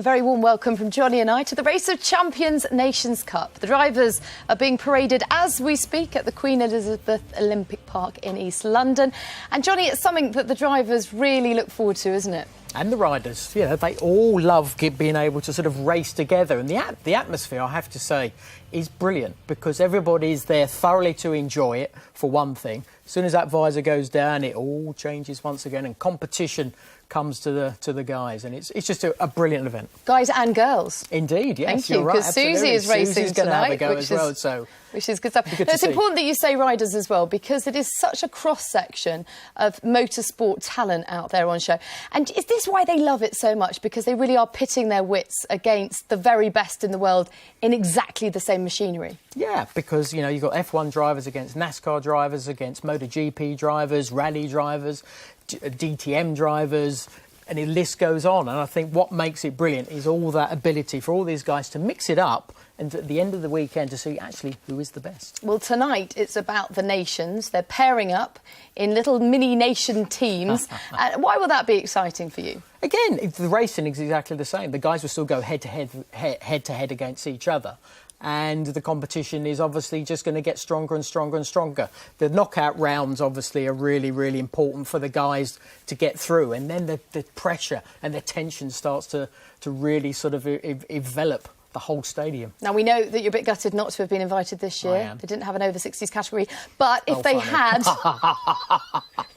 A very warm welcome from Johnny and I to the Race of Champions Nations Cup. The drivers are being paraded as we speak at the Queen Elizabeth Olympic Park in East London. And Johnny, it's something that the drivers really look forward to, isn't it? And the riders, you know, they all love being able to sort of race together. And the atmosphere, I have to say, is brilliant because everybody's there thoroughly to enjoy it, for one thing. As soon as that visor goes down, it all changes once again and competition comes to the guys, and it's just a brilliant event. Guys and girls. Indeed, yes. Thank you, because Susie is racing tonight, which is good stuff. It's important that you say riders as well, because it is such a cross-section of motorsport talent out there on show. And is this why they love it so much? Because they really are pitting their wits against the very best in the world in exactly the same machinery? Yeah, because, you know, you've got F1 drivers against NASCAR drivers, against MotoGP drivers, rally drivers, DTM drivers, and the list goes on. And I think what makes it brilliant is all that ability for all these guys to mix it up and at the end of the weekend to see actually who is the best. Well, tonight it's about the nations. They're pairing up in little mini nation teams. Why will that be exciting for you? Again, the racing is exactly the same. The guys will still go head to head against each other. And the competition is obviously just going to get stronger and stronger and stronger. The knockout rounds obviously are really, really important for the guys to get through. And then the pressure and the tension starts to really sort of envelop the whole stadium. Now, we know that you're a bit gutted not to have been invited this year. They didn't have an over-60s category. But if they had...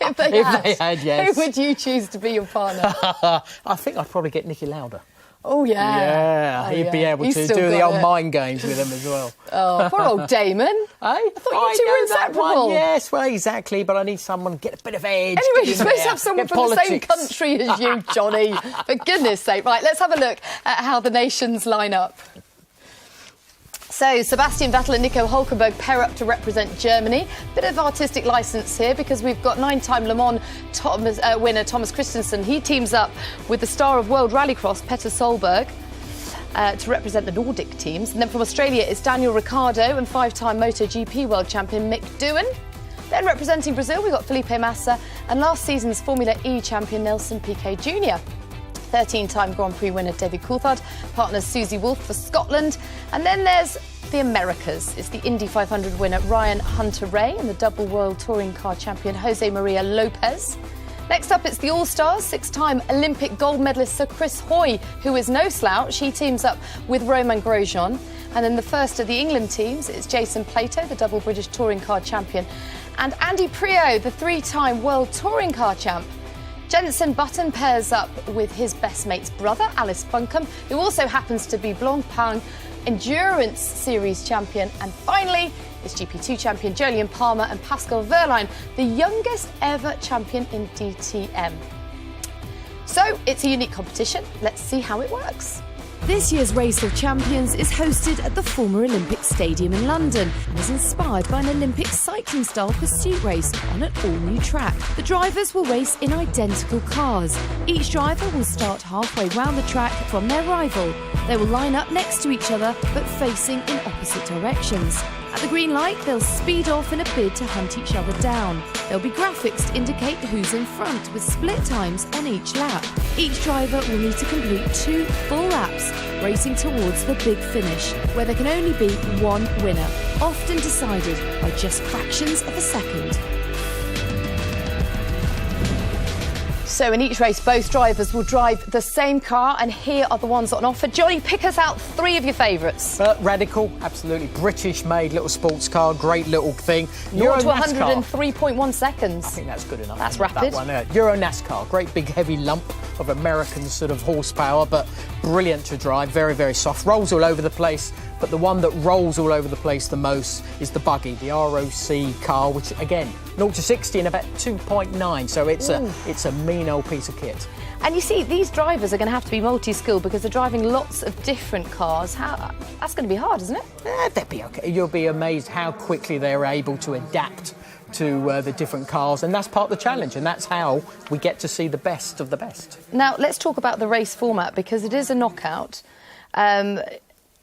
if they had, yes. Who would you choose to be your partner? I think I'd probably get Niki Lauda. Oh, yeah. Yeah, he'd be able to do the old mind games with them as well. Oh, poor old Damon. I thought you two were inseparable. Yes, well, exactly, but I need someone to get a bit of edge. Anyway, you're supposed to have someone from the same country as you, Johnny. For goodness sake. Right, let's have a look at how the nations line up. So, Sebastian Vettel and Nico Hülkenberg pair up to represent Germany. Bit of artistic licence here because we've got 9-time Le Mans winner Thomas Christensen. He teams up with the star of World Rallycross, Petter Solberg, to represent the Nordic teams. And then from Australia, it's Daniel Ricciardo and 5-time MotoGP world champion Mick Doohan. Then representing Brazil, we've got Felipe Massa and last season's Formula E champion Nelson Piquet Jr. 13-time Grand Prix winner David Coulthard partners Susie Wolff for Scotland. And then there's the Americas. It's the Indy 500 winner Ryan Hunter-Reay and the double World Touring Car champion Jose Maria Lopez. Next up, it's the All-Stars. 6-time Olympic gold medalist Sir Chris Hoy, who is no slouch. He teams up with Romain Grosjean. And then the first of the England teams is Jason Plato, the double British Touring Car champion, and Andy Priaulx, the 3-time World Touring Car champ. Jenson Button pairs up with his best mate's brother, Alice Buncombe, who also happens to be Blancpain Endurance Series champion. And finally, it's GP2 champion Jolyon Palmer and Pascal Wehrlein, the youngest ever champion in DTM. So, it's a unique competition. Let's see how it works. This year's Race of Champions is hosted at the former Olympic Stadium in London and is inspired by an Olympic cycling-style pursuit race on an all-new track. The drivers will race in identical cars. Each driver will start halfway round the track from their rival. They will line up next to each other but facing in opposite directions. At the green light, they'll speed off in a bid to hunt each other down. There'll be graphics to indicate who's in front, with split times on each lap. Each driver will need to complete 2 full laps, racing towards the big finish, where there can only be one winner, often decided by just fractions of a second. So in each race, both drivers will drive the same car, and here are the ones on offer. Johnny, pick us out 3 of your favourites. Radical, absolutely. British-made little sports car, great little thing. 0 to 100 in 3.1 seconds. I think that's good enough. That's rapid. That one, Euro NASCAR, great big heavy lump of American sort of horsepower, but brilliant to drive, very, very soft. Rolls all over the place, but the one that rolls all over the place the most is the buggy, the ROC car, which, again, 0 to 60 in about 2.9, so it's a mean old piece of kit. And you see, these drivers are going to have to be multi-skilled because they're driving lots of different cars. That's going to be hard, isn't it? They'll be okay. You'll be amazed how quickly they're able to adapt to the different cars, and that's part of the challenge, and that's how we get to see the best of the best. Now, let's talk about the race format, because it is a knockout.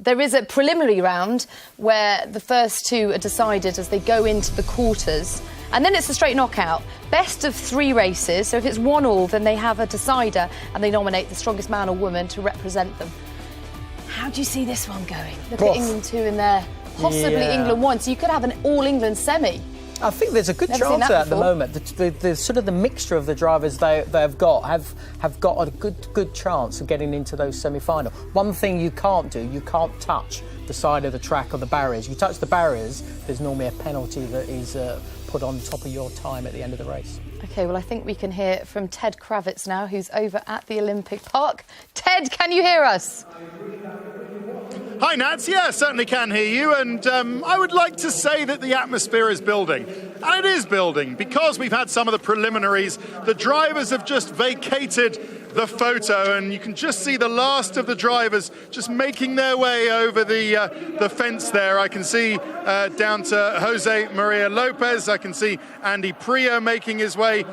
there is a preliminary round where the first two are decided as they go into the quarters. And then it's a straight knockout. Best of 3 races. So if it's 1-1, then they have a decider and they nominate the strongest man or woman to represent them. How do you see this one going? Look at England 2 in there. Possibly England 1. So you could have an all-England semi. I think there's a good chance at the moment. The sort of the mixture of the drivers they've got have got a good chance of getting into those semi-final. One thing you can't do, you can't touch the side of the track or the barriers. You touch the barriers, there's normally a penalty that is put on top of your time at the end of the race. OK, well, I think we can hear from Ted Kravitz now, who's over at the Olympic Park. Ted, can you hear us? Hi, Nats. Yeah, I certainly can hear you. And I would like to say that the atmosphere is building. And it is building because we've had some of the preliminaries. The drivers have just vacated the photo, and you can just see the last of the drivers just making their way over the fence there. I can see down to Jose Maria Lopez. I can see Andy Priaulx making his way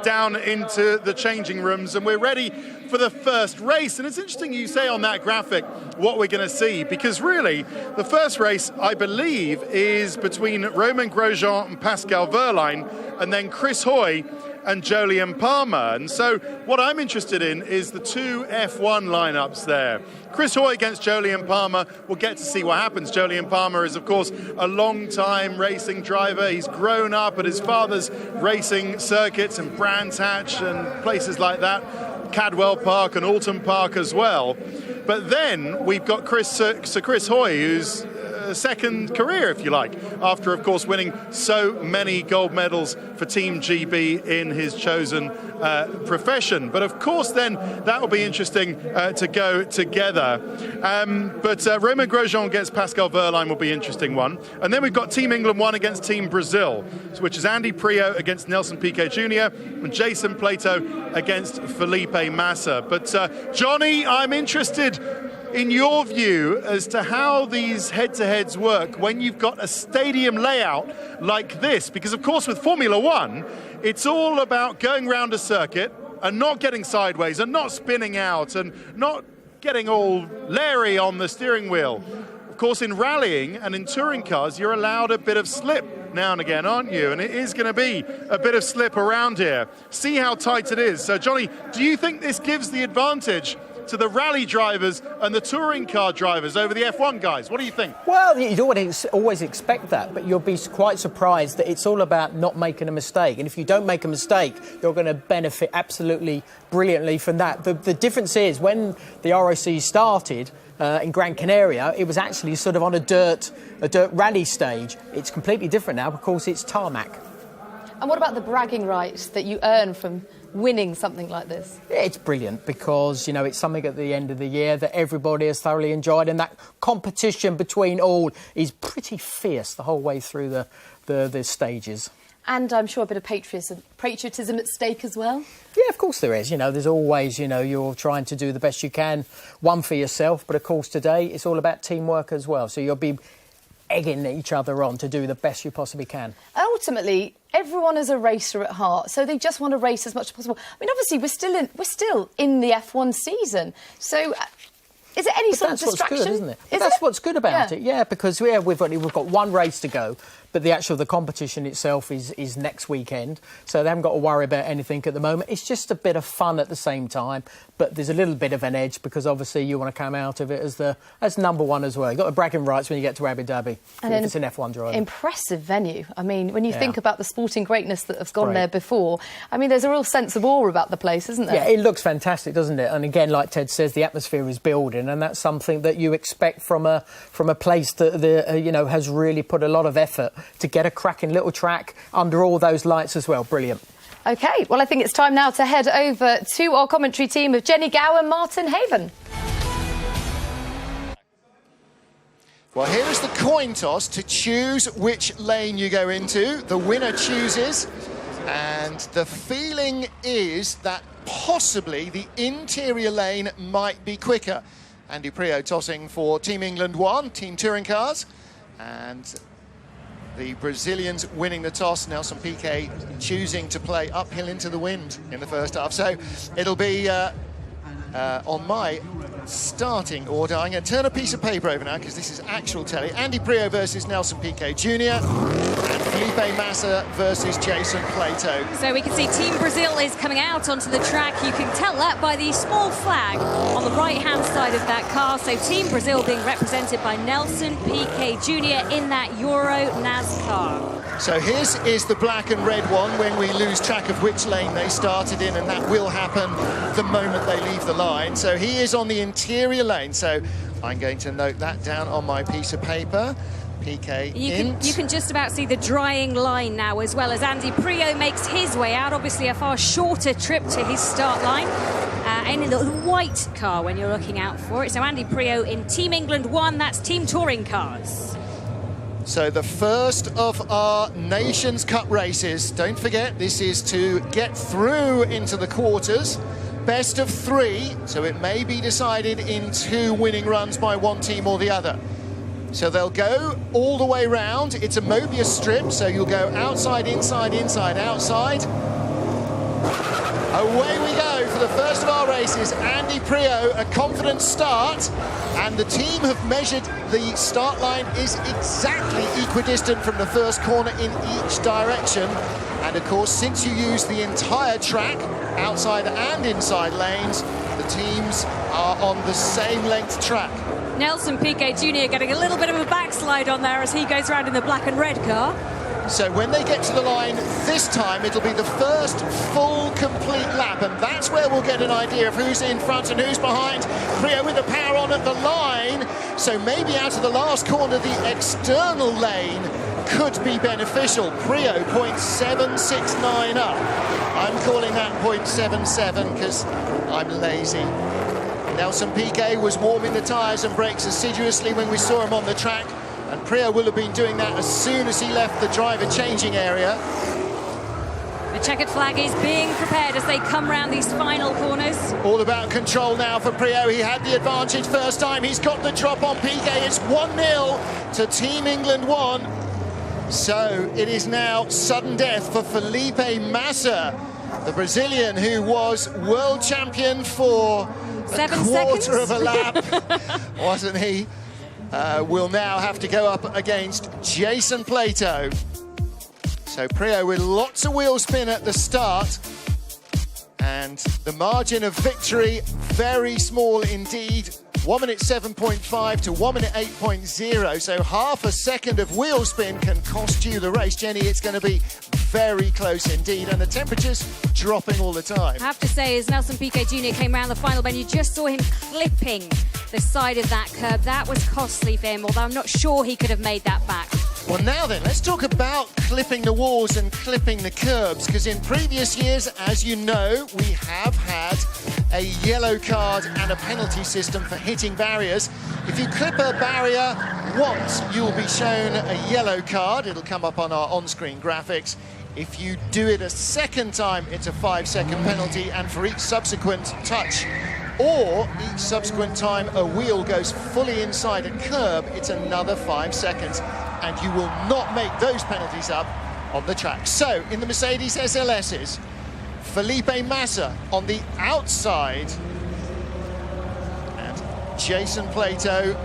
down into the changing rooms, and we're ready for the first race. And it's interesting you say on that graphic what we're going to see, because really the first race, I believe, is between Romain Grosjean and Pascal Wehrlein, and then Chris Hoy and Jolyon Palmer. And so what I'm interested in is the 2 F1 lineups there. Chris Hoy against Jolyon Palmer. We'll get to see what happens. Jolyon Palmer is, of course, a long-time racing driver. He's grown up at his father's racing circuits in Brands Hatch and places like that, Cadwell Park and Alton Park as well. But then we've got Sir Chris Hoy, who's second career, if you like, after, of course, winning so many gold medals for Team GB in his chosen profession. But, of course, then that will be interesting to go together. But Romain Grosjean against Pascal Wehrlein will be an interesting one. And then we've got Team England 1 against Team Brazil, which is Andy Priaulx against Nelson Piquet Jr. and Jason Plato against Felipe Massa. But, Johnny, I'm interested in your view as to how these head-to-heads work when you've got a stadium layout like this. Because, of course, with Formula One, it's all about going round a circuit and not getting sideways and not spinning out and not getting all leery on the steering wheel. Of course, in rallying and in touring cars, you're allowed a bit of slip now and again, aren't you? And it is going to be a bit of slip around here. See how tight it is. So, Johnny, do you think this gives the advantage to the rally drivers and the touring car drivers over the F1 guys? What do you think? Well, you'd always expect that, but you'll be quite surprised that it's all about not making a mistake. And if you don't make a mistake, you're going to benefit absolutely brilliantly from that. The difference is when the ROC started in Gran Canaria, it was actually sort of on a dirt rally stage. It's completely different now. Of course, it's tarmac. And what about the bragging rights that you earn from winning something like this? It's brilliant because, you know, it's something at the end of the year that everybody has thoroughly enjoyed, and that competition between all is pretty fierce the whole way through the stages. And I'm sure a bit of patriotism at stake as well? Yeah, of course there is. You know, there's always, you know, you're trying to do the best you can, one for yourself, but of course today it's all about teamwork as well. So you'll be egging each other on to do the best you possibly can. Ultimately, everyone is a racer at heart, so they just want to race as much as possible. I mean, obviously, we're still in the F1 season, so is it any sort of distraction? That's what's good, isn't it? That's what's good about it, yeah, because we've got one race to go, but the competition itself is next weekend, so they haven't got to worry about anything at the moment. It's just a bit of fun at the same time, but there's a little bit of an edge because obviously you want to come out of it as number one as well. You've got the bragging rights when you get to Abu Dhabi, and if it's an F1 driver. Impressive venue. I mean, when you think about the sporting greatness that have gone there before, I mean, there's a real sense of awe about the place, isn't there? Yeah, it looks fantastic, doesn't it? And again, like Ted says, the atmosphere is building, and that's something that you expect from a place that has really put a lot of effort to get a cracking little track under all those lights as well. Brilliant. OK, well, I think it's time now to head over to our commentary team of Jenny Gow and Martin Haven. Well, here is the coin toss to choose which lane you go into. The winner chooses, and the feeling is that possibly the interior lane might be quicker. Andy Priaulx tossing for Team England 1, Team Touring Cars, and the Brazilians winning the toss. Nelson Piquet choosing to play uphill into the wind in the first half. So it'll be on my starting order. I'm going to turn a piece of paper over now because this is actual telly. Andy Priaulx versus Nelson Piquet Jr. and Felipe Massa versus Jason Plato. So we can see Team Brazil is coming out onto the track. You can tell that by the small flag on the right-hand side of that car. So Team Brazil being represented by Nelson Piquet Jr. in that Euro NASCAR. So his is the black and red one when we lose track of which lane they started in, and that will happen the moment they leave the line. So he is on the interior lane, so I'm going to note that down on my piece of paper. Piquet you can just about see the drying line now, as well as Andy Priaulx makes his way out. Obviously a far shorter trip to his start line. In the white car when you're looking out for it. So Andy Priaulx in Team England 1, that's Team Touring cars. So the first of our Nations Cup races. Don't forget, this is to get through into the quarters. Best of 3, so it may be decided in 2 winning runs by one team or the other. So they'll go all the way round. It's a Mobius strip, so you'll go outside, inside, inside, outside. Away we go for the first of our races. Andy Priaulx, a confident start, and the team have measured the start line is exactly equidistant from the first corner in each direction. And of course, since you use the entire track, outside and inside lanes, the teams are on the same length track. Nelson Piquet Jr. getting a little bit of a backslide on there as he goes around in the black and red car. So when they get to the line this time, it'll be the first full, complete lap, and that's where we'll get an idea of who's in front and who's behind. Priaulx with the power on at the line, so maybe out of the last corner, the external lane could be beneficial. Priaulx 0.769 up. I'm calling that 0.77 because I'm lazy. Nelson Piquet was warming the tyres and brakes assiduously when we saw him on the track, and Priaulx will have been doing that as soon as he left the driver changing area. The checkered flag is being prepared as they come round these final corners. All about control now for Priaulx. He had the advantage first time. He's got the drop on Piquet. It's 1-0 to Team England 1. So it is now sudden death for Felipe Massa, the Brazilian who was world champion for a quarter of a lap, wasn't he? Will now have to go up against Jason Plato. So Priaulx with lots of wheel spin at the start, and the margin of victory very small indeed. 1 minute 7.5 to 1 minute 8.0, so half a second of wheel spin can cost you the race. Jenny, it's going to be very close indeed, and the temperature's dropping all the time. I have to say, as Nelson Piquet Jr. came around the final bend, you just saw him clipping the side of that curb. That was costly for him, although I'm not sure he could have made that back. Well, now then, let's talk about clipping the walls and clipping the curbs, because in previous years, as you know, we have had a yellow card and a penalty system for hitting barriers. If you clip a barrier once, you'll be shown a yellow card. It'll come up on our on-screen graphics. If you do it a second time, it's a 5-second penalty, and for each subsequent touch or each subsequent time a wheel goes fully inside a curb, it's another 5 seconds. And you will not make those penalties up on the track. So, in the Mercedes SLSs, Felipe Massa on the outside, and Jason Plato,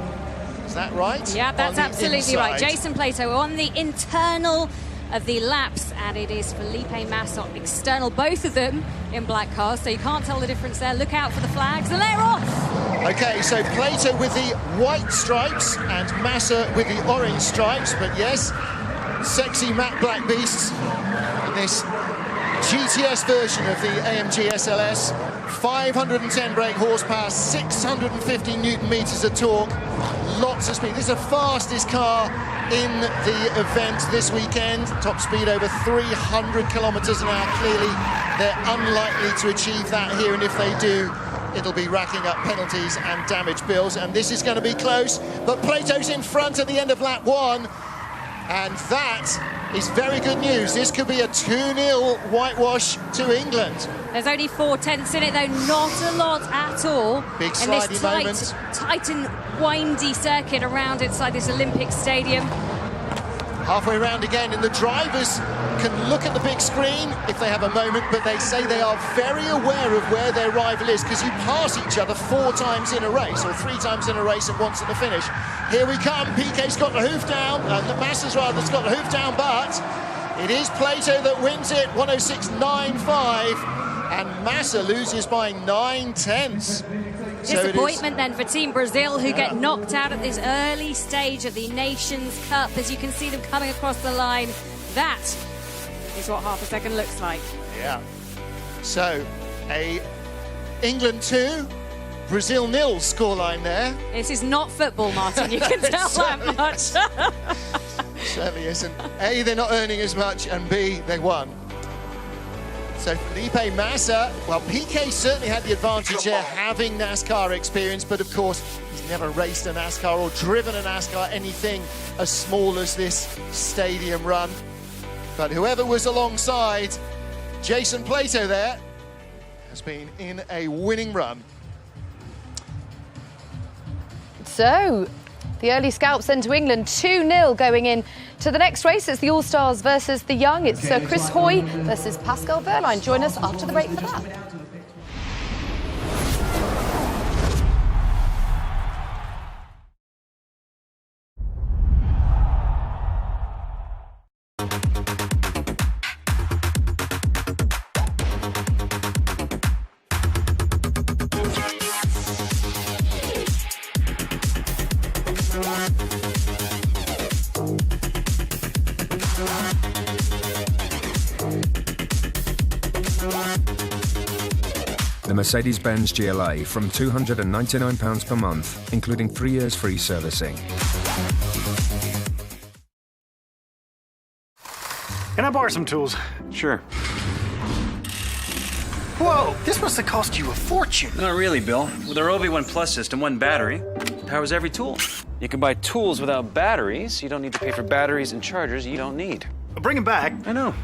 is that right? Yeah, that's absolutely right. Jason Plato on the internal of the laps, and it is Felipe Massa on external, both of them in black cars, so you can't tell the difference there. Look out for the flags, and they're off! Okay, so Plato with the white stripes and Massa with the orange stripes, but yes, sexy matte black beasts in this GTS version of the AMG SLS. 510 brake horsepower, 650 Newton meters of torque, lots of speed. This is the fastest car in the event this weekend. Top speed over 300 kilometers an hour. Clearly, they're unlikely to achieve that here, and if they do, it'll be racking up penalties and damage bills, and this is going to be close. But Plato's in front at the end of lap 1, and that is very good news. This could be a 2-0 whitewash to England. There's only 4 tenths in it, though, not a lot at all. Big in this slidey moment. tight and windy circuit around inside this Olympic Stadium. Halfway around again, and the drivers can look at the big screen if they have a moment, but they say they are very aware of where their rival is, because you pass each other 4 times in a race, or 3 times in a race and once at the finish. Here we come. Piquet's got the hoof down, Massa's rather has got the hoof down, but it is Plato that wins it, 106.95, and Massa loses by 9/10. Disappointment then for Team Brazil, who get knocked out at this early stage of the Nations Cup. As you can see them coming across the line, that is what half a second looks like. Yeah. So, a England 2, Brazil 0 scoreline there. This is not football, Martin, you can tell that much. Certainly isn't. A, they're not earning as much, and B, they won. So Felipe Massa, well, Piquet certainly had the advantage there, having NASCAR experience, but of course, he's never raced a NASCAR or driven a NASCAR, anything as small as this stadium run. But whoever was alongside Jason Plato there has been in a winning run. So, the early scalps then to England, 2-0 going in to the next race. It's the All-Stars versus the Young. It's Chris Hoy versus Pascal Wehrlein. Join us after the break for that. The Mercedes-Benz GLA from £299 per month, including 3 years free servicing. Can I borrow some tools? Sure. Whoa, this must have cost you a fortune. Not really, Bill. With our OB1 Plus system, one battery powers every tool. You can buy tools without batteries. You don't need to pay for batteries and chargers you don't need. Bring them back. I know.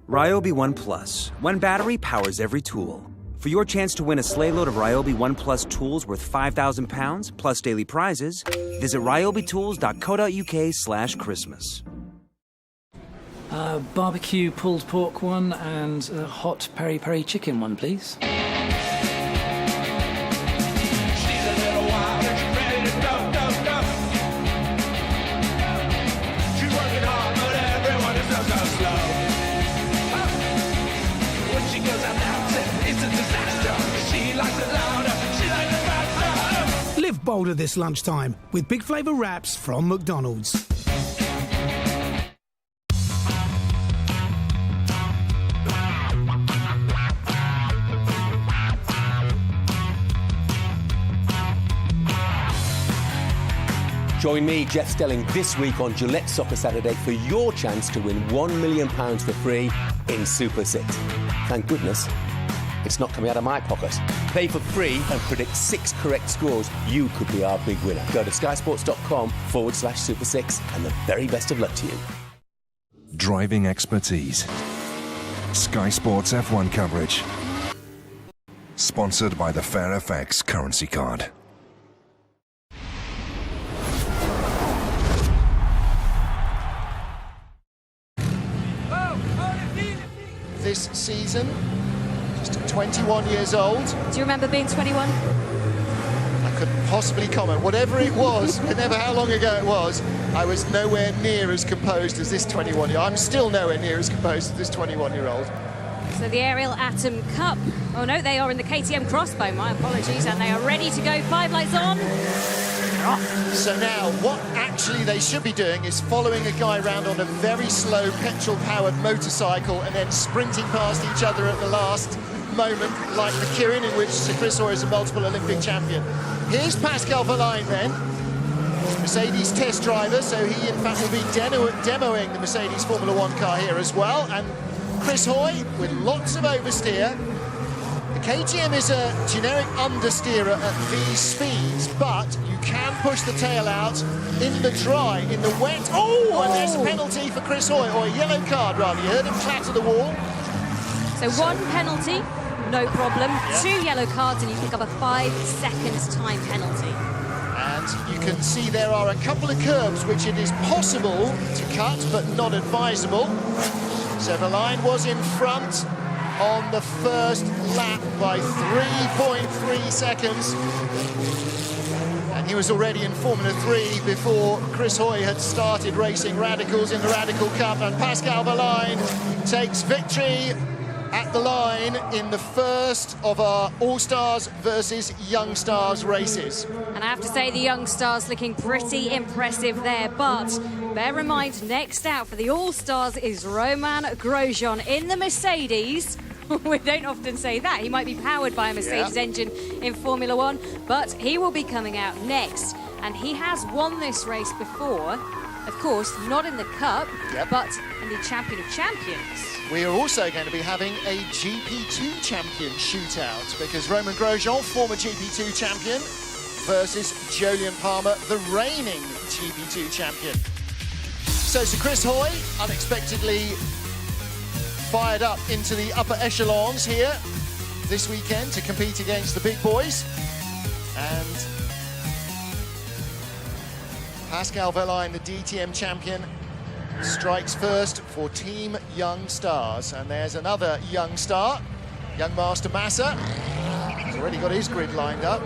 Ryobi One Plus. One battery powers every tool. For your chance to win a sleigh load of Ryobi One Plus tools worth £5,000 plus daily prizes, visit ryobitools.co.uk/Christmas. Barbecue pulled pork one and a hot peri-peri chicken one, please. Live bolder this lunchtime with Big Flavour wraps from McDonald's. Join me, Jeff Stelling, this week on Gillette Soccer Saturday for your chance to win £1 million for free in Super 6. Thank goodness it's not coming out of my pocket. Play for free and predict 6 correct scores. You could be our big winner. Go to skysports.com/Super 6 and the very best of luck to you. Driving expertise. Sky Sports F1 coverage. Sponsored by the FairFX currency card. This season, just 21 years old. Do you remember being 21? I couldn't possibly comment. Whatever it was, never how long ago it was, I was nowhere near as composed as this 21-year-old. I'm still nowhere near as composed as this 21-year-old. So the Ariel Atom Cup. Oh no, they are in the KTM Crossbow, my apologies, and they are ready to go. 5 lights on. So now, what actually they should be doing is following a guy around on a very slow petrol-powered motorcycle and then sprinting past each other at the last moment, like the Kirin, in which Sir Chris Hoy is a multiple Olympic champion. Here's Pascal Wehrlein then, Mercedes test driver, so he in fact will be demoing the Mercedes Formula One car here as well, and Chris Hoy with lots of oversteer. The KTM is a generic understeerer at these speeds, but you can push the tail out in the dry, in the wet. Oh, and there's a penalty for Chris Hoy, or a yellow card rather. You heard him clatter the wall. So 1 penalty, no problem. Yeah. 2 yellow cards, and you pick up a 5 seconds time penalty. And And you can see there are a couple of curbs which it is possible to cut, but not advisable. So Verlaine was in front on the first lap by 3.3 seconds. And he was already in Formula 3 before Chris Hoy had started racing Radicals in the Radical Cup. And Pascal Verlaine takes victory at the line in the first of our All-Stars versus Young Stars races. And I have to say, the Young Stars looking pretty impressive there, but bear in mind, next out for the All-Stars is Romain Grosjean in the Mercedes. We don't often say that. He might be powered by a Mercedes engine in Formula 1, but he will be coming out next. And he has won this race before, of course, not in the Cup, but in the Champion of Champions. We are also going to be having a GP2 champion shootout, because Romain Grosjean, former GP2 champion, versus Jolyon Palmer, the reigning GP2 champion. So Sir Chris Hoy unexpectedly fired up into the upper echelons here this weekend to compete against the big boys. And Pascal Verlaine, the DTM champion, strikes first for Team Young Stars. And there's another young star, young Master Massa. He's already got his grid lined up.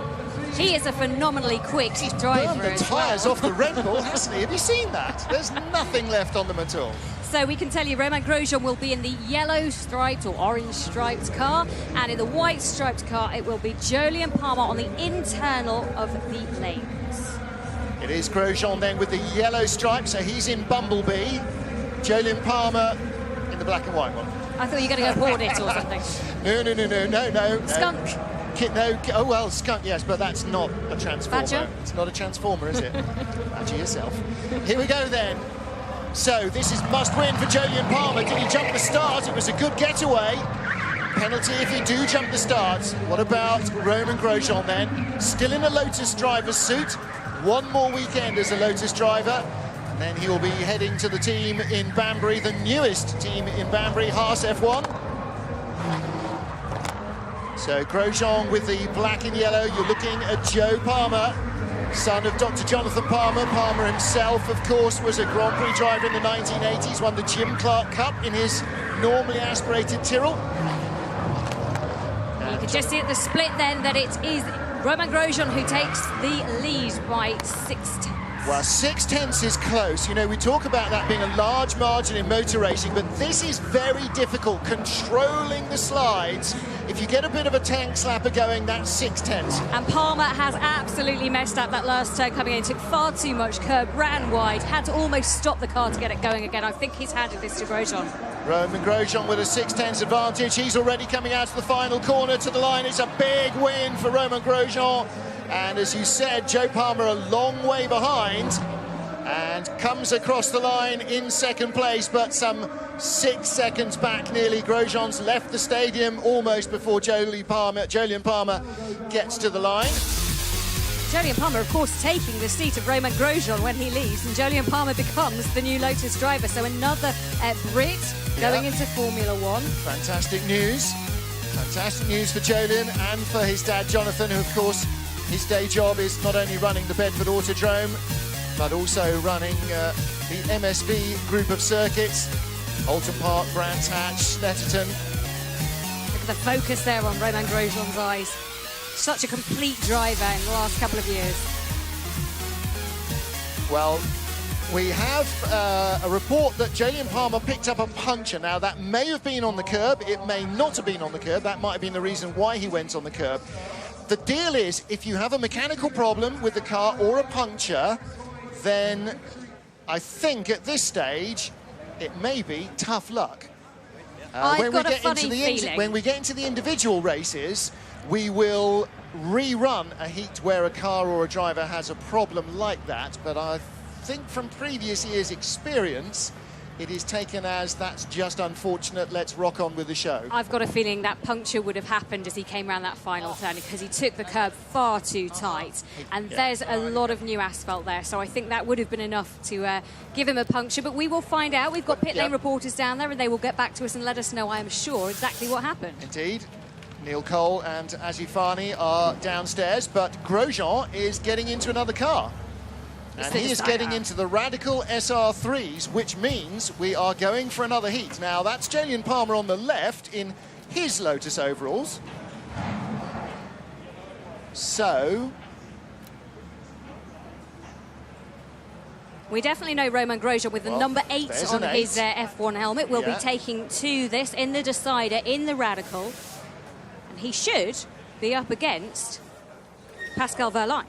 He is a phenomenally quick driver. Burned the tyres off the Red Bull, hasn't he? Have you seen that? There's nothing left on them at all. So we can tell you Romain Grosjean will be in the yellow striped or orange striped car, and in the white striped car it will be Jolyon Palmer on the internal of the lanes. It is Grosjean then with the yellow stripe, so he's in Bumblebee. Jolyon Palmer in the black and white one. I thought you were going to go Hornet or something. No. Skunk. No, oh well, skunk, yes, but that's not a transformer. Badger? It's not a transformer, is it? Badger yourself. Here we go then. So this is must-win for Jolyon Palmer. Did he jump the start? It was a good getaway. Penalty if you do jump the start. What about Romain Grosjean then? Still in a Lotus driver's suit. One more weekend as a Lotus driver. And then he will be heading to the team in Banbury, the newest team in Banbury, Haas F1. So Grosjean with the black and yellow. You're looking at Joe Palmer, son of Dr. Jonathan Palmer. Palmer himself, of course, was a Grand Prix driver in the 1980s, won the Jim Clark Cup in his normally aspirated Tyrrell. You can just see at the split then that it is Romain Grosjean who takes the lead by 6/10. Well, 6/10 is close. You know, we talk about that being a large margin in motor racing, but this is very difficult, controlling the slides. If you get a bit of a tank slapper going, that's 6/10. And Palmer has absolutely messed up that last turn coming in, took far too much curb, ran wide, had to almost stop the car to get it going again. I think he's handed this to Grosjean. Romain Grosjean with a 6/10 advantage. He's already coming out to the final corner to the line. It's a big win for Romain Grosjean. And as you said, Joe Palmer a long way behind and comes across the line in second place, but some 6 seconds back nearly. Grosjean's left the stadium almost before Jolyon Palmer gets to the line. Jolyon Palmer, of course, taking the seat of Romain Grosjean when he leaves, and Jolyon Palmer becomes the new Lotus driver. So another Brit going into Formula 1. Fantastic news. Fantastic news for Jolyon and for his dad, Jonathan, who, of course, his day job is not only running the Bedford Autodrome, but also running the MSV group of circuits, Alton Park, Brands Hatch, Snetterton. Look at the focus there on Romain Grosjean's eyes. Such a complete driver in the last couple of years. Well, we have a report that Jolyon Palmer picked up a puncture. Now, that may have been on the curb. It may not have been on the curb. That might have been the reason why he went on the curb. The deal is, if you have a mechanical problem with the car or a puncture, then I think at this stage it may be tough luck. I've got a funny feeling. When we get into the individual races, we will rerun a heat where a car or a driver has a problem like that. But I think from previous years' experience, it is taken as that's just unfortunate, let's rock on with the show. I've got a feeling that puncture would have happened as he came around that final turn because he took the curb far too tight. And there's a lot of new asphalt there, so I think that would have been enough to give him a puncture. But we will find out. We've got pit lane reporters down there and they will get back to us and let us know, I am sure, exactly what happened. Indeed. Neil Cole and Azzi Fani are downstairs, but Grosjean is getting into another car. And he is getting into the Radical SR3s, which means we are going for another heat. Now, that's Jolyon Palmer on the left in his Lotus overalls. So... we definitely know Romain Grosjean with the number 8 on his F1 helmet will be taking to this in the decider, in the Radical. And he should be up against Pascal Wehrlein.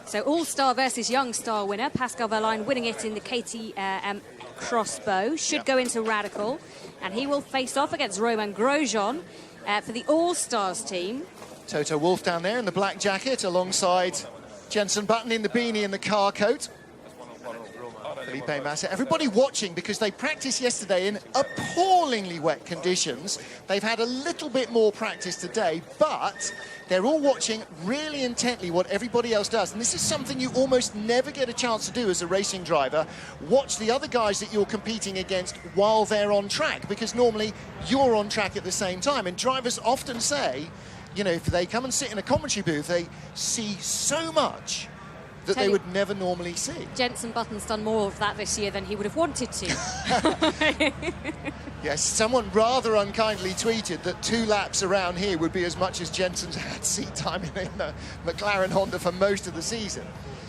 So All-Star versus Young Star winner, Pascal Wehrlein winning it in the KTM Crossbow, should go into Radical. And he will face off against Romain Grosjean for the All-Stars team. Toto Wolff down there in the black jacket alongside Jenson Button in the beanie and the car coat. Felipe Massa. Everybody watching because they practiced yesterday in appallingly wet conditions. They've had a little bit more practice today, but they're all watching really intently what everybody else does. And this is something you almost never get a chance to do as a racing driver. Watch the other guys that you're competing against while they're on track, because normally you're on track at the same time. And drivers often say, you know, if they come and sit in a commentary booth, they see so much that they would never normally see. Jenson Button's done more of that this year than he would have wanted to. Yes, someone rather unkindly tweeted that 2 laps around here would be as much as Jenson's had seat time in the McLaren Honda for most of the season.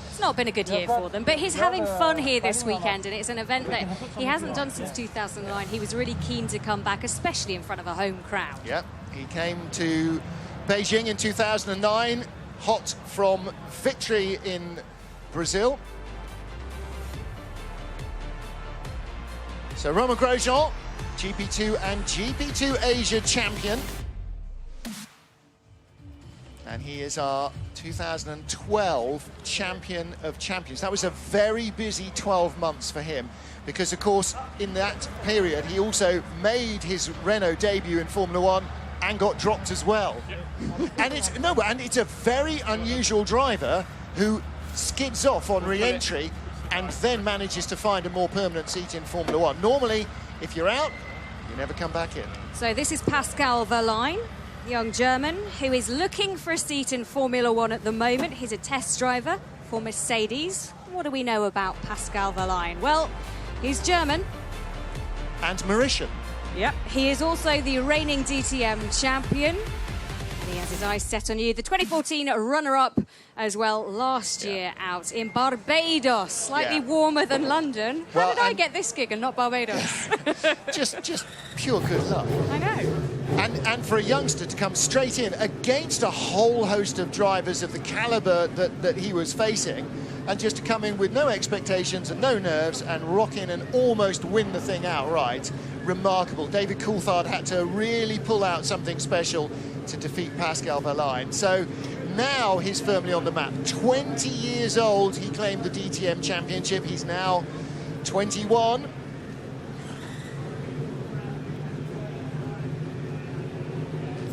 It's not been a good year for them, but he's having fun here this weekend, and it's an event that he hasn't done since 2009. He was really keen to come back, especially in front of a home crowd. Yeah, he came to Beijing in 2009, hot from victory in Brazil. So Romain Grosjean, GP2 and GP2 Asia champion. And he is our 2012 champion of champions. That was a very busy 12 months for him, because of course in that period he also made his Renault debut in Formula One and got dropped as well. And it's a very unusual driver who skids off on re-entry and then manages to find a more permanent seat in Formula One. Normally, if you're out, you never come back in. So this is Pascal Wehrlein, young German, who is looking for a seat in Formula One at the moment. He's a test driver for Mercedes. What do we know about Pascal Wehrlein? Well, he's German. And Mauritian. Yep. He is also the reigning DTM champion. And he has his eyes set on you. The 2014 runner-up as well last year out in Barbados. Slightly warmer than London. How did I get this gig and not Barbados? just pure good luck. I know. And for a youngster to come straight in against a whole host of drivers of the caliber that he was facing, and just to come in with no expectations and no nerves and rock in and almost win the thing outright. Remarkable. David Coulthard had to really pull out something special to defeat Pascal Wehrlein. So now he's firmly on the map. 20 years old, he claimed the DTM championship. He's now 21.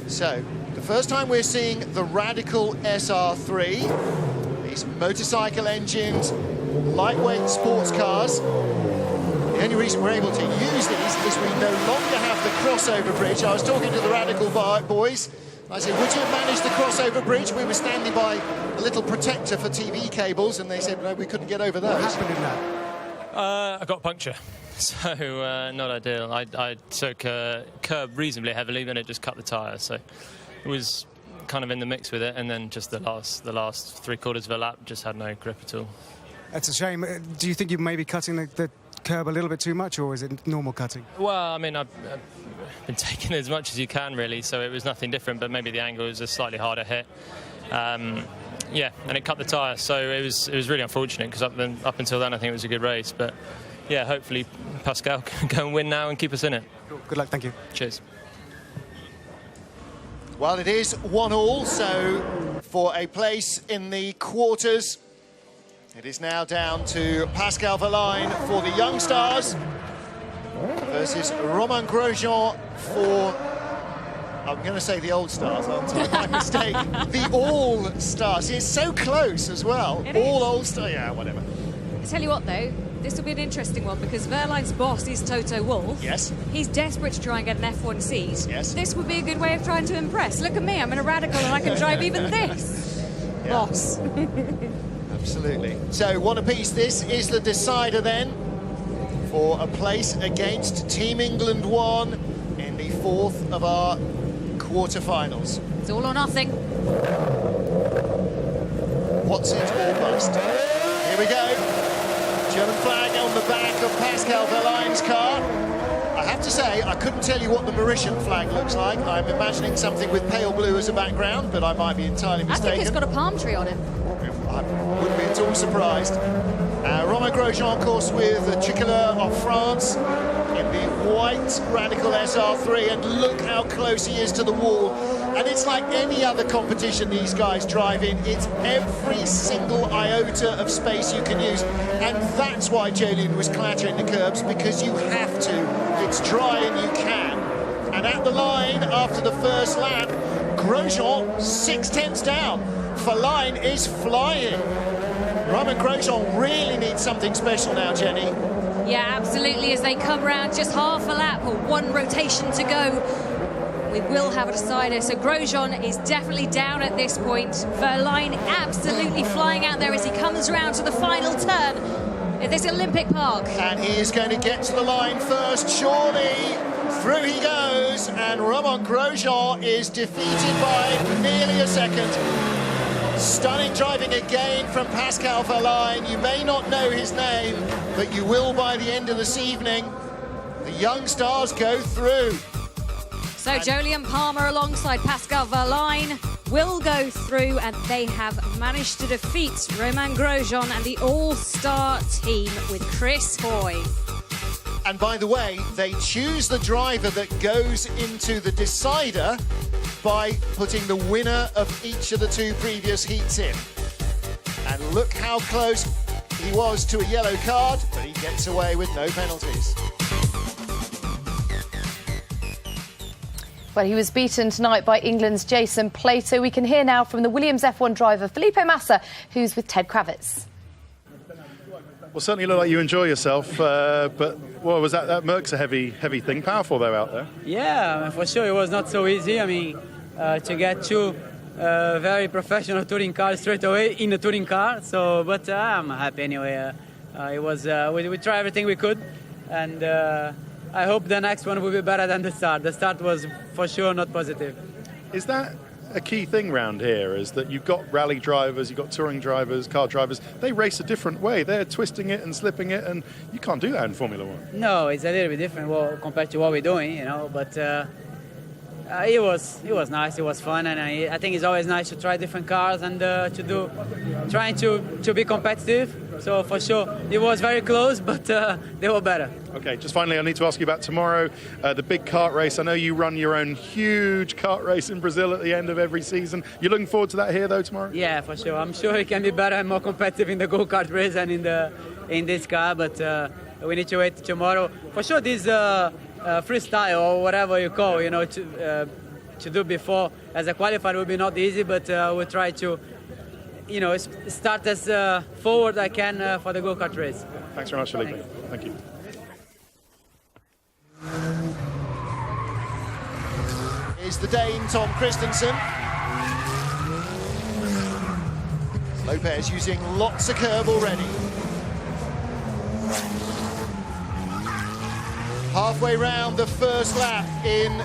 So, the first time we're seeing the Radical SR3, these motorcycle engines, lightweight sports cars. The only reason we're able to use these is we no longer have the crossover bridge. I was talking to the Radical boys. I said, would you have managed the crossover bridge? We were standing by a little protector for TV cables, and they said, no, we couldn't get over those. What happened in that? I got a puncture. So, not ideal. I took a curb reasonably heavily, then it just cut the tyre. So, it was kind of in the mix with it, and then just the last 3/4 of a lap just had no grip at all. That's a shame. Do you think you may be cutting the curb a little bit too much, or is it normal cutting? Well, I mean, I've been taking as much as you can, really, so it was nothing different, but maybe the angle was a slightly harder hit. Yeah, and it cut the tyre, so it was really unfortunate, because up until then I think it was a good race, but yeah, hopefully Pascal can go and win now and keep us in it. Good luck, thank you. Cheers. Well, it is 1-1, so for a place in the quarters, it is now down to Pascal Wehrlein for the Young Stars versus Romain Grosjean for, I'm going to say the Old Stars, aren't I? My mistake. The All Stars. It's so close as well. It All is. Old Stars. Yeah, whatever. I tell you what, though, This will be an interesting one because Wehrlein's boss is Toto Wolff. Yes. He's desperate to try and get an F1 seat. Yes. This would be a good way of trying to impress. Look at me, I'm in a Radical and I can drive even this. Boss. Absolutely. So one apiece. This is the decider then for a place against Team England 1 in the 4th of our quarterfinals. It's all or nothing. What's it or bust? Here we go. German flag on the back of Pascal Wehrlein's car. I have to say, I couldn't tell you what the Mauritian flag looks like. I'm imagining something with pale blue as a background, but I might be entirely mistaken. I think it's got a palm tree on it. I wouldn't be at all surprised. Romain Grosjean, of course, with Tricolour of France in the white Radical SR3, and look how close he is to the wall. And it's like any other competition these guys drive in. It's every single iota of space you can use. And that's why Jolyon was clattering the curbs, because you have to. It's dry and you can. And at the line, after the first lap, Grosjean 6/10 down. Wehrlein is flying. Romain Grosjean really needs something special now, Jenny. Yeah, absolutely. As they come round, just half a lap or one rotation to go, we will have a decider. So Grosjean is definitely down at this point. Wehrlein absolutely flying out there as he comes round to the final turn at this Olympic Park. And he is going to get to the line first, surely. Through he goes, and Romain Grosjean is defeated by nearly a second. Stunning driving again from Pascal Wehrlein. You may not know his name, but you will by the end of this evening. The young stars go through. So Jolyon Palmer alongside Pascal Wehrlein will go through, and they have managed to defeat Romain Grosjean and the all-star team with Chris Hoy. And by the way, they choose the driver that goes into the decider by putting the winner of each of the 2 previous heats in. And look how close he was to a yellow card, but he gets away with no penalties. Well, he was beaten tonight by England's Jason Plato. We can hear now from the Williams F1 driver Felipe Massa, who's with Ted Kravitz. Well, certainly look like you enjoy yourself, but what was that? That Merc's a heavy thing. Powerful though out there. Yeah, for sure. It was not so easy. I mean, to get 2 very professional touring cars straight away in a touring car. So, but I'm happy anyway. It was we tried everything we could, and I hope the next one will be better than the start. The start was for sure not positive. Is that a key thing round here, is that you've got rally drivers, you've got touring drivers, car drivers, they race a different way. They're twisting it and slipping it, and you can't do that in Formula One. No, it's a little bit different compared to what we're doing, you know, but it was nice, it was fun, and I think it's always nice to try different cars and trying to be competitive. So for sure, it was very close, but they were better. Okay, just finally, I need to ask you about tomorrow, the big kart race. I know you run your own huge kart race in Brazil at the end of every season. You're looking forward to that here, though, tomorrow? Yeah, for sure. I'm sure it can be better and more competitive in the go-kart race and in this car, but we need to wait tomorrow. For sure, this freestyle or whatever you call, you know, to do before as a qualifier will be not easy, but we'll try to, you know, start as forward I can for the go-kart race. Thanks very much, Felipe. Thank you. Is the Dane Tom Christensen. Lopez using lots of curb already. Halfway round the first lap in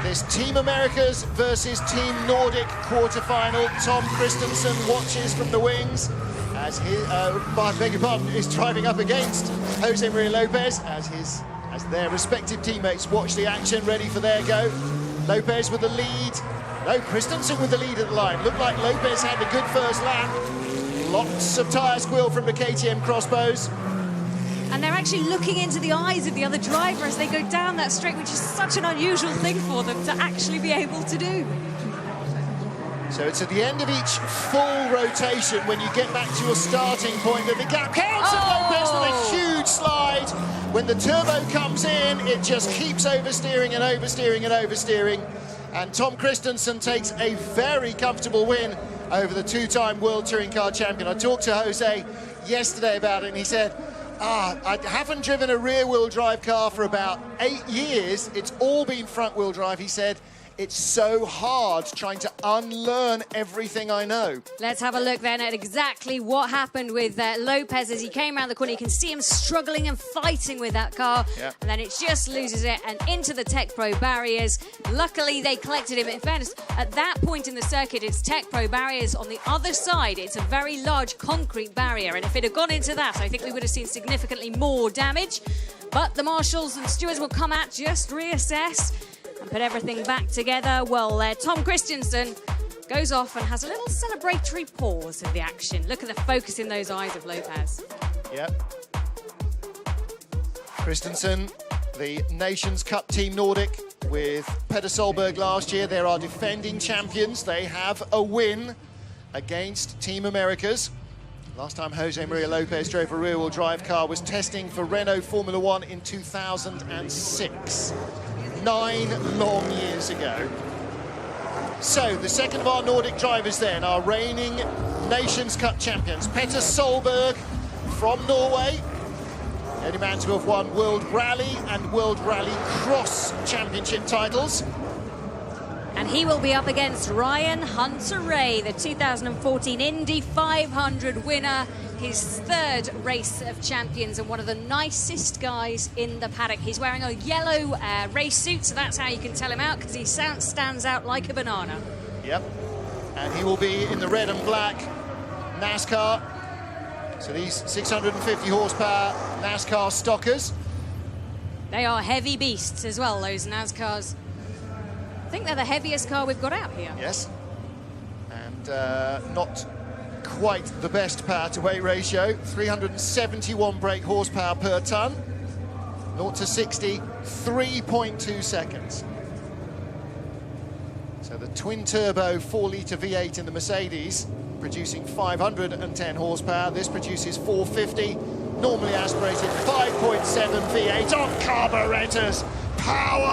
this Team Americas versus Team Nordic quarterfinal. Tom Christensen watches from the wings as he, beg your pardon, is driving up against Jose Maria Lopez as their respective teammates watch the action, ready for their go. Lopez with the lead. No, Christensen with the lead at the line. Looked like Lopez had a good first lap. Lots of tyre squeal from the KTM crossbows. And they're actually looking into the eyes of the other driver as they go down that straight, which is such an unusual thing for them to actually be able to do. So it's at the end of each full rotation when you get back to your starting point that the gap counts, and Lopez with a huge slide. When the turbo comes in, it just keeps oversteering and oversteering and oversteering. And Tom Christensen takes a very comfortable win over the 2-time World Touring Car Champion. I talked to Jose yesterday about it, and he said, I haven't driven a rear-wheel drive car for about 8 years. It's all been front-wheel drive, he said. It's so hard trying to unlearn everything I know. Let's have a look then at exactly what happened with Lopez as he came around the corner. You can see him struggling and fighting with that car. Yep. And then it just loses it and into the Tech Pro barriers. Luckily, they collected him. In fairness, at that point in the circuit, it's Tech Pro barriers. On the other side, it's a very large concrete barrier. And if it had gone into that, I think we would have seen significantly more damage. But the marshals and stewards will come out, just reassess and put everything back together. Well, Tom Christensen goes off and has a little celebratory pause of the action. Look at the focus in those eyes of Lopez. Yep. Christensen, the Nations Cup Team Nordic with Petter Solberg last year. They're our defending champions. They have a win against Team Americas. Last time Jose Maria Lopez drove a rear-wheel drive car was testing for Renault Formula One in 2006. 9 long years ago. So, the second of our Nordic drivers then, our reigning Nations Cup champions, Petter Solberg from Norway. The only man to have won World Rally and World Rally Cross Championship titles. And he will be up against Ryan Hunter-Reay, the 2014 Indy 500 winner. His third race of champions and one of the nicest guys in the paddock. He's wearing a yellow race suit, so that's how you can tell him out, because he stands out like a banana. Yep. And he will be in the red and black NASCAR. So these 650 horsepower NASCAR stockers. They are heavy beasts as well, those NASCARs. I think they're the heaviest car we've got out here. Yes. And not quite the best power to weight ratio. 371 brake horsepower per tonne. 0 to 60, 3.2 seconds. So the twin turbo 4-litre V8 in the Mercedes producing 510 horsepower. This produces 450. Normally aspirated 5.7 V8 on carburetors. Power!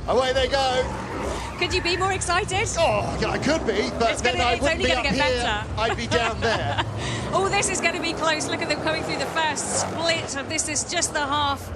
Away they go. Could you be more excited? Oh, yeah, I could be, but then I wouldn't be up here. Better. I'd be down there. Oh, this is going to be close. Look at them coming through the first split. This is just the half.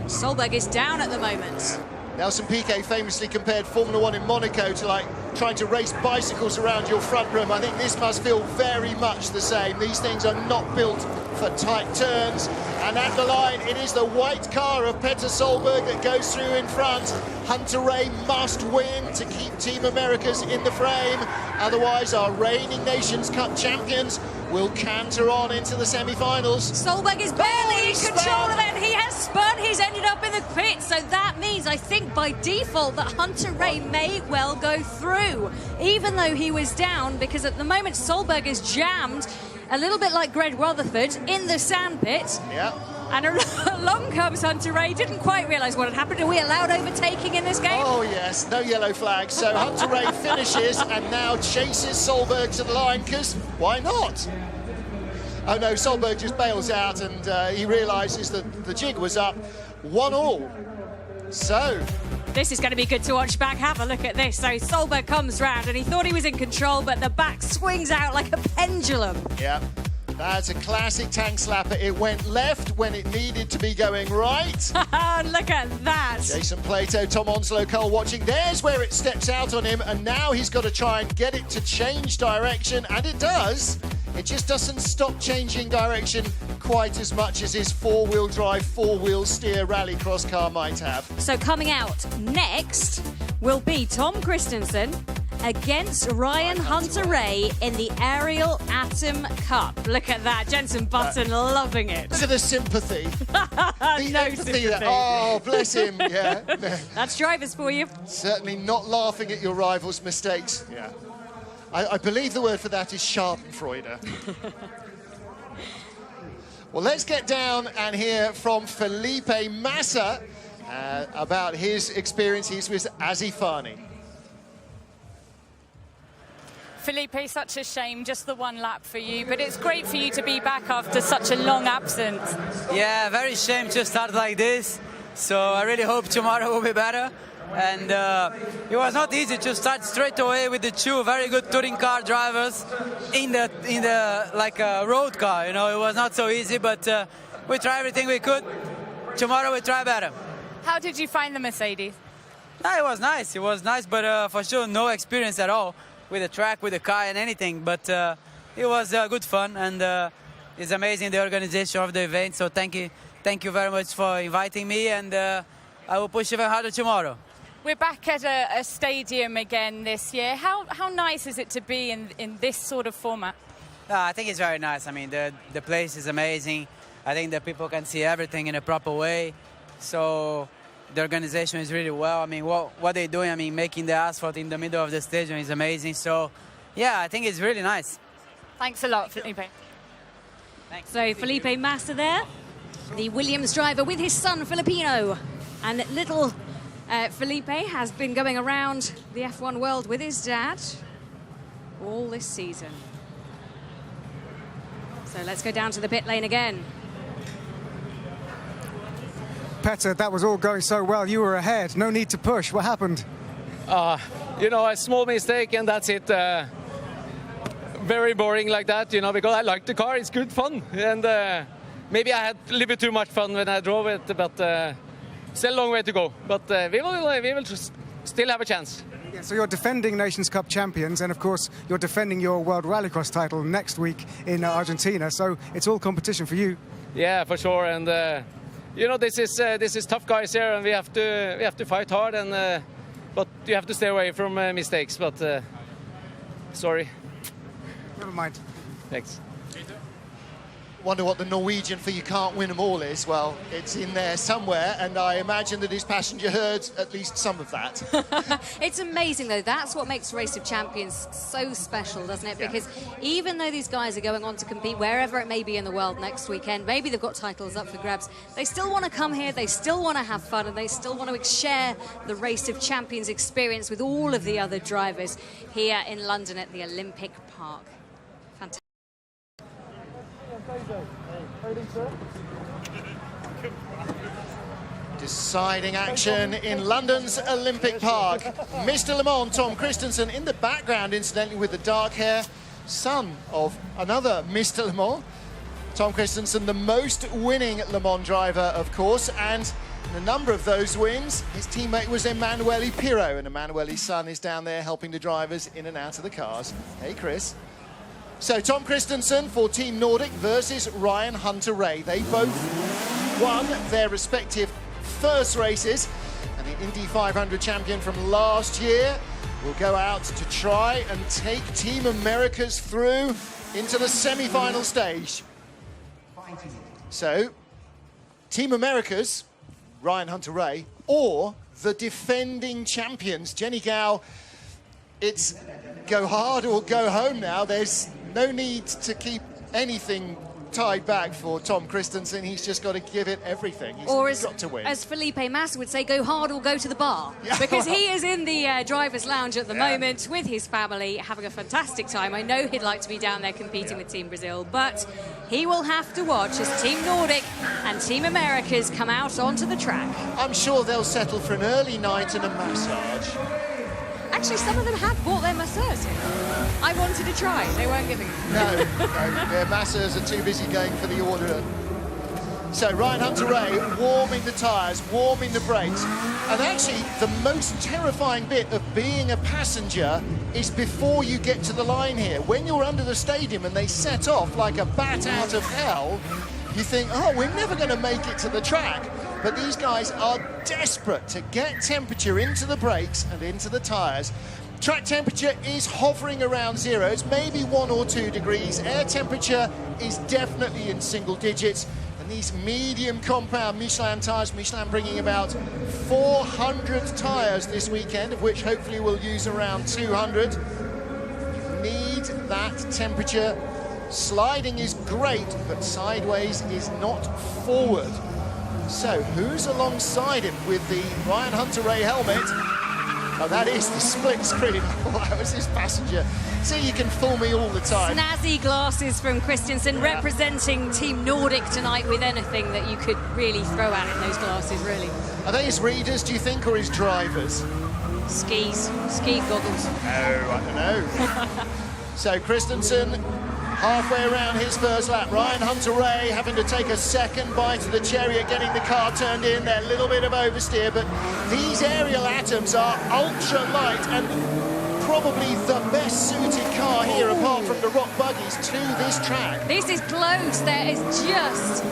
Solberg is down at the moment. Nelson Piquet famously compared Formula One in Monaco to like trying to race bicycles around your front room. I think this must feel very much the same. These things are not built for tight turns. And at the line, it is the white car of Petter Solberg that goes through in front. Hunter-Reay must win to keep Team Americas in the frame. Otherwise, our reigning Nations Cup champions will canter on into the semi-finals. Solberg is barely in control of it. He has spun. He's ended up in the pit. So that means, I think, by default, that Hunter-Reay may well go through, even though he was down, because at the moment, Solberg is jammed, a little bit like Greg Rutherford, in the sandpit. Yeah. And along comes Hunter-Reay. Didn't quite realise what had happened. Are we allowed overtaking in this game? Oh, yes. No yellow flags. So Hunter-Reay finishes and now chases Solberg to the line, because why not? Oh, no, Solberg just bails out and he realises that the jig was up 1-1. So... this is going to be good to watch back. Have a look at this. So Solberg comes round and he thought he was in control, but the back swings out like a pendulum. Yeah. That's a classic tank slapper. It went left when it needed to be going right. Look at that. Jason Plato, Tom Onslow, Cole watching. There's where it steps out on him, and now he's got to try and get it to change direction, and it does. It just doesn't stop changing direction quite as much as his four-wheel drive, four-wheel steer rallycross car might have. So coming out next will be Tom Christensen against Ryan Hunter-Reay in the Ariel Atom Cup. Look at that. Jenson Button loving it. Look at the sympathy. No sympathy. Oh, bless him. Yeah. That's drivers for you. Certainly not laughing at your rival's mistakes. Yeah. I believe the word for that is Schadenfreude. Well, let's get down and hear from Felipe Massa about his experiences with Azifani. Felipe, such a shame, just the one lap for you, but it's great for you to be back after such a long absence. Yeah, very shame to start like this. So I really hope tomorrow will be better. and it was not easy to start straight away with the two very good touring car drivers in the like a road car. You know, it was not so easy, but we tried everything we could. Tomorrow we try better. How did you find the Mercedes? It was nice. It was nice, but for sure no experience at all with the track, with the car, and anything. But it was good fun, and it's amazing the organization of the event. So thank you very much for inviting me, and I will push even harder tomorrow. We're back at a stadium again this year. How nice is it to be in this sort of format? I think it's very nice. I mean, the place is amazing. I think that people can see everything in a proper way. So the organization is really well. I mean, what they're doing, I mean, making the asphalt in the middle of the stadium is amazing. So, yeah, I think it's really nice. Thanks a lot, Felipe. Thanks. So Felipe Massa there, the Williams driver with his son Filipino. And little Felipe has been going around the F1 world with his dad all this season. So let's go down to the pit lane again. Petter, that was all going so well. You were ahead. No need to push. What happened? You know, a small mistake and that's it. Very boring like that, you know, because I like the car. It's good fun. And maybe I had a little bit too much fun when I drove it, but still a long way to go. But we will just still have a chance. Yeah, so you're defending Nations Cup champions, and of course you're defending your World Rallycross title next week in Argentina. So it's all competition for you. Yeah, for sure. And you know, this is tough guys here, and we have to fight hard. And but you have to stay away from mistakes. But sorry. Never mind. Thanks. Wonder what the Norwegian for "you can't win them all" is. Well, it's in there somewhere, and I imagine that his passenger heard at least some of that. It's amazing, though. That's what makes Race of Champions so special, doesn't it? Because even though these guys are going on to compete wherever it may be in the world next weekend, maybe they've got titles up for grabs, they still want to come here, they still want to have fun, and they still want to share the Race of Champions experience with all of the other drivers here in London at the Olympic Park. Fantastic. Deciding action in London's Olympic Park. Mr. Le Mans, Tom Christensen, in the background, incidentally, with the dark hair, son of another Mr. Le Mans. Tom Christensen, the most winning Le Mans driver, of course, and in a number of those wins, his teammate was Emanuele Pirro, and Emanuele's son is down there helping the drivers in and out of the cars. Hey, Chris. So Tom Christensen for Team Nordic versus Ryan Hunter-Reay. They both won their respective first races, and the Indy 500 champion from last year will go out to try and take Team Americas through into the semi-final stage. So, Team Americas, Ryan Hunter-Reay, or the defending champions, Jenny Gao. It's go hard or go home now. There's no need to keep anything tied back for Tom Christensen. He's just got to give it everything. He's got to win. As Felipe Massa would say, go hard or go to the bar. Because he is in the driver's lounge at the moment with his family, having a fantastic time. I know he'd like to be down there competing with Team Brazil, but he will have to watch as Team Nordic and Team Americas come out onto the track. I'm sure they'll settle for an early night and a massage. Actually, some of them had bought their masseurs here. I wanted to try. They weren't giving it. No, their masseurs are too busy going for the order. So Ryan Hunter-Reay warming the tyres, warming the brakes. And actually, the most terrifying bit of being a passenger is before you get to the line here. When you're under the stadium and they set off like a bat out of hell, you think, oh, we're never going to make it to the track. But these guys are desperate to get temperature into the brakes and into the tyres. Track temperature is hovering around zero. It's maybe 1 or 2 degrees. Air temperature is definitely in single digits. And these medium compound Michelin tyres, Michelin bringing about 400 tyres this weekend, of which hopefully we'll use around 200. You need that temperature. Sliding is great, but sideways is not forward. So who's alongside him with the Ryan Hunter-Reay helmet? Oh, that is the split screen. Oh, that was his passenger. See, you can fool me all the time. Snazzy glasses from Christensen, representing Team Nordic tonight with anything that you could really throw at in those glasses, really. Are they his readers, do you think, or his drivers? Ski goggles. No, I don't know. So Christensen, halfway around his first lap. Ryan Hunter-Reay having to take a second bite of the cherry at getting the car turned in. There, a little bit of oversteer, but these Ariel Atoms are ultra light and probably the best suited car here, apart from the rock buggies, to this track. This is close. There is just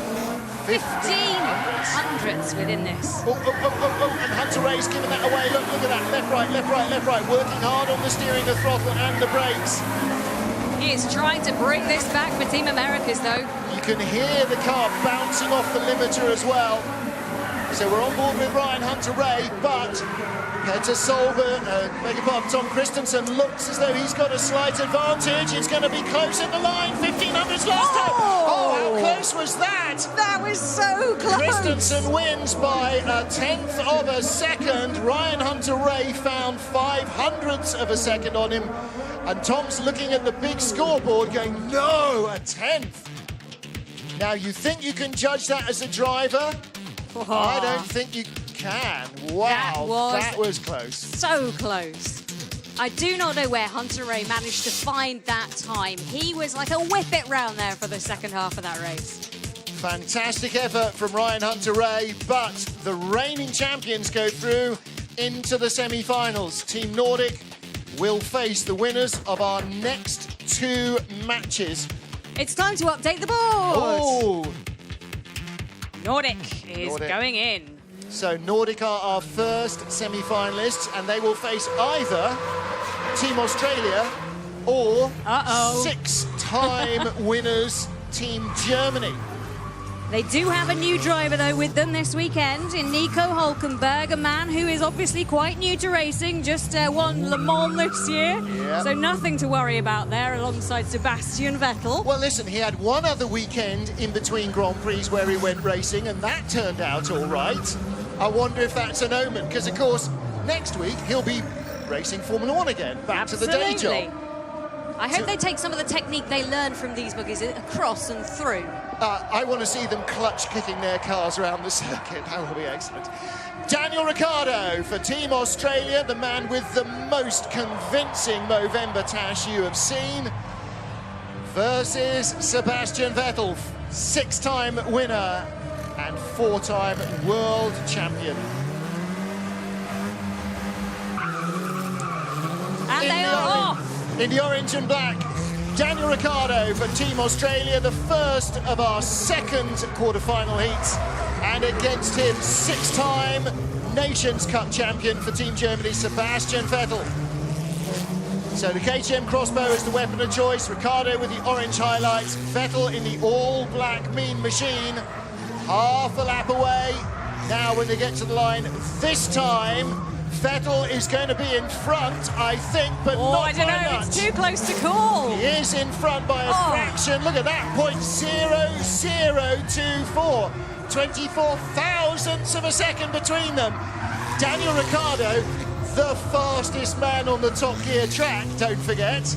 15 hundredths within this. And Hunter-Reay's giving that away. Look at that. Left, right, left, right, left, right. Working hard on the steering, the throttle and the brakes. He is trying to bring this back for Team Americas, though. You can hear the car bouncing off the limiter as well. So we're on board with Ryan Hunter-Reay, but Petter Solberg, Tom Christensen looks as though he's got a slight advantage. It's going to be close at the line. 1500s last time. Oh, how close was that? That was so close. Christensen wins by a 10th of a second. Ryan Hunter-Reay found 500ths of a second on him. And Tom's looking at the big scoreboard going, no, a 10th. Now, you think you can judge that as a driver? Oh. I don't think you can. Wow, that was close. So close. I do not know where Hunter-Reay managed to find that time. He was like a whip-it round there for the second half of that race. Fantastic effort from Ryan Hunter-Reay, but the reigning champions go through into the semi-finals. Team Nordic will face the winners of our next 2 matches. It's time to update the board. Oh! Nordic is going in. So Nordic are our first semi-finalists, and they will face either Team Australia or 6-time winners Team Germany. They do have a new driver, though, with them this weekend in Nico Hülkenberg, a man who is obviously quite new to racing, just won Le Mans this year. Yep. So nothing to worry about there alongside Sebastian Vettel. Well, listen, he had one other weekend in between Grand Prix where he went racing, and that turned out all right. I wonder if that's an omen, because, of course, next week he'll be racing Formula 1 again, back to the day job. I hope they take some of the technique they learned from these buggies across and through. I want to see them clutch kicking their cars around the circuit. That will be excellent. Daniel Ricciardo for Team Australia, the man with the most convincing Movember tash you have seen, versus Sebastian Vettel, 6-time winner and 4-time world champion. And they are off. In the orange and black, Daniel Ricciardo for Team Australia, the first of our second quarter-final heats. And against him, 6-time Nations Cup champion for Team Germany, Sebastian Vettel. So the KTM Crossbow is the weapon of choice. Ricciardo with the orange highlights. Vettel in the all-black Mean Machine. Half a lap away. Now when they get to the line, this time, Vettel is going to be in front, I think, but not I don't by know, much. it's too close to call. He is in front by a fraction. Look at that, 0.0024. 24 thousandths of a second between them. Daniel Ricciardo, the fastest man on the Top Gear track, don't forget.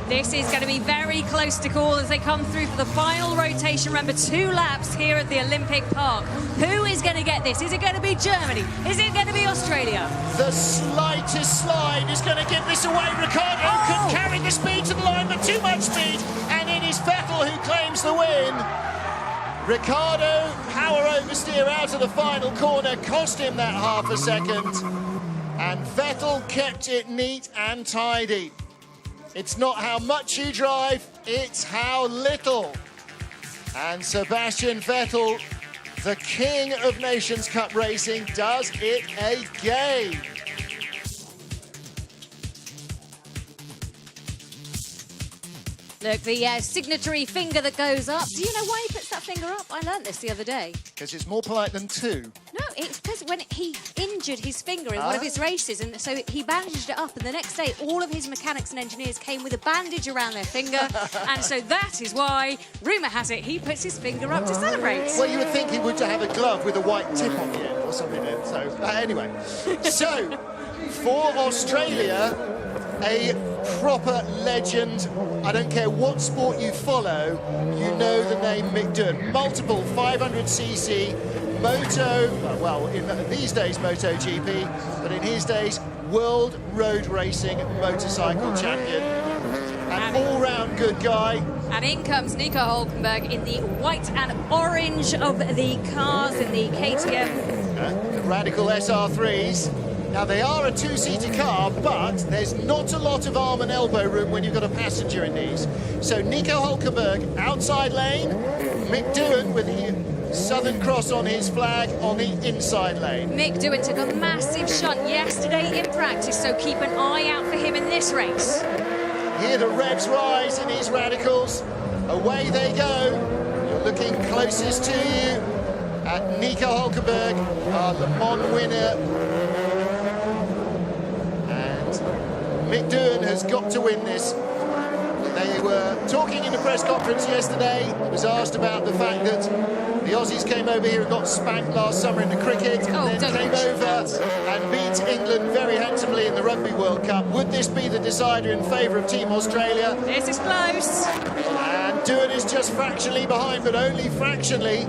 This is going to be very close to call as they come through for the final rotation. Remember, 2 laps here at the Olympic Park. Who is going to get this? Is it going to be Germany? Is it going to be Australia? The slightest slide is going to give this away. Ricciardo could carry the speed to the line, but too much speed. And it is Vettel who claims the win. Ricciardo, power oversteer out of the final corner, cost him that half a second. And Vettel kept it neat and tidy. It's not how much you drive, it's how little. And Sebastian Vettel, the king of Nations Cup racing, does it again. Look, the signatory finger that goes up. Do you know why he puts that finger up? I learnt this the other day. Because it's more polite than 2. No, it's because when he injured his finger in one of his races, and so he bandaged it up, and the next day all of his mechanics and engineers came with a bandage around their finger, and so that is why, rumour has it, he puts his finger up to celebrate. Well, you would think he would have a glove with a white tip on the end or something. So, anyway. So, for Australia, a proper legend. I don't care what sport you follow, you know the name Mick Doohan. Multiple 500cc moto, well, in these days MotoGP, but in his days, world road racing motorcycle champion. An all-round good guy. And in comes Nico Hulkenberg in the white and orange of the cars in the KTM. The Radical SR3s. Now, they are a two-seater car, but there's not a lot of arm and elbow room when you've got a passenger in these. So Nico Hulkenberg, outside lane. Mick Doohan with the Southern Cross on his flag on the inside lane. Mick Doohan took a massive shunt yesterday in practice, so keep an eye out for him in this race. Here the revs rise in his Radicals. Away they go. You're looking closest to you at Nico Hulkenberg, our Le Mans winner. Mick Doohan has got to win this. They were talking in the press conference yesterday. He was asked about the fact that the Aussies came over here and got spanked last summer in the cricket, and then came over and beat England very handsomely in the Rugby World Cup. Would this be the decider in favour of Team Australia? This is close. And Doohan is just fractionally behind, but only fractionally.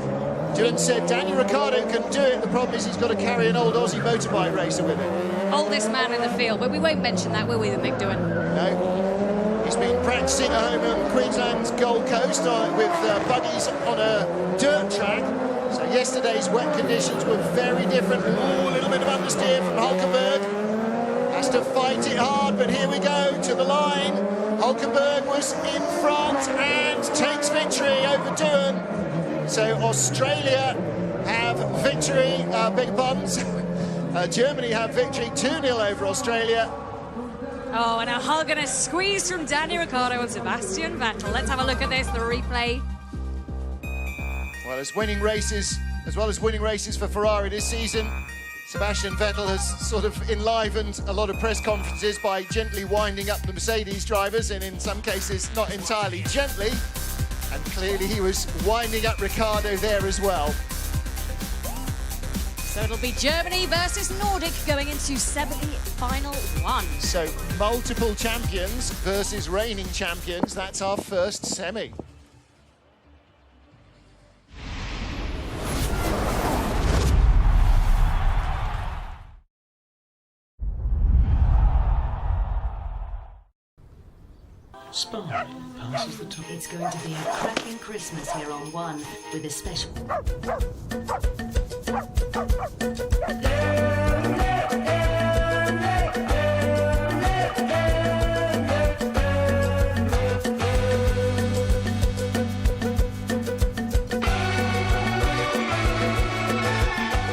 Doohan said Daniel Ricciardo can do it. The problem is he's got to carry an old Aussie motorbike racer with him. Oldest man in the field, but we won't mention that, will we, the Mick Doohan? No. He's been practising at home on Queensland's Gold Coast with buggies on a dirt track. So yesterday's wet conditions were very different. Ooh, a little bit of understeer from Hulkenberg. Has to fight it hard, but here we go to the line. Hulkenberg was in front and takes victory over Doohan. So Australia have victory, beg your pardons. Germany have victory 2-0 over Australia. Oh, and a hug and a squeeze from Danny Ricciardo and Sebastian Vettel. Let's have a look at this, the replay. Well, as well as winning races for Ferrari this season, Sebastian Vettel has sort of enlivened a lot of press conferences by gently winding up the Mercedes drivers, and in some cases not entirely gently. And clearly he was winding up Ricciardo there as well. So it'll be Germany versus Nordic going into semi-final one. So multiple champions versus reigning champions. That's our first semi. Spa passes the top. It's going to be a cracking Christmas here on One with a special.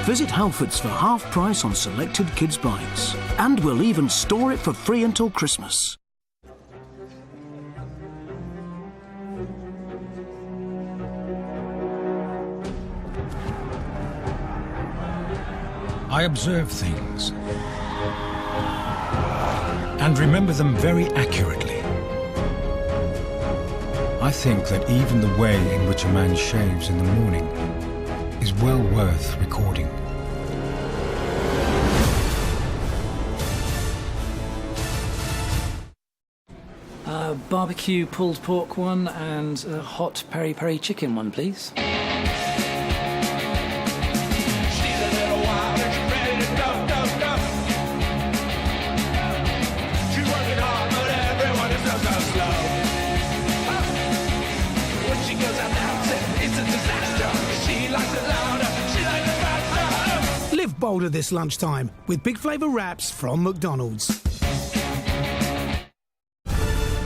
Visit Halfords for half price on selected kids' bikes. And we'll even store it for free until Christmas. I observe things and remember them very accurately. I think that even the way in which a man shaves in the morning is well worth recording. Barbecue pulled pork one and a hot peri-peri chicken one, please. Live bolder this lunchtime with big flavour wraps from McDonald's.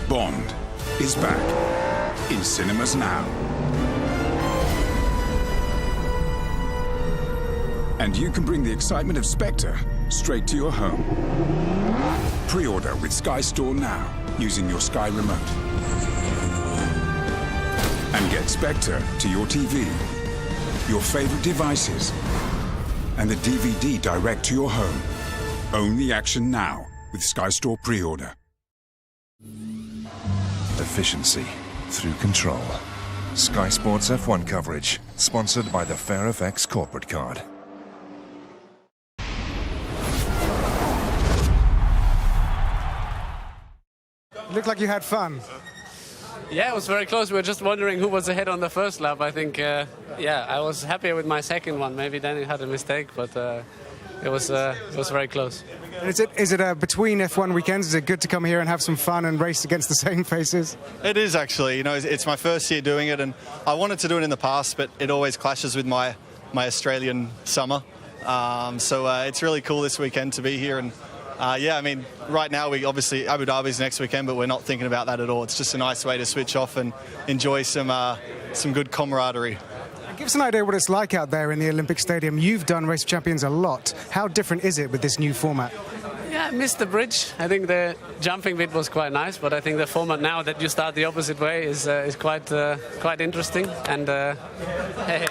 Bond is back in cinemas now. And you can bring the excitement of Spectre straight to your home. Pre-order with Sky Store now using your Sky remote. And get Spectre to your TV, your favourite devices, and the DVD direct to your home. Own the action now with Sky Store pre-order. Efficiency through control. Sky Sports F1 coverage, sponsored by the FairFX corporate card. Looked like you had fun. Yeah, it was very close. We were just wondering who was ahead on the first lap. I think, I was happy with my second one. Maybe Danny had a mistake, but it was very close. Is it between F1 weekends? Is it good to come here and have some fun and race against the same faces? It is actually. You know, it's my first year doing it, and I wanted to do it in the past, but it always clashes with my Australian summer. So it's really cool this weekend to be here. And I mean, right now we obviously Abu Dhabi's next weekend, but we're not thinking about that at all. It's just a nice way to switch off and enjoy some good camaraderie. Give us an idea what it's like out there in the Olympic Stadium. You've done Race of Champions a lot. How different is it with this new format? Yeah, I missed the bridge. I think the jumping bit was quite nice, but I think the format now that you start the opposite way is quite interesting. And hey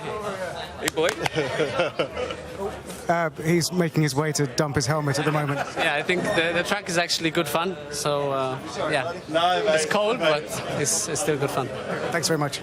boy. He's making his way to dump his helmet at the moment. Yeah, I think the track is actually good fun. So it's cold, but it's still good fun. Thanks very much.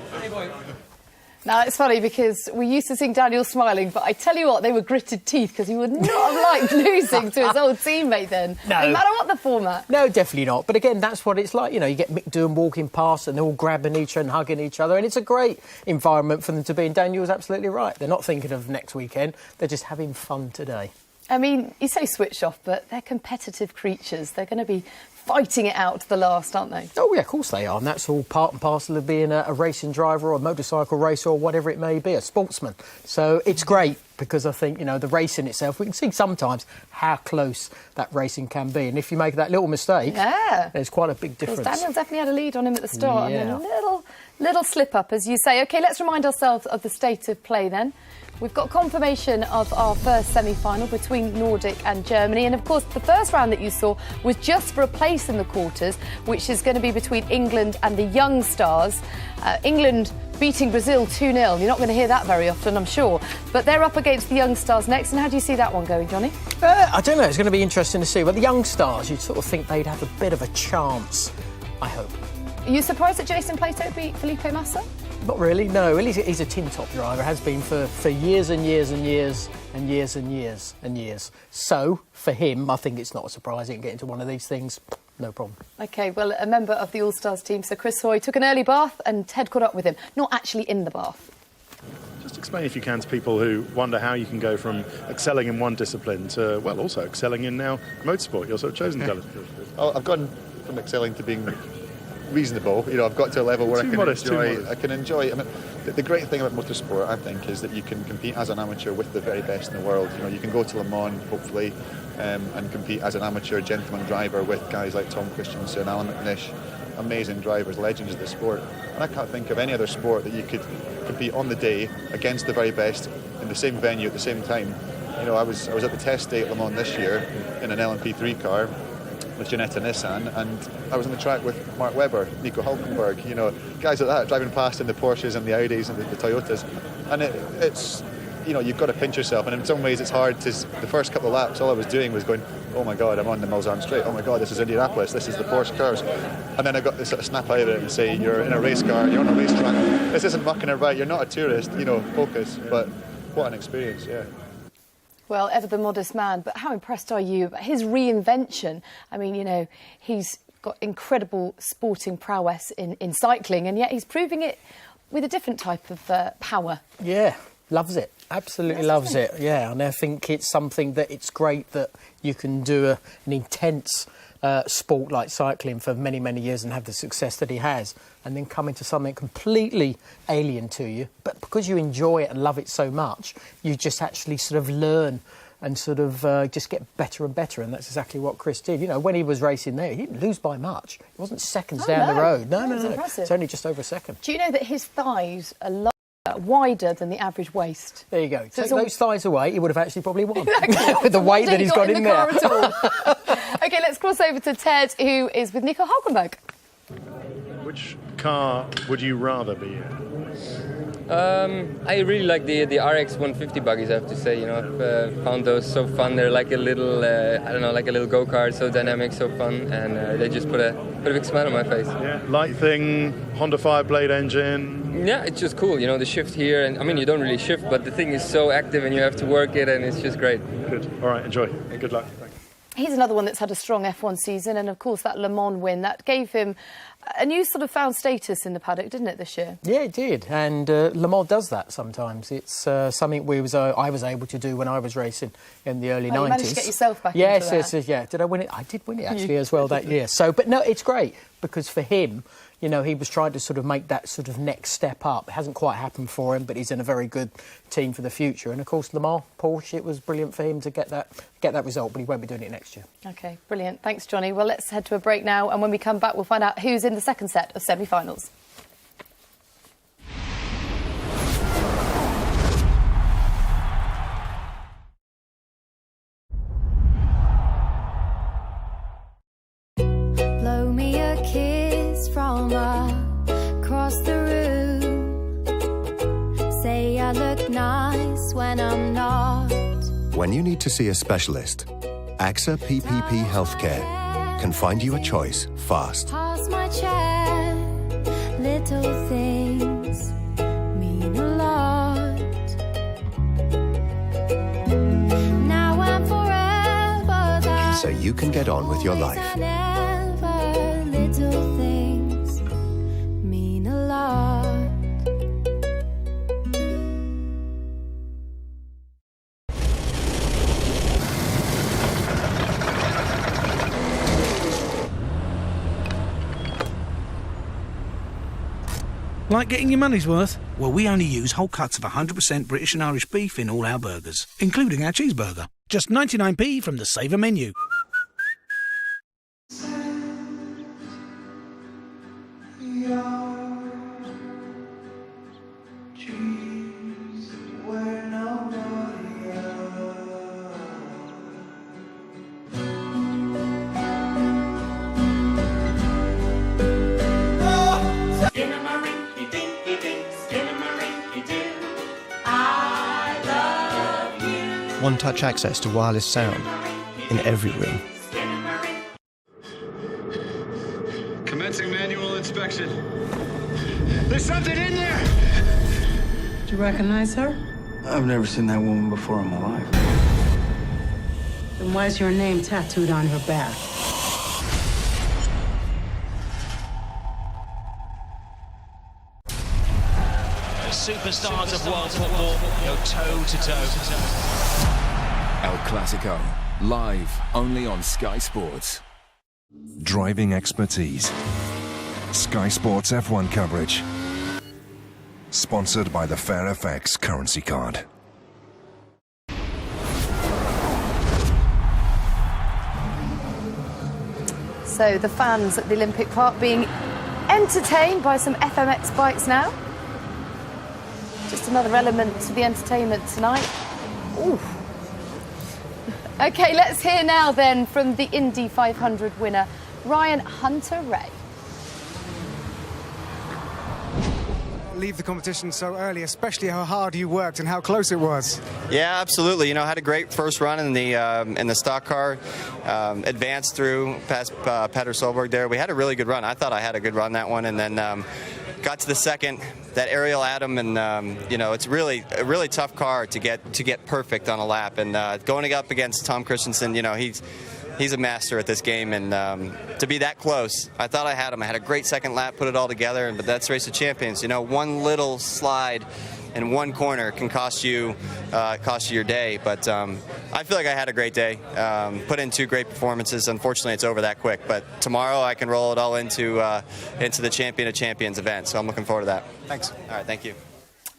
Now, it's funny because we used to see Daniel smiling, but I tell you what, they were gritted teeth because he would not have liked losing to his old teammate then. No. No matter what the format. No, definitely not. But again, that's what it's like. You know, you get Mick Doohan walking past and they're all grabbing each other and hugging each other, and it's a great environment for them to be in. Daniel was absolutely right. They're not thinking of next weekend. They're just having fun today. I mean, you say switch off, but they're competitive creatures. They're going to be fighting it out to the last, aren't they? Oh, yeah, of course they are. And that's all part and parcel of being a racing driver or a motorcycle racer or whatever it may be, a sportsman. So it's great because I think, you know, the racing itself, we can see sometimes how close that racing can be. And if you make that little mistake, there's quite a big difference. Because Daniel definitely had a lead on him at the start. Yeah. And then a little slip up, as you say. OK, let's remind ourselves of the state of play then. We've got confirmation of our first semi-final between Nordic and Germany. And, of course, the first round that you saw was just for a place in the quarters, which is going to be between England and the Young Stars. England beating Brazil 2-0. You're not going to hear that very often, I'm sure. But they're up against the Young Stars next. And how do you see that one going, Johnny? I don't know. It's going to be interesting to see. But the Young Stars, you'd sort of think they'd have a bit of a chance, I hope. Are you surprised that Jason Plato beat Felipe Massa? Not really, no. Well, he's a tin-top driver, has been for years and years and years and years and years and years. So, for him, I think it's not surprising to get into one of these things. No problem. OK, well, a member of the All-Stars team, Sir Chris Hoy, took an early bath and Ted caught up with him. Not actually in the bath. Just explain, if you can, to people who wonder how you can go from excelling in one discipline to, well, also excelling in now motorsport, your sort of chosen colour. I've gone from excelling to being reasonable. You know, I've got to a level where I can enjoy. I mean, the great thing about motorsport, I think, is that you can compete as an amateur with the very best in the world. You know, you can go to Le Mans, hopefully, and compete as an amateur gentleman driver with guys like Tom Christensen, Alan McNish, amazing drivers, legends of the sport. And I can't think of any other sport that you could compete on the day against the very best in the same venue at the same time. You know, I was at the test day at Le Mans this year in an LMP3 car with Ginetta Nissan, and I was on the track with Mark Webber, Nico Hülkenberg, you know, guys like that, driving past in the Porsches and the Audis and the Toyotas. And it's, you know, you've got to pinch yourself, and in some ways it's hard to, the first couple of laps, all I was doing was going, oh my God, I'm on the Mulsanne Straight, oh my God, this is Indianapolis, this is the Porsche cars. And then I got this sort of snap out of it and say, you're in a race car, you're on a racetrack, this isn't mucking about, you're not a tourist, you know, focus. But what an experience, yeah. Well, ever the modest man, but how impressed are you about his reinvention? I mean, you know, he's got incredible sporting prowess in cycling, and yet he's proving it with a different type of power. Yeah, loves it. Absolutely loves it, yeah. And I think it's something that it's great that you can do an intense sport like cycling for many, many years and have the success that he has, and then come into something completely alien to you. But because you enjoy it and love it so much, you just actually sort of learn and sort of just get better and better. And that's exactly what Chris did. You know, when he was racing there, he didn't lose by much. It wasn't seconds down the road. No. It's only just over a second. Do you know that his thighs are wider than the average waist? There you go. So take those thighs away, he would have actually probably won. With the weight that he's got in there. OK, let's cross over to Ted, who is with Nico Hülkenberg. Which car would you rather be in? I really like the RX 150 buggies, I have to say. You know, I've found those so fun. They're like a little, I don't know, like a little go-kart, so dynamic, so fun, and they just put a big smile on my face. Yeah, light thing, Honda Fireblade engine. Yeah, it's just cool, you know, the shift here, and I mean, you don't really shift, but the thing is so active and you have to work it, and it's just great. Good. All right, enjoy. Good luck. Thanks. He's another one that's had a strong F1 season, and of course that Le Mans win, that gave him a new sort of found status in the paddock, didn't it, this year? Yeah, it did, and Le Mans does that sometimes. It's something I was able to do when I was racing in the early 90s. You managed to get yourself back into that. Yes, yeah. Did I win it? I did win it, actually, as well that year. So, but no, it's great, because for him, you know, he was trying to sort of make that sort of next step up. It hasn't quite happened for him, but he's in a very good team for the future. And, of course, Le Mans, Porsche, it was brilliant for him to get that result, but he won't be doing it next year. OK, brilliant. Thanks, Johnny. Well, let's head to a break now, and when we come back, we'll find out who's in the second set of semi-finals. Blow me a kiss from across the room. Say I look nice when I'm not. When you need to see a specialist, AXA PPP Healthcare can find you a choice fast. Past my chair, little things mean a lot. Now and forever that So you can get on with your life. never, little things mean a lot. Like getting your money's worth? Well, we only use whole cuts of 100% British and Irish beef in all our burgers, including our cheeseburger. Just 99p from the Saver menu. One-touch access to wireless sound in every room. Commencing manual inspection. There's something in there! Do you recognize her? I've never seen that woman before in my life. Then why is your name tattooed on her back? Superstars of world football go toe-to-toe. El Clasico, live only on Sky Sports. Driving expertise. Sky Sports F1 coverage. Sponsored by the FairFX currency card. So the fans at the Olympic Park being entertained by some FMX bikes now. Just another element to the entertainment tonight. Ooh. OK, let's hear now then from the Indy 500 winner, Ryan Hunter-Reay. Leave the competition so early, especially how hard you worked and how close it was. Yeah, absolutely. You know, had a great first run in the stock car, advanced through past Petter Solberg there. We had a really good run. I thought I had a good run that one, and then got to the second, that Ariel Adam, and you know, it's really a really tough car to get perfect on a lap, and going up against Tom Christensen, you know, he's a master at this game, and to be that close, I thought I had him. I had a great second lap, put it all together, but that's Race of Champions. You know, one little slide in one corner can cost you your day. But I feel like I had a great day. Put in two great performances. Unfortunately, it's over that quick. But tomorrow I can roll it all into the Champion of Champions event. So I'm looking forward to that. Thanks. All right, thank you.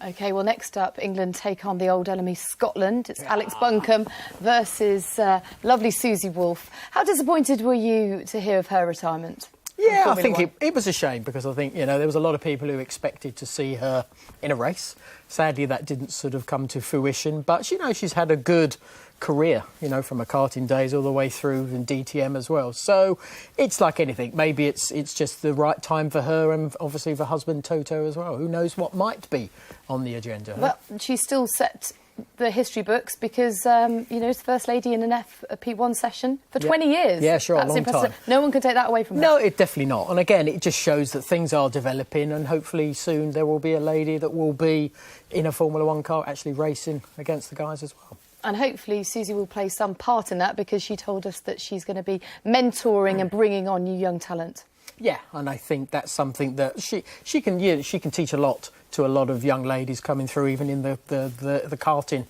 OK, well, next up, England take on the old enemy Scotland. It's Alex Buncombe versus lovely Susie Wolff. How disappointed were you to hear of her retirement? Yeah, I think it was a shame, because I think, you know, there was a lot of people who expected to see her in a race. Sadly, that didn't sort of come to fruition. But, you know, she's had a good career, you know, from her karting days all the way through in DTM as well. So it's like anything. Maybe it's just the right time for her and obviously for husband Toto as well. Who knows what might be on the agenda? Well, she's still set the history books because, you know, it's First Lady in an P1 session for 20 years. Yeah, sure, That's a long impressive. time. No one can take that away from her. No, it definitely not. And again, it just shows that things are developing and hopefully soon there will be a lady that will be in a Formula One car actually racing against the guys as well. And hopefully Susie will play some part in that because she told us that she's going to be mentoring and bringing on new young talent. Yeah, and I think that's something that she can teach a lot to a lot of young ladies coming through, even in the karting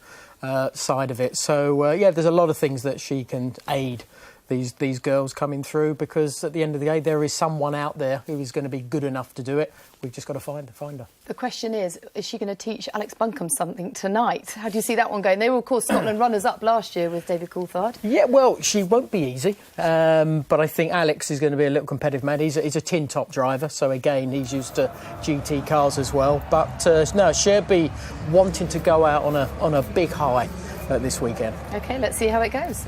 side of it. So yeah, there's a lot of things that she can aid these girls coming through, because at the end of the day there is someone out there who is going to be good enough to do it. We've just got to find her. The question is she going to teach Alex Buncombe something tonight? How do you see that one going? They were, of course, Scotland runners-up last year with David Coulthard. Yeah, well, she won't be easy, but I think Alex is going to be a little competitive man. He's a tin-top driver, so again, he's used to GT cars as well. But no, she'll be wanting to go out on a big high this weekend. OK, let's see how it goes.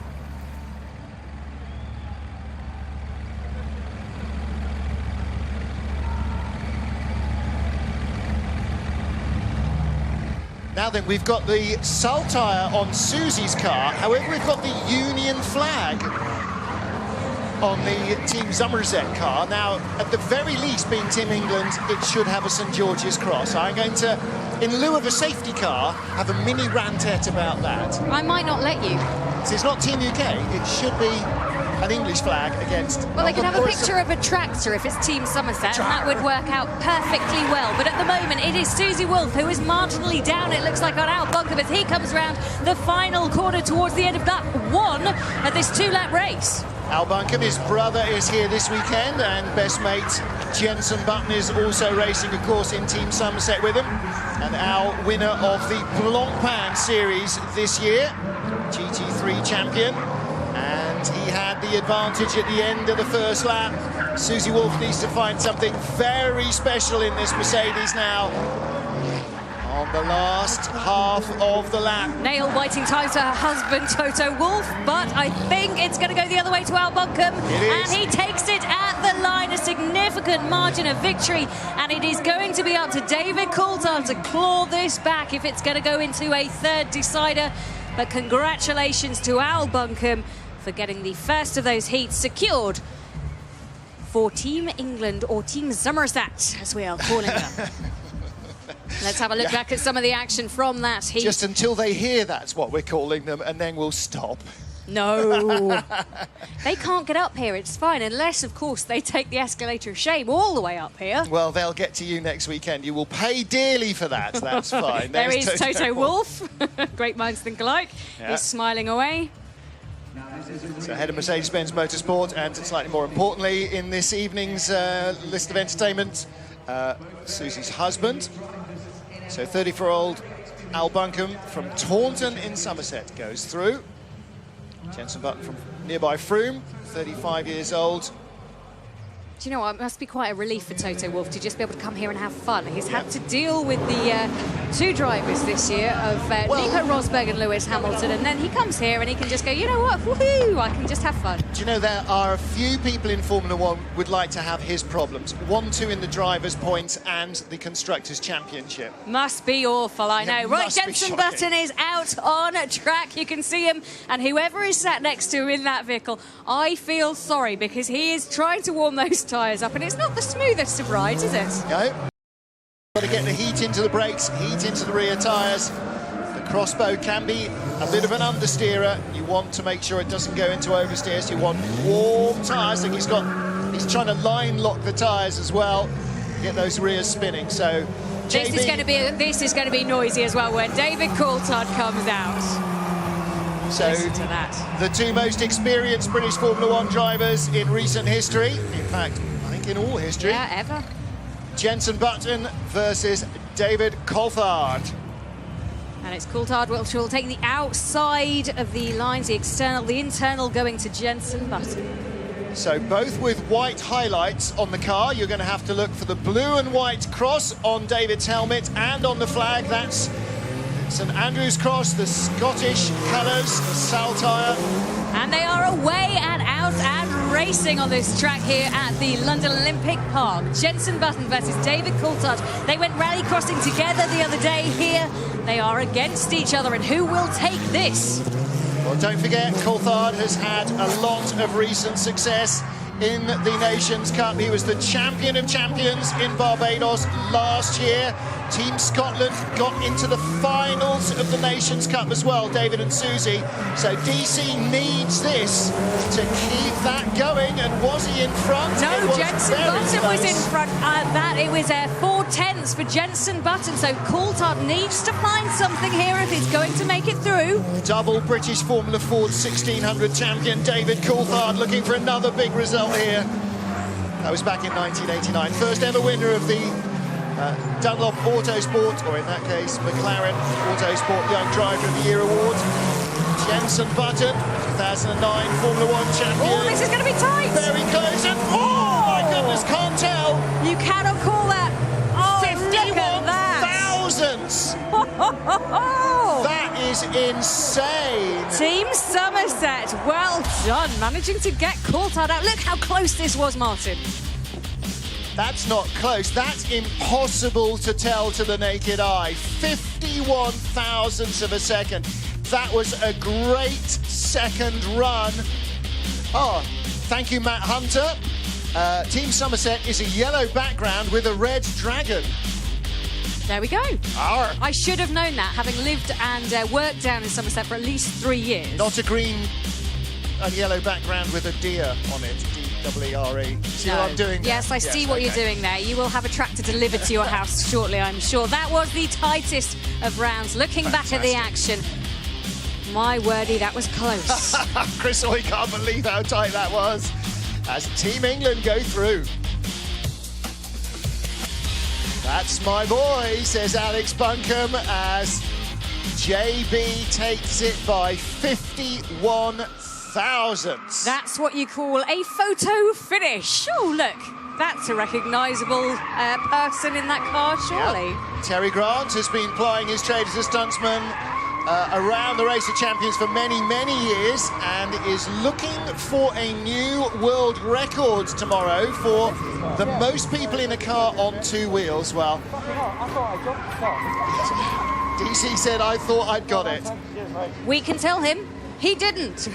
Now then, we've got the Saltire on Susie's car. However, we've got the Union flag on the Team Somerset car. Now, at the very least, being Team England, it should have a St George's cross. I'm going to, in lieu of a safety car, have a mini rantette about that. I might not let you. So it's not Team UK, it should be an English flag against... Well, they could have a picture of a tractor if it's Team Somerset, and that would work out perfectly well. But at the moment, it is Susie Wolff who is marginally down, it looks like, on Al Buncombe as he comes round the final corner towards the end of lap 1 of this 2-lap race. Al Buncombe, his brother, is here this weekend, and best mate Jenson Button is also racing, of course, in Team Somerset with him. And Al, winner of the Blancpain Series this year, GT3 champion. And he had the advantage at the end of the first lap. Susie Wolff needs to find something very special in this Mercedes now on the last half of the lap. Nail-biting time to her husband, Toto Wolff, but I think it's going to go the other way to Al Buncombe. And he takes it at the line, a significant margin of victory. And it is going to be up to David Coulthard to claw this back if it's going to go into a third decider. But congratulations to Al Buncombe for getting the first of those heats secured for Team England, or Team Somerset, as we are calling them. Let's have a look back at some of the action from that heat. Just until they hear that's what we're calling them, and then we'll stop. No. They can't get up here, it's fine, unless, of course, they take the escalator of shame all the way up here. Well, they'll get to you next weekend. You will pay dearly for that, that's fine. There is Toto Wolff. Great minds think alike. Yeah. He's smiling away. So head of Mercedes-Benz Motorsport, and slightly more importantly in this evening's list of entertainment, Susie's husband. So 34-year-old Al Buncombe from Taunton in Somerset goes through. Jenson Button from nearby Frome, 35 years old. Do you know what? It must be quite a relief for Toto Wolff to just be able to come here and have fun. He's had to deal with the two drivers this year of Nico Rosberg and Lewis Hamilton, and then he comes here and he can just go, you know what, woohoo, I can just have fun. Do you know, there are a few people in Formula One would like to have his problems. 1-2 in the drivers' points and the Constructors' Championship. Must be awful, I know. Right, Jenson Button is out on track. You can see him, and whoever is sat next to him in that vehicle, I feel sorry, because he is trying to warm those tyres up, and it's not the smoothest of rides, is it? No. Got to get the heat into the brakes, heat into the rear tyres. The Crossbow can be a bit of an understeerer. You want to make sure it doesn't go into oversteers. You want warm tyres. He's trying to line lock the tyres as well, get those rears spinning. So this is going to be noisy as well when David Coulthard comes out. So listen to that. The two most experienced British Formula One drivers in recent history, in fact, I think in all history. Yeah, ever. Jenson Button versus David Coulthard. And it's Coulthard which will take the outside of the lines, the external, the internal going to Jenson Button. So both with white highlights on the car. You're going to have to look for the blue and white cross on David's helmet and on the flag. That's St Andrew's Cross, the Scottish colours, Saltire. And they are away and out and racing on this track here at the London Olympic Park. Jenson Button versus David Coulthard. They went rallycrossing together the other day. Here they are against each other, and who will take this? Well, don't forget, Coulthard has had a lot of recent success in the Nations Cup. He was the champion of champions in Barbados last year. Team Scotland got into the finals of the Nations Cup as well, David and Susie. So DC needs this to keep that going. And was he in front? No, Jenson Button was in front. It was 4/10 for Jenson Button. So Coulthard needs to find something here if he's going to make it through. Double British Formula Ford 1600 champion David Coulthard looking for another big result here. That was back in 1989. First ever winner of the Dunlop Autosport, or in that case, McLaren Autosport Young Driver of the Year Award. Jenson Button, 2009 Formula 1 champion. Oh, this is going to be tight. Very close, and oh my goodness, can't tell. You cannot call that. Oh, 51,000. That is insane. Team Somerset, well done, managing to get Coulthard out. Look how close this was, Martin. That's not close. That's impossible to tell to the naked eye. 51 thousandths of a second. That was a great second run. Oh, thank you, Matt Hunter. Team Somerset is a yellow background with a red dragon. There we go. Arr. I should have known that, having lived and worked down in Somerset for at least 3 years. Not a green and yellow background with a deer on it. D-E-E-R-E. See what I'm doing there? Yes, I see what you're doing there. You will have a tractor delivered to your house shortly, I'm sure. That was the tightest of rounds. Looking back at the action, my wordy, that was close. Chris Hoy can't believe how tight that was as Team England go through. That's my boy, says Alex Buncombe, as JB takes it by 51 thousandths. That's what you call a photo finish. Oh, look, that's a recognisable person in that car, surely. Yep. Terry Grant has been plying his trade as a stuntsman around the Race of Champions for many, many years, and is looking for a new world record tomorrow for the most people in a car on two wheels. Well, DC said, I thought I'd got it. We can tell him he didn't.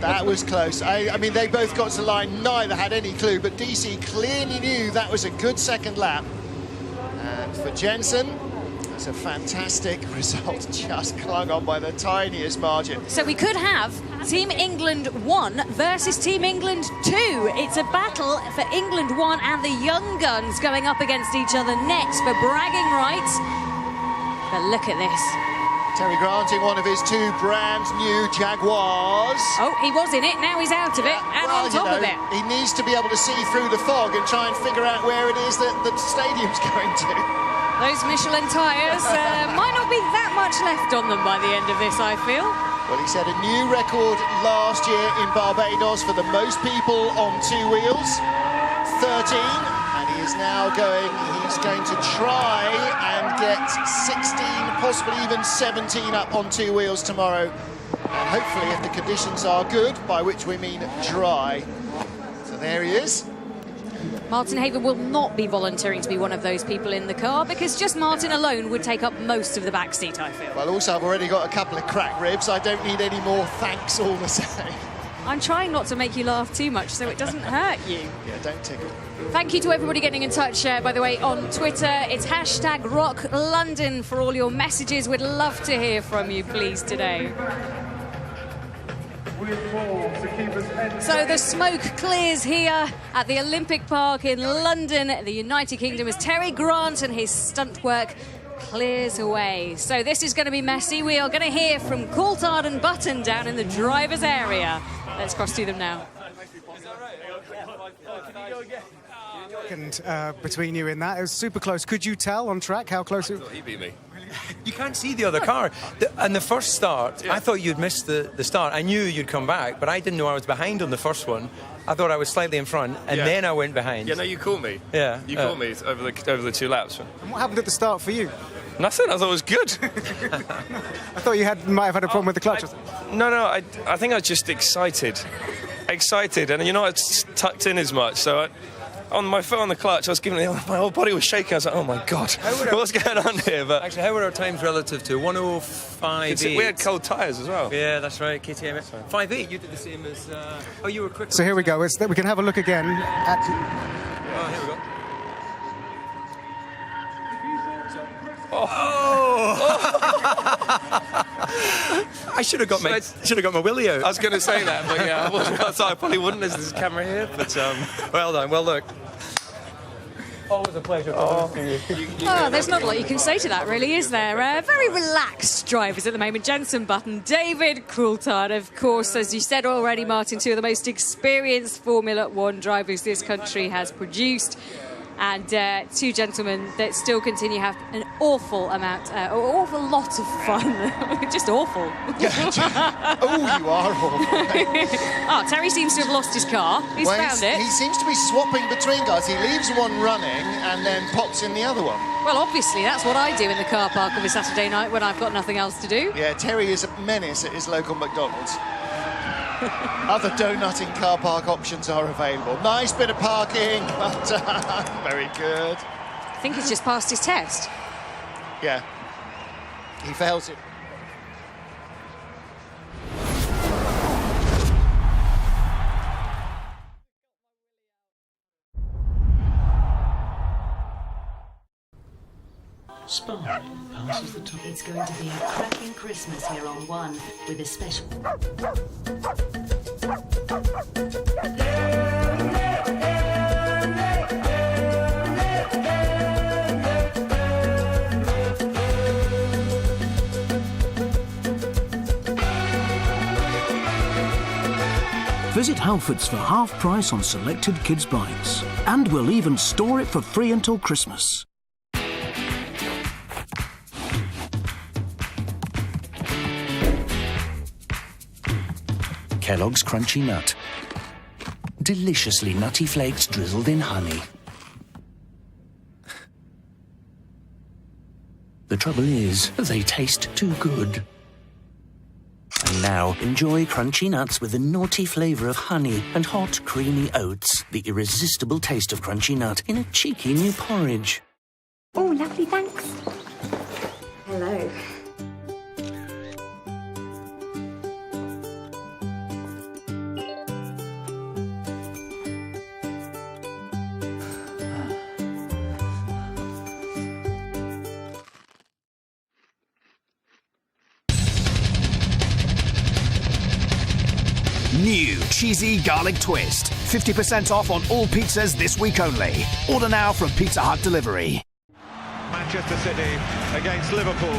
That was close. I mean, they both got to the line, neither had any clue, but DC clearly knew that was a good second lap. And for Jenson, it's a fantastic result, just clung on by the tiniest margin. So we could have Team England 1 versus Team England 2. It's a battle for England 1 and the young guns going up against each other next for bragging rights. But look at this. Terry Grant in one of his two brand new Jaguars. Oh, he was in it, now he's out of it, and well, on top of it. He needs to be able to see through the fog and try and figure out where it is that the stadium's going to. Those Michelin tyres might not be that much left on them by the end of this, I feel. Well, he set a new record last year in Barbados for the most people on two wheels, 13, and he is now he's going to try and get 16, possibly even 17 up on two wheels tomorrow. And hopefully, if the conditions are good, by which we mean dry. So there he is. Martin Haver will not be volunteering to be one of those people in the car, because just Martin alone would take up most of the back seat, I feel. Well, also, I've already got a couple of cracked ribs. I don't need any more thanks all the same. I'm trying not to make you laugh too much so it doesn't hurt you. Yeah, don't tickle. Thank you to everybody getting in touch, by the way, on Twitter. It's #RockLondon for all your messages. We'd love to hear from you, please, today. So the smoke clears here at the Olympic Park in London, the United Kingdom, as Terry Grant and his stunt work clears away. So this is going to be messy. We are going to hear from Coulthard and Button down in the driver's area. Let's cross to them now. And between you in that, it was super close. Could you tell on track how close it was? He beat me. You can't see the other car. And the first start, I thought you'd missed the start. I knew you'd come back, but I didn't know I was behind on the first one. I thought I was slightly in front, and then I went behind. Yeah, no, you caught me. Yeah. You caught me over the 2 laps. And what happened at the start for you? Nothing. I thought it was good. I thought you might have had a problem with the clutch. No. I think I was just excited, and you're not tucked in as much. So on my foot on the clutch, I was giving my whole body was shaking. I was like, oh my god, what's going on here? But actually, how were our times relative to 1:05.8? We had cold tyres as well. Yeah, that's right. KTM 5.8. You did the same as. Oh, you were quicker. So here we go. We can have a look again at. Oh, here we go. I should have got my willy out. I was going to say that, but yeah, I probably wouldn't. There's a camera here, but well done. Well, look. Always a pleasure. There's not a lot you can say to that, really, is there? Very relaxed drivers at the moment. Jenson Button, David Coulthard, of course, as you said already, Martin, two of the most experienced Formula One drivers this country has produced. And two gentlemen that still continue to have an awful lot of fun. Just awful. Oh, you are awful. Terry seems to have lost his car. He's found it. He seems to be swapping between cars. He leaves one running and then pops in the other one. Well, obviously, that's what I do in the car park of a Saturday night when I've got nothing else to do. Yeah, Terry is a menace at his local McDonald's. Other donutting car park options are available. Nice bit of parking. Well done. Very good. I think he's just passed his test. Yeah. He fails it. Spa passes the top. It's going to be a cracking Christmas here on One with a special. Visit Halfords for half price on selected kids' bikes. And we'll even store it for free until Christmas. Kellogg's Crunchy Nut. Deliciously nutty flakes drizzled in honey. The trouble is, they taste too good. And now, enjoy crunchy nuts with the naughty flavour of honey and hot, creamy oats. The irresistible taste of crunchy nut in a cheeky new porridge. Oh, lovely, thanks. Hello. New cheesy garlic twist. 50% off on all pizzas this week only. Order now from Pizza Hut Delivery. Manchester City against Liverpool.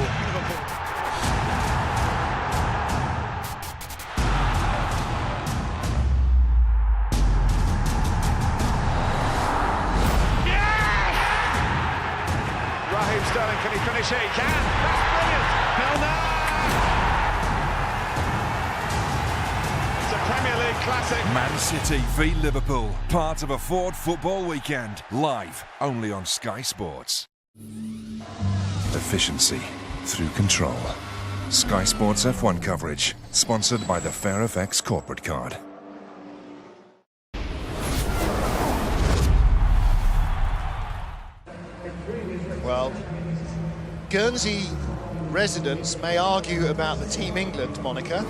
Raheem Sterling, can he finish it? He can. That's brilliant. Milner. Premier League classic. Man City v Liverpool, part of a Ford football weekend, live only on Sky Sports. Efficiency through control. Sky Sports F1 coverage, sponsored by the FairFX corporate card. Well, Guernsey residents may argue about the Team England moniker.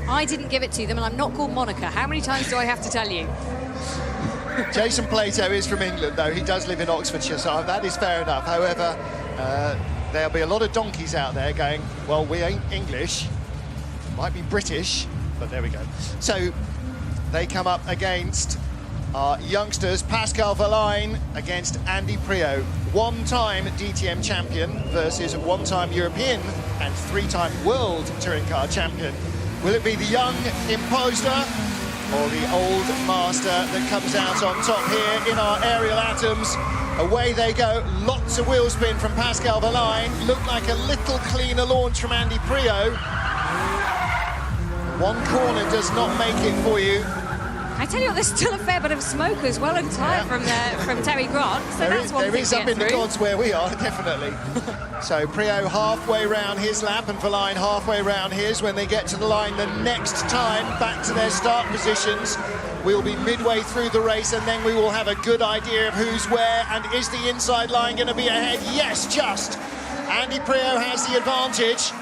I didn't give it to them, and I'm not called Monica. How many times do I have to tell you? Jason Plato is from England, though. He does live in Oxfordshire, so that is fair enough. However, there'll be a lot of donkeys out there going, well, we ain't English. Might be British, but there we go. So they come up against our youngsters, Pascal Wehrlein against Andy Priaulx. One-time DTM champion versus a one-time European and three-time World Touring Car champion. Will it be the young imposter or the old master that comes out on top here in our Ariel Atoms? Away they go, lots of wheel spin from Pascal Wehrlein. Looked like a little cleaner launch from Andy Priaulx. One corner does not make it for you. I tell you what, there's still a fair bit of smoke as well and tire from Terry Grant. So that's one there thing is to up get in the through. gods where we are, definitely. So Priaulx halfway round his lap and Verlaine halfway round his. When they get to the line the next time, back to their start positions. We'll be midway through the race and then we will have a good idea of who's where. And is the inside line going to be ahead? Yes, just. Andy Priaulx has the advantage.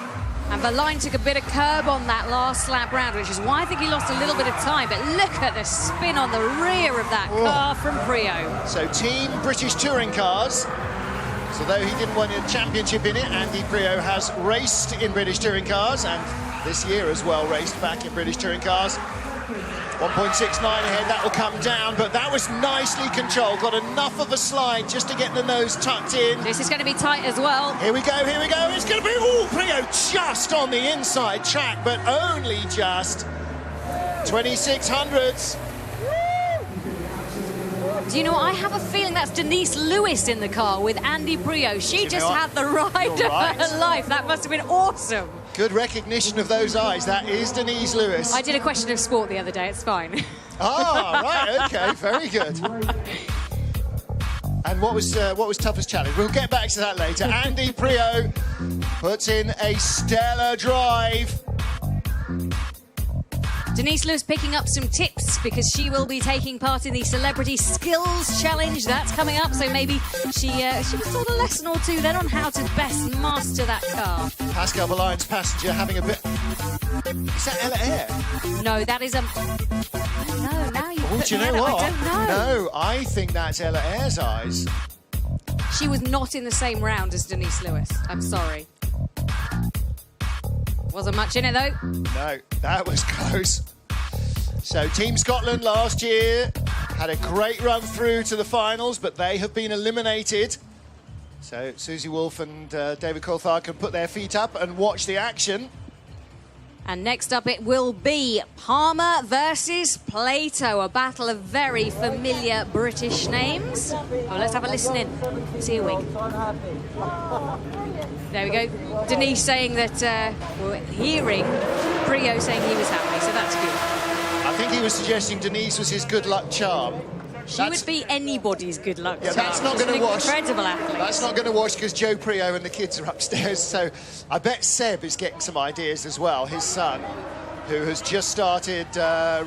And Verlaine took a bit of curb on that last lap round, which is why I think he lost a little bit of time. But look at the spin on the rear of that car from Priaulx. So Team British Touring Cars. So though he didn't win a championship in it, Andy Priaulx has raced in British Touring Cars and this year as well raced back in British Touring Cars. 1.69 ahead, that will come down, but that was nicely controlled. Got enough of a slide just to get the nose tucked in. This is going to be tight as well. Here we go, here we go. It's going to be, Priaulx just on the inside track, but only just 2600ths. Do you know, I have a feeling that's Denise Lewis in the car with Andy Priaulx. She just had the ride of her life. That must have been awesome. Good recognition of those eyes. That is Denise Lewis. I did a question of sport the other day. It's fine. Ah, right, okay, very good. And what was toughest challenge? We'll get back to that later. Andy Priaulx puts in a stellar drive. Denise Lewis picking up some tips because she will be taking part in the Celebrity Skills Challenge. That's coming up, so maybe she was taught a lesson or two then on how to best master that car. Pascal Verlaine's passenger having a bit... Is that Ella Eyre? No, that is a... No, now you put Do you me know at it. what? I don't know. No, I think that's Ella Eyre's eyes. She was not in the same round as Denise Lewis. I'm sorry. Wasn't much in it, though. No, that was close. So Team Scotland last year had a great run through to the finals, but they have been eliminated. So Susie Wolff and David Coulthard can put their feet up and watch the action. And next up it will be Palmer versus Plato, a battle of very familiar British names. Well, let's have a listen in. See a week. There we go. Denise saying that we're hearing Priaulx saying he was happy, so that's good. I think he was suggesting Denise was his good luck charm. She would be anybody's good luck charm. That's not going to wash. Incredible athlete. That's not going to wash because Joe Priaulx and the kids are upstairs. So I bet Seb is getting some ideas as well, his son, who has just started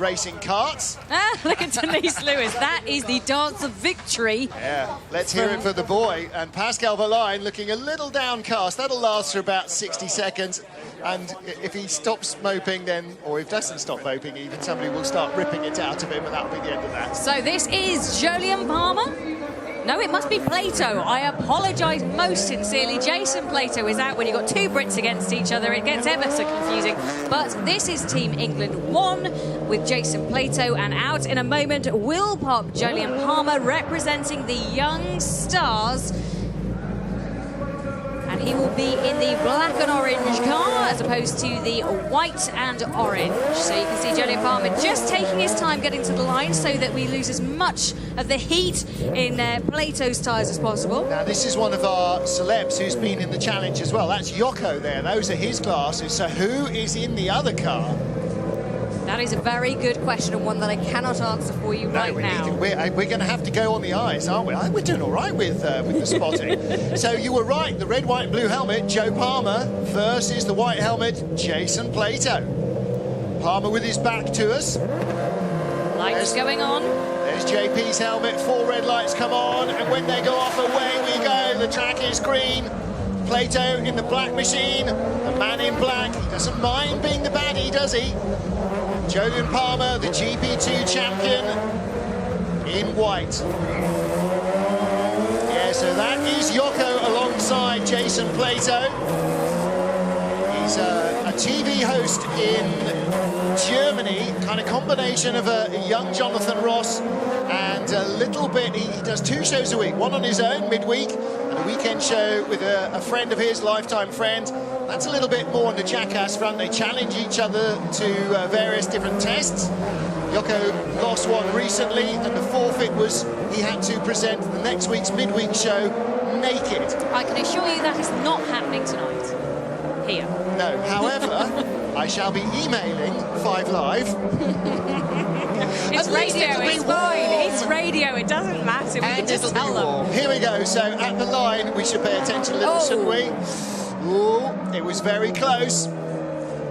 racing karts. Ah, look at Denise Lewis. That is the dance of victory. Yeah, let's hear it for the boy. And Pascal Verlaine looking a little downcast. That'll last for about 60 seconds. And if he stops moping, then, or if doesn't stop moping even, somebody will start ripping it out of him, and that'll be the end of that. So this is Jolyon Palmer. No, it must be Plato. I apologise most sincerely. Jason Plato is out when you've got two Brits against each other. It gets ever so confusing. But this is Team England 1 with Jason Plato. And out in a moment will pop Jolyon Palmer representing the young stars. And he will be in the black and orange car as opposed to the white and orange. So you can see Jolyon Palmer just taking his time getting to the line so that we lose as much of the heat in Plato's tyres as possible. Now, this is one of our celebs who's been in the challenge as well. That's Yoko there. Those are his glasses. So who is in the other car? That is a very good question and one that I cannot answer for you right now. We're going to have to go on the eyes, aren't we? We're doing all right with the spotting. So you were right. The red, white and blue helmet, Joe Palmer, versus the white helmet, Jason Plato. Palmer with his back to us. Lights going on. There's JP's helmet. 4 red lights come on. And when they go off, away we go. The track is green. Plato in the black machine. The man in black. He doesn't mind being the baddie, does he? Jolyon Palmer, the GP2 champion, in white. Yeah, so that is Yoko alongside Jason Plato. He's a TV host in Germany, kind of combination of a young Jonathan Ross and a little bit, he does 2 shows a week, one on his own midweek and a weekend show with a friend of his, lifetime friend. That's a little bit more on the Jackass front. They challenge each other to various different tests. Yoko lost one recently, and the forfeit was he had to present the next week's midweek show naked. I can assure you that is not happening tonight. Here. No, however, I shall be emailing 5 Live. It's radio, it's fine. It's radio, it doesn't matter. We can just tell them. Here we go. So at the line, we should pay attention a little, shouldn't we? Ooh, it was very close.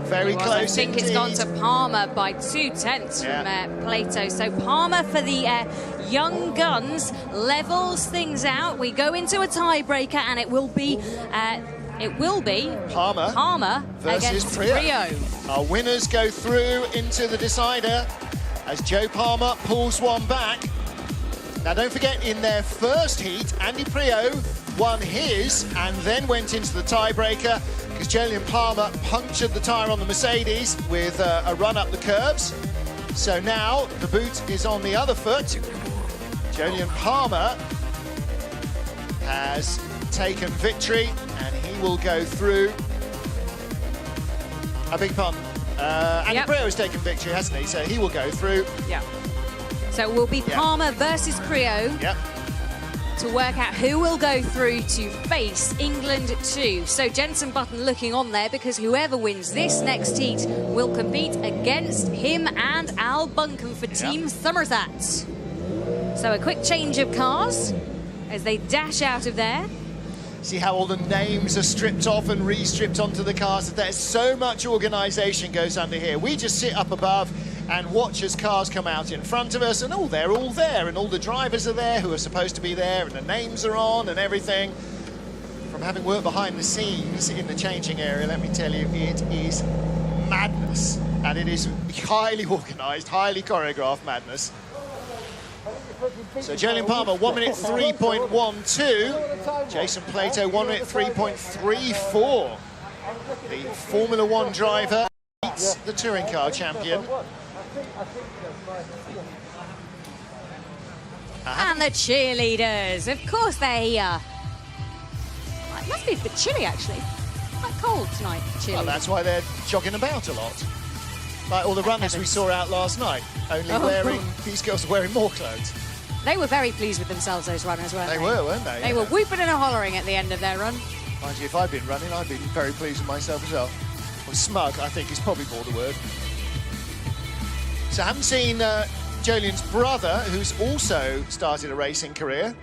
Very close. I think indeed. it's gone to Palmer by 2/10 from Plato. So Palmer for the young guns levels things out. We go into a tiebreaker, and it will be Palmer versus against Priaulx. Our winners go through into the decider as Joe Palmer pulls one back. Now don't forget, in their first heat, Andy Priaulx won his and then went into the tiebreaker because Jolyon Palmer punctured the tyre on the Mercedes with a run up the curves. So now the boot is on the other foot. Jolyon Palmer has taken victory and he will go through. I beg your pardon. Andy Priaulx has taken victory, hasn't he? So he will go through. Yeah. So it will be Palmer versus Priaulx. Yep. To work out who will go through to face England 2. So Jenson Button looking on there because whoever wins this next heat will compete against him and Al Buncombe for Team Somerset. So a quick change of cars as they dash out of there. See how all the names are stripped off and re-stripped onto the cars. There's so much organisation goes under here. We just sit up above and watch as cars come out in front of us, and they're all there, and all the drivers are there who are supposed to be there, and the names are on and everything. From having worked behind the scenes in the changing area, let me tell you, it is madness. And it is highly organised, highly choreographed madness. So Jolyon Palmer, 1 minute 3.12. Jason Plato, 1 minute 3.34. The Formula One driver beats the touring car champion. And the cheerleaders, of course they're here. It must be a bit chilly actually. Quite cold tonight, cheerleaders. Well, that's why they're jogging about a lot. Like all the runners we saw out last night, only these girls are wearing more clothes. They were very pleased with themselves, those runners, weren't they? They were, weren't they? They were whooping and hollering at the end of their run. Mind you, if I'd been running, I'd been very pleased with myself as well. Well, smug, I think, is probably more the word. So I haven't seen Jolyon's brother, who's also started a racing career.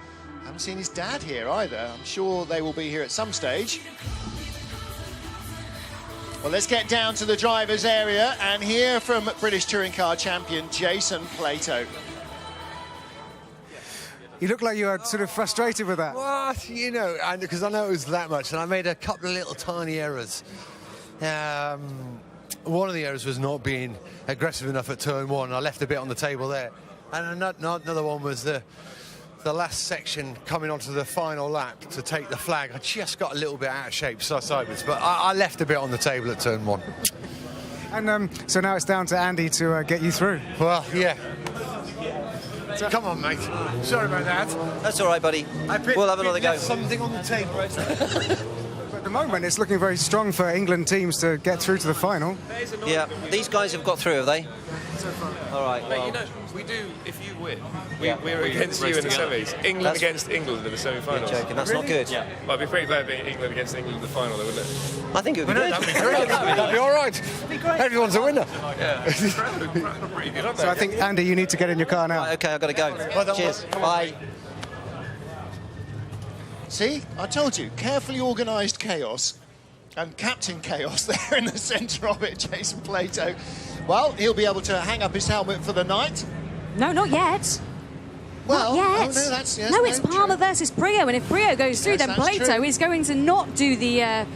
I haven't seen his dad here either. I'm sure they will be here at some stage. Well, let's get down to the driver's area and hear from British Touring Car champion Jason Plato. You look like you are sort of frustrated with that. What? You know, because I know it was that much, and I made a couple of little tiny errors. One of the errors was not being aggressive enough at turn 1. I left a bit on the table there. And another one was the last section coming onto the final lap to take the flag. I just got a little bit out of shape sideways, but I left a bit on the table at turn 1. And so now it's down to Andy to get you through. Well, yeah. Come on, mate. Sorry about that. That's all right, buddy. We'll have another go. Something on the table. At the moment, it's looking very strong for England teams to get through to the final. Yeah, these guys have got through, have they? All right. Well, you know, we do. If you win, we're against you in the semis. England against England in the semi-finals. You're joking. That's not good. Yeah. Well, I'd be pretty glad being England against England in the final, though, wouldn't it? I think it would be good. That'd be all right. Everyone's a winner. Yeah. Pretty good, So I think, Andy, you need to get in your car now. Right, okay, I've got to go. Cheers. Bye. See, I told you, carefully organised chaos. And Captain Chaos there in the centre of it, Jason Plato. Well, he'll be able to hang up his helmet for the night. No, not yet. Well, not yet. no, that's it's Palmer versus Priaulx, and if Priaulx goes through, then Plato is going to not do the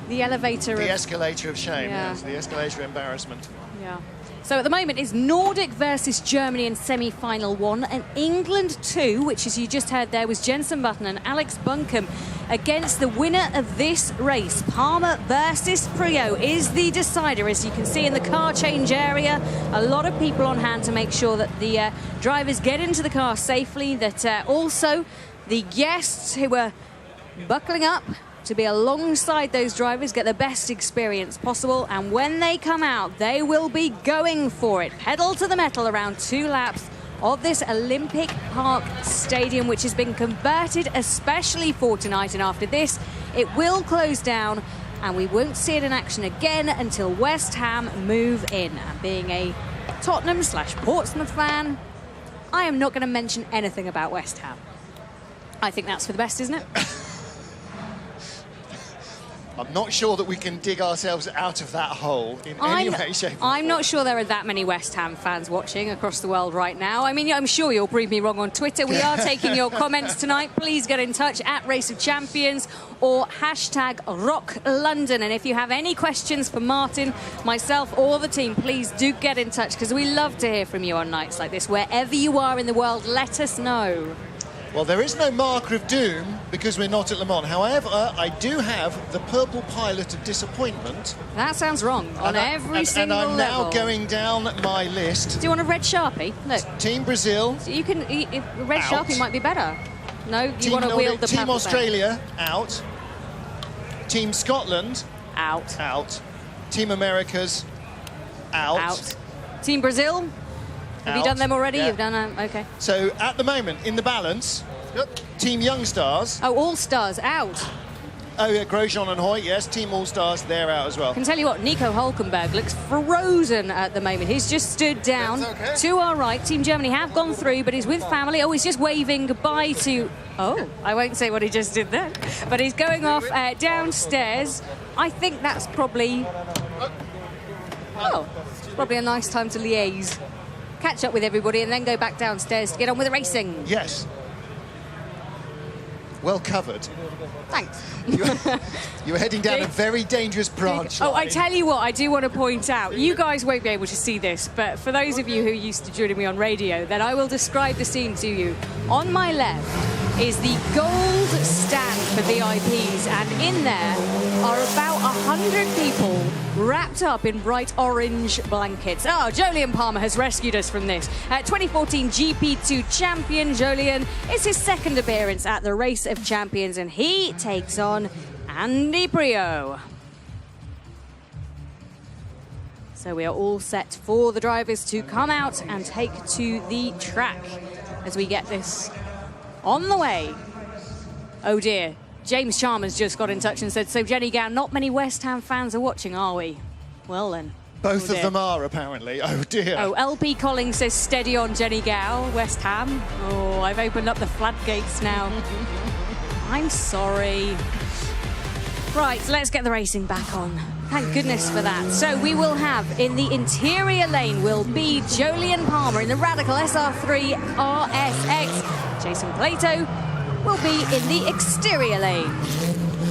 elevator. The escalator of shame, Yeah. yes, the escalator of embarrassment. Yeah. So at the moment it's Nordic versus Germany in semi-final 1, and England 2, which as you just heard there was Jenson Button and Alex Buncombe against the winner of this race. Palmer versus Priaulx is the decider, as you can see in the car change area. A lot of people on hand to make sure that the drivers get into the car safely, that also the guests who are buckling up to be alongside those drivers get the best experience possible, and when they come out they will be going for it, pedal to the metal around 2 laps of this Olympic Park Stadium, which has been converted especially for tonight, and after this it will close down and we won't see it in action again until West Ham move in. And being a Tottenham/Portsmouth fan, I am not going to mention anything about West Ham. I think that's for the best, isn't it? I'm not sure that we can dig ourselves out of that hole in any way, shape, or form. I'm not sure there are that many West Ham fans watching across the world right now. I mean, I'm sure you'll prove me wrong on Twitter. We are taking your comments tonight. Please get in touch at Race of Champions or hashtag Rock London. And if you have any questions for Martin, myself, or the team, please do get in touch, because we love to hear from you on nights like this. Wherever you are in the world, let us know. Well, there is no marker of doom because we're not at Le Mans. However, I do have the purple pilot of disappointment. That sounds wrong on every single level. And I'm now going down my list. Do you want a red Sharpie? Look. Team Brazil. You can. Red out. Sharpie might be better. No, you Team want to wield the Team purple Australia out. Team Scotland out. Out. Team Americas out. Out. Team Brazil. Have you done them already? Yeah. You've done them. Okay. So at the moment in the balance, Team Young Stars. Oh, All Stars out. Oh yeah, Grosjean and Hoyt. Yes, Team All Stars, they're out as well. I can tell you what, Nico Hülkenberg looks frozen at the moment. He's just stood down to our right. Team Germany have gone through, but he's with family. Oh, he's just waving goodbye to... Oh, I won't say what he just did then. But he's going off downstairs. I think that's probably... Oh, probably a nice time to liaise. Catch up with everybody and then go back downstairs to get on with the racing. Yes. Well covered. Thanks. You were heading down a very dangerous branch line. Oh, I tell you what, I do want to point out, you guys won't be able to see this, but for those of you who used to join me on radio, then I will describe the scene to you. On my left is the gold stand for VIPs, and in there are about 100 people wrapped up in bright orange blankets. Oh, Jolyon Palmer has rescued us from this. 2014 GP2 champion Jolyon is his second appearance at the Race of Champions, and he takes on Andy Priaulx. So we are all set for the drivers to come out and take to the track as we get this on the way. Oh dear, James Chalmers just got in touch and said, so Jenny Gow, not many West Ham fans are watching, are we? Well then. Both of them are, apparently. Oh dear. Oh, LP Collins says steady on Jenny Gow, West Ham. Oh, I've opened up the floodgates now. I'm sorry. Right, let's get the racing back on. Thank goodness for that. So we will have, in the interior lane, will be Jolyon Palmer in the Radical SR3 RSX. Jason Plato will be in the exterior lane.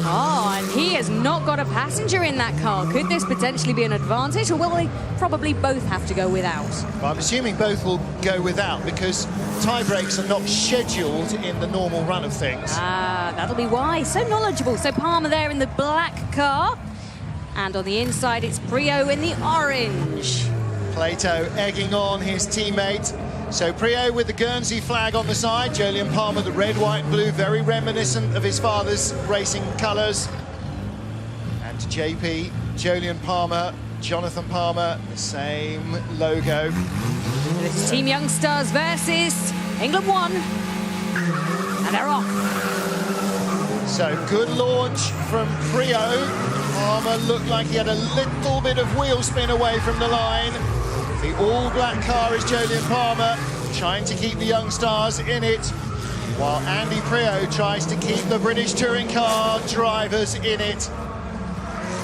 Oh, and he has not got a passenger in that car. Could this potentially be an advantage, or will they probably both have to go without? Well, I'm assuming both will go without because tie breaks are not scheduled in the normal run of things. Ah, that'll be why. So knowledgeable. So Palmer there in the black car. And on the inside, it's Priaulx in the orange. Plato egging on his teammate. So Priaulx with the Guernsey flag on the side, Jolyon Palmer the red, white, blue, very reminiscent of his father's racing colours. And JP, Jolyon Palmer, Jonathan Palmer, the same logo. This is Team Young Stars versus England 1. And they're off. So good launch from Priaulx. Palmer looked like he had a little bit of wheel spin away from the line. The all-black car is Jolyon Palmer, trying to keep the Young Stars in it, while Andy Priaulx tries to keep the British touring car drivers in it.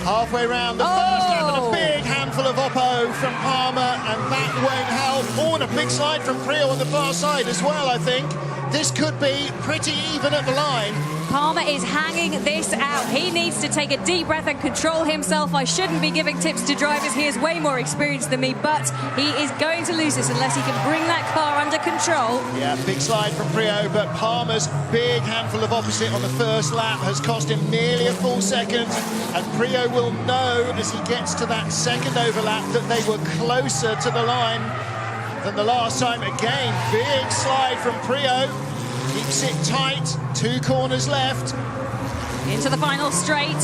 Halfway round the first lap, and a big handful of oppo from Palmer, and that won't help. Oh, and a big slide from Priaulx on the far side as well, I think. This could be pretty even at the line. Palmer is hanging this out. He needs to take a deep breath and control himself. I shouldn't be giving tips to drivers. He is way more experienced than me, but he is going to lose this unless he can bring that car under control. Yeah, big slide from Priaulx, but Palmer's big handful of opposite on the first lap has cost him nearly a full second, and Priaulx will know as he gets to that second overlap that they were closer to the line than the last time. Again, big slide from Priaulx. Keeps it tight, 2 corners left. Into the final straight.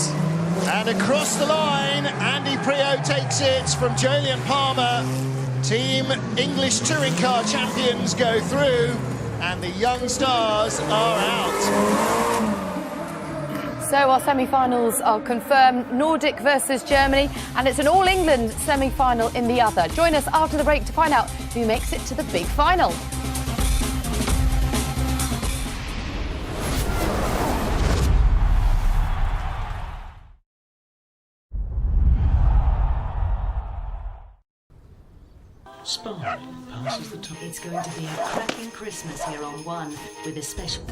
And across the line, Andy Priaulx takes it from Jolyon Palmer. Team English Touring Car champions go through, and the Young Stars are out. So our semi-finals are confirmed. Nordic versus Germany, and it's an all-England semi-final in the other. Join us after the break to find out who makes it to the big final. Spark passes the top. It's going to be a cracking Christmas here on One with a special.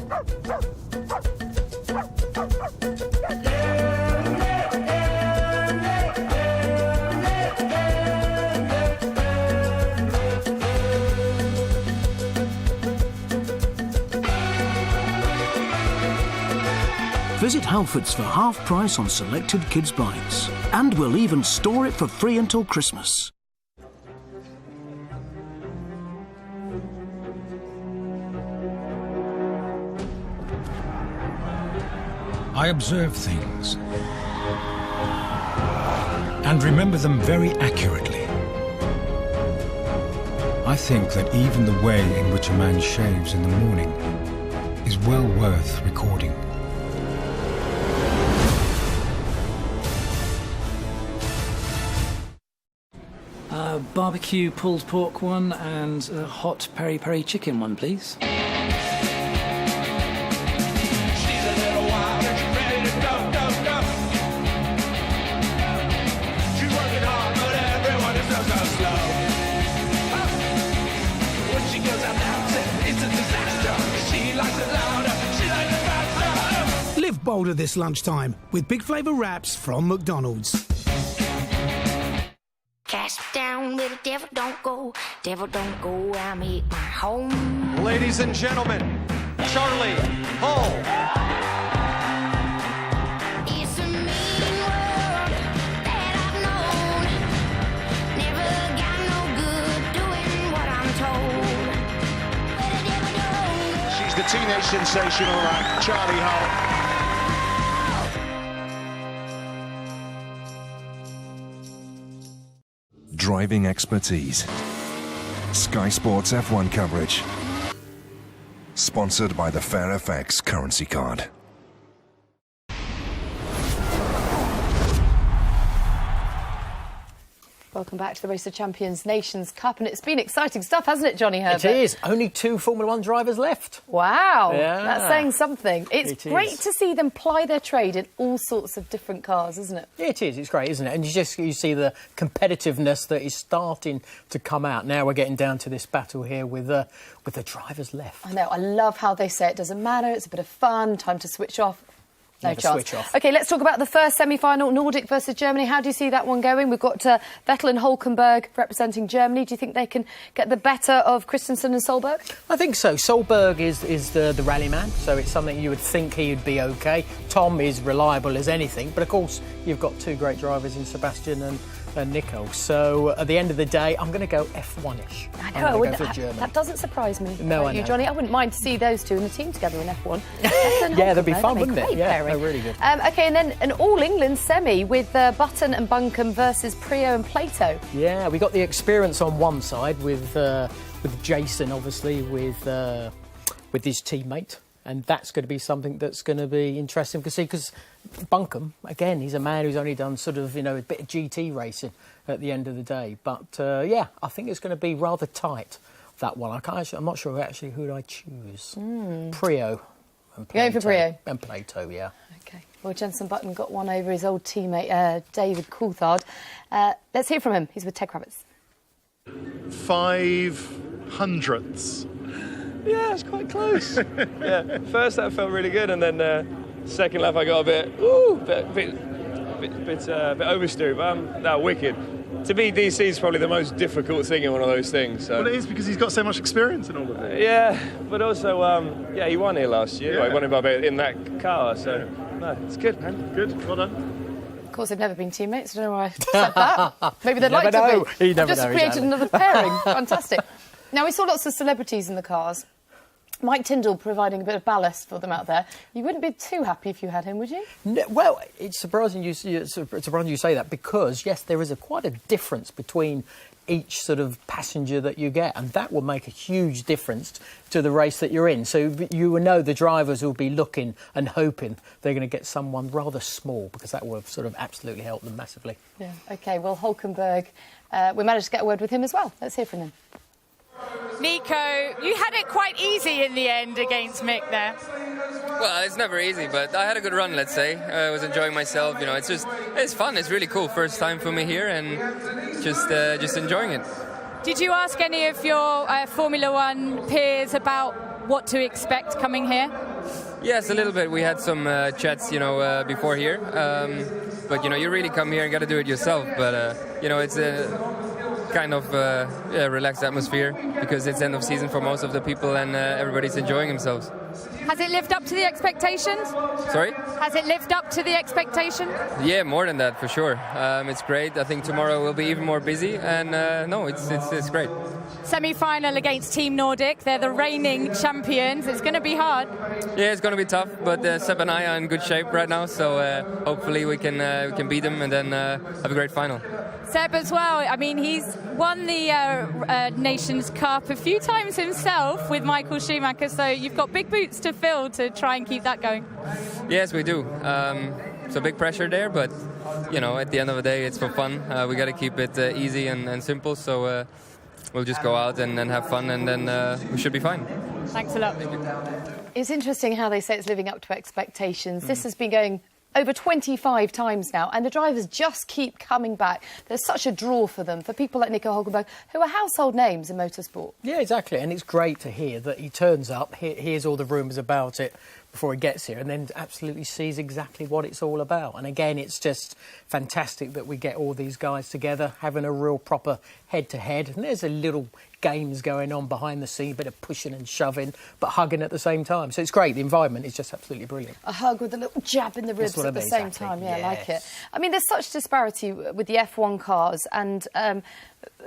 Visit Halfords for half price on selected kids' bikes. And we'll even store it for free until Christmas. I observe things and remember them very accurately. I think that even the way in which a man shaves in the morning is well worth recording. Barbecue pulled pork one and a hot peri-peri chicken one, please. Live bolder this lunchtime with Big Flavour wraps from McDonald's. Cast down, little devil don't go, I make my home. Ladies and gentlemen, Charlie Hull. It's a mean world that I've known. Never got no good doing what I'm told. She's the teenage sensation, all right, Charlie Hull. Driving expertise. Sky Sports F1 coverage. Sponsored by the FairFX currency card. Welcome back to the Race of Champions Nations Cup, and it's been exciting stuff, hasn't it, Johnny Herbert? It is. Only 2 Formula 1 drivers left. Wow, Yeah. that's saying something. It's great is. to see them ply their trade in all sorts of different cars, isn't it? It is. It's great, isn't it? And you see the competitiveness that is starting to come out. Now we're getting down to this battle here with the drivers left. I know. I love how they say it doesn't matter. It's a bit of fun. Time to switch off. No Never chance. switch off. OK, let's talk about the first semi-final, Nordic versus Germany. How do you see that one going? We've got Vettel and Hülkenberg representing Germany. Do you think they can get the better of Christensen and Solberg? I think so. Solberg is the rally man, so it's something you would think he'd be OK. Tom is reliable as anything, but of course you've got 2 great drivers in Sebastian and Nico. So at the end of the day, I'm going to go F1-ish. I know. I'm gonna go for Germany. That doesn't surprise me. No, about I you, know. Johnny. I wouldn't mind to see those two in the team together in F1. Yeah, that'd be fun, wouldn't it? Yeah, pairing. really good. OK, and then an all-England semi with Button and Buncombe versus Prio and Plato. Yeah, we got the experience on one side with Jason, obviously, with his teammate. And that's going to be something that's going to be interesting to see, because Buncombe, again, he's a man who's only done sort of, a bit of GT racing at the end of the day. But, yeah, I think it's going to be rather tight, that one. I'm not sure actually who I choose. Prio. And You're going for Prio? And Plato, yeah. OK. Well, Jenson Button got one over his old teammate, David Coulthard. Let's hear from him. He's with Ted Kravitz. 5/100ths. Yeah, it's quite close. Yeah, first lap felt really good, and then second lap I got a bit oversteered, but that wicked. To be DC is probably the most difficult thing in one of those things. So. Well, it is because he's got so much experience in all of it. Yeah, but also, he won here last year. Yeah. He won it by a bit in that car, so no, it's good, man. Good, well done. Of course, they've never been teammates. I don't know why I said that. Maybe they'd like never know. to be. You never I've just know, created exactly. another pairing. Fantastic. Now, we saw lots of celebrities in the cars. Mike Tyndall providing a bit of ballast for them out there. You wouldn't be too happy if you had him, would you? No, well, it's surprising you say that, because, yes, there is quite a difference between each sort of passenger that you get, and that will make a huge difference to the race that you're in. So you will know the drivers will be looking and hoping they're going to get someone rather small, because that will sort of absolutely help them massively. Yeah. OK, well, Hulkenberg, we managed to get a word with him as well. Let's hear from him. Nico, you had it quite easy in the end against Mick there. Well, it's never easy, but I had a good run, let's say. I was enjoying myself, you know, it's fun, it's really cool. First time for me here, and just enjoying it. Did you ask any of your Formula One peers about what to expect coming here? Yes, a little bit. We had some chats, you know, before here. But, you know, you really come here and got to do it yourself. But, you know, it's a kind of relaxed atmosphere, because it's end of season for most of the people, and everybody's enjoying themselves. Has it lived up to the expectations? Sorry? Has it lived up to the expectation? Yeah, more than that, for sure. It's great. I think tomorrow will be even more busy, and no, it's great. Semi-final against Team Nordic. They're the reigning champions. It's going to be hard. Yeah, it's going to be tough, but Seb and I are in good shape right now, so hopefully we can beat them and then have a great final. Seb as well. I mean, he's won the Nations Cup a few times himself with Michael Schumacher, so you've got big boots to fill to try and keep that going. Yes, we do. So big pressure there, but you know, at the end of the day, it's for fun. We got to keep it easy and simple. So we'll just go out and have fun, and then we should be fine. Thanks a lot. It's interesting how they say it's living up to expectations. This has been going over 25 times now, and the drivers just keep coming back. There's such a draw for them, for people like Nico Hulkenberg, who are household names in motorsport. Yeah, exactly, and it's great to hear that he turns up, hears all the rumours about it before he gets here, and then absolutely sees exactly what it's all about. And again, it's just fantastic that we get all these guys together, having a real proper head-to-head, and there's a little games going on behind the scene, a bit of pushing and shoving, but hugging at the same time. So it's great. The environment is just absolutely brilliant. A hug with a little jab in the ribs at the same time. Yeah, I like it. I mean, there's such disparity with the F1 cars, and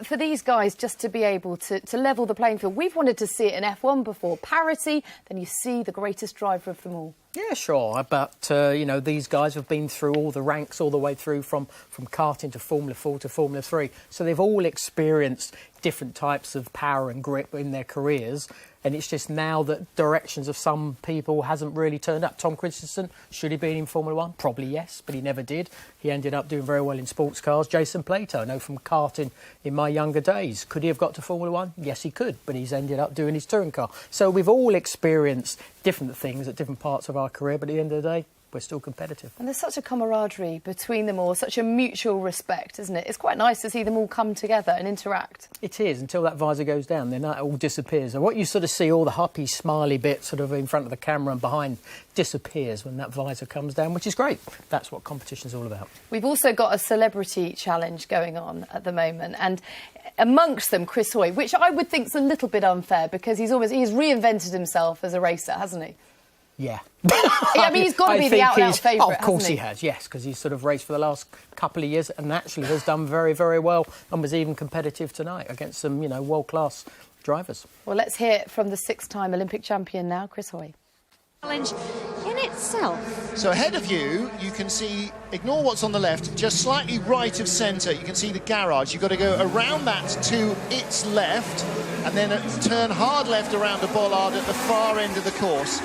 for these guys just to be able to level the playing field. We've wanted to see it in F1 before. Parity, then you see the greatest driver of them all. Yeah, sure, but, you know, these guys have been through all the ranks all the way through from karting to Formula 4 to Formula 3. So they've all experienced different types of power and grip in their careers. And it's just now that directions of some people hasn't really turned up. Tom Christensen, should he been in Formula 1? Probably yes, but he never did. He ended up doing very well in sports cars. Jason Plato, I know from karting in my younger days. Could he have got to Formula 1? Yes, he could, but he's ended up doing his touring car. So we've all experienced different things at different parts of our career, but at the end of the day, we're still competitive. And there's such a camaraderie between them all, such a mutual respect, isn't it? It's quite nice to see them all come together and interact. It is, until that visor goes down, then that all disappears. And what you sort of see, all the happy, smiley bits sort of in front of the camera and behind, disappears when that visor comes down, which is great. That's what competition's all about. We've also got a celebrity challenge going on at the moment, and amongst them, Chris Hoy, which I would think is a little bit unfair, because he's reinvented himself as a racer, hasn't he? Yeah. I mean, he's got to be the out-and-out favourite, Oh, of course he has, yes, because he's sort of raced for the last couple of years and actually has done very, very well and was even competitive tonight against some, you know, world-class drivers. Well, let's hear from the six-time Olympic champion now, Chris Hoy. Challenge in itself. So ahead of you, you can see, ignore what's on the left, just slightly right of centre, you can see the garage. You've got to go around that to its left and then turn hard left around the bollard at the far end of the course.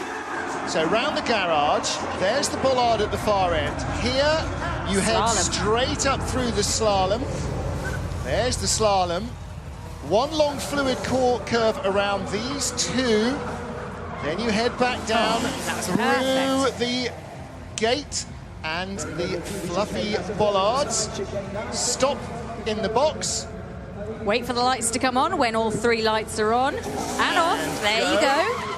So round the garage, there's the bollard at the far end. Here, you head straight up through the slalom. There's the slalom. One long fluid curve around these two. Then you head back down through the gate and the fluffy bollards. Stop in the box. Wait for the lights to come on when all three lights are on. And off. There you go.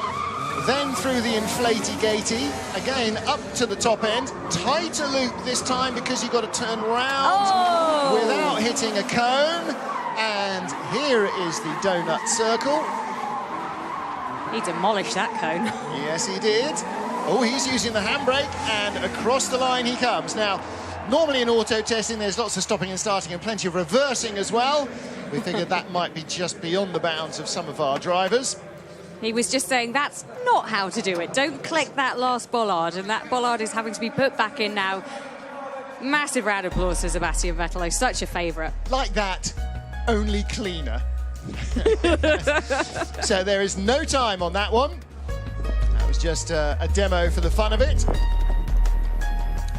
Then through the inflatey gatey, again up to the top end. Tighter loop this time because you've got to turn round without hitting a cone. And here is the donut circle. He demolished that cone. Yes, he did. Oh, he's using the handbrake, and across the line he comes. Now, normally in auto testing, there's lots of stopping and starting and plenty of reversing as well. We figured that might be just beyond the bounds of some of our drivers. He was just saying that's not how to do it. Don't click that last bollard, and that bollard is having to be put back in now. Massive round of applause to Sebastian Vettel, such a favourite. Like that, only cleaner. So there is no time on that one. That was just a demo for the fun of it.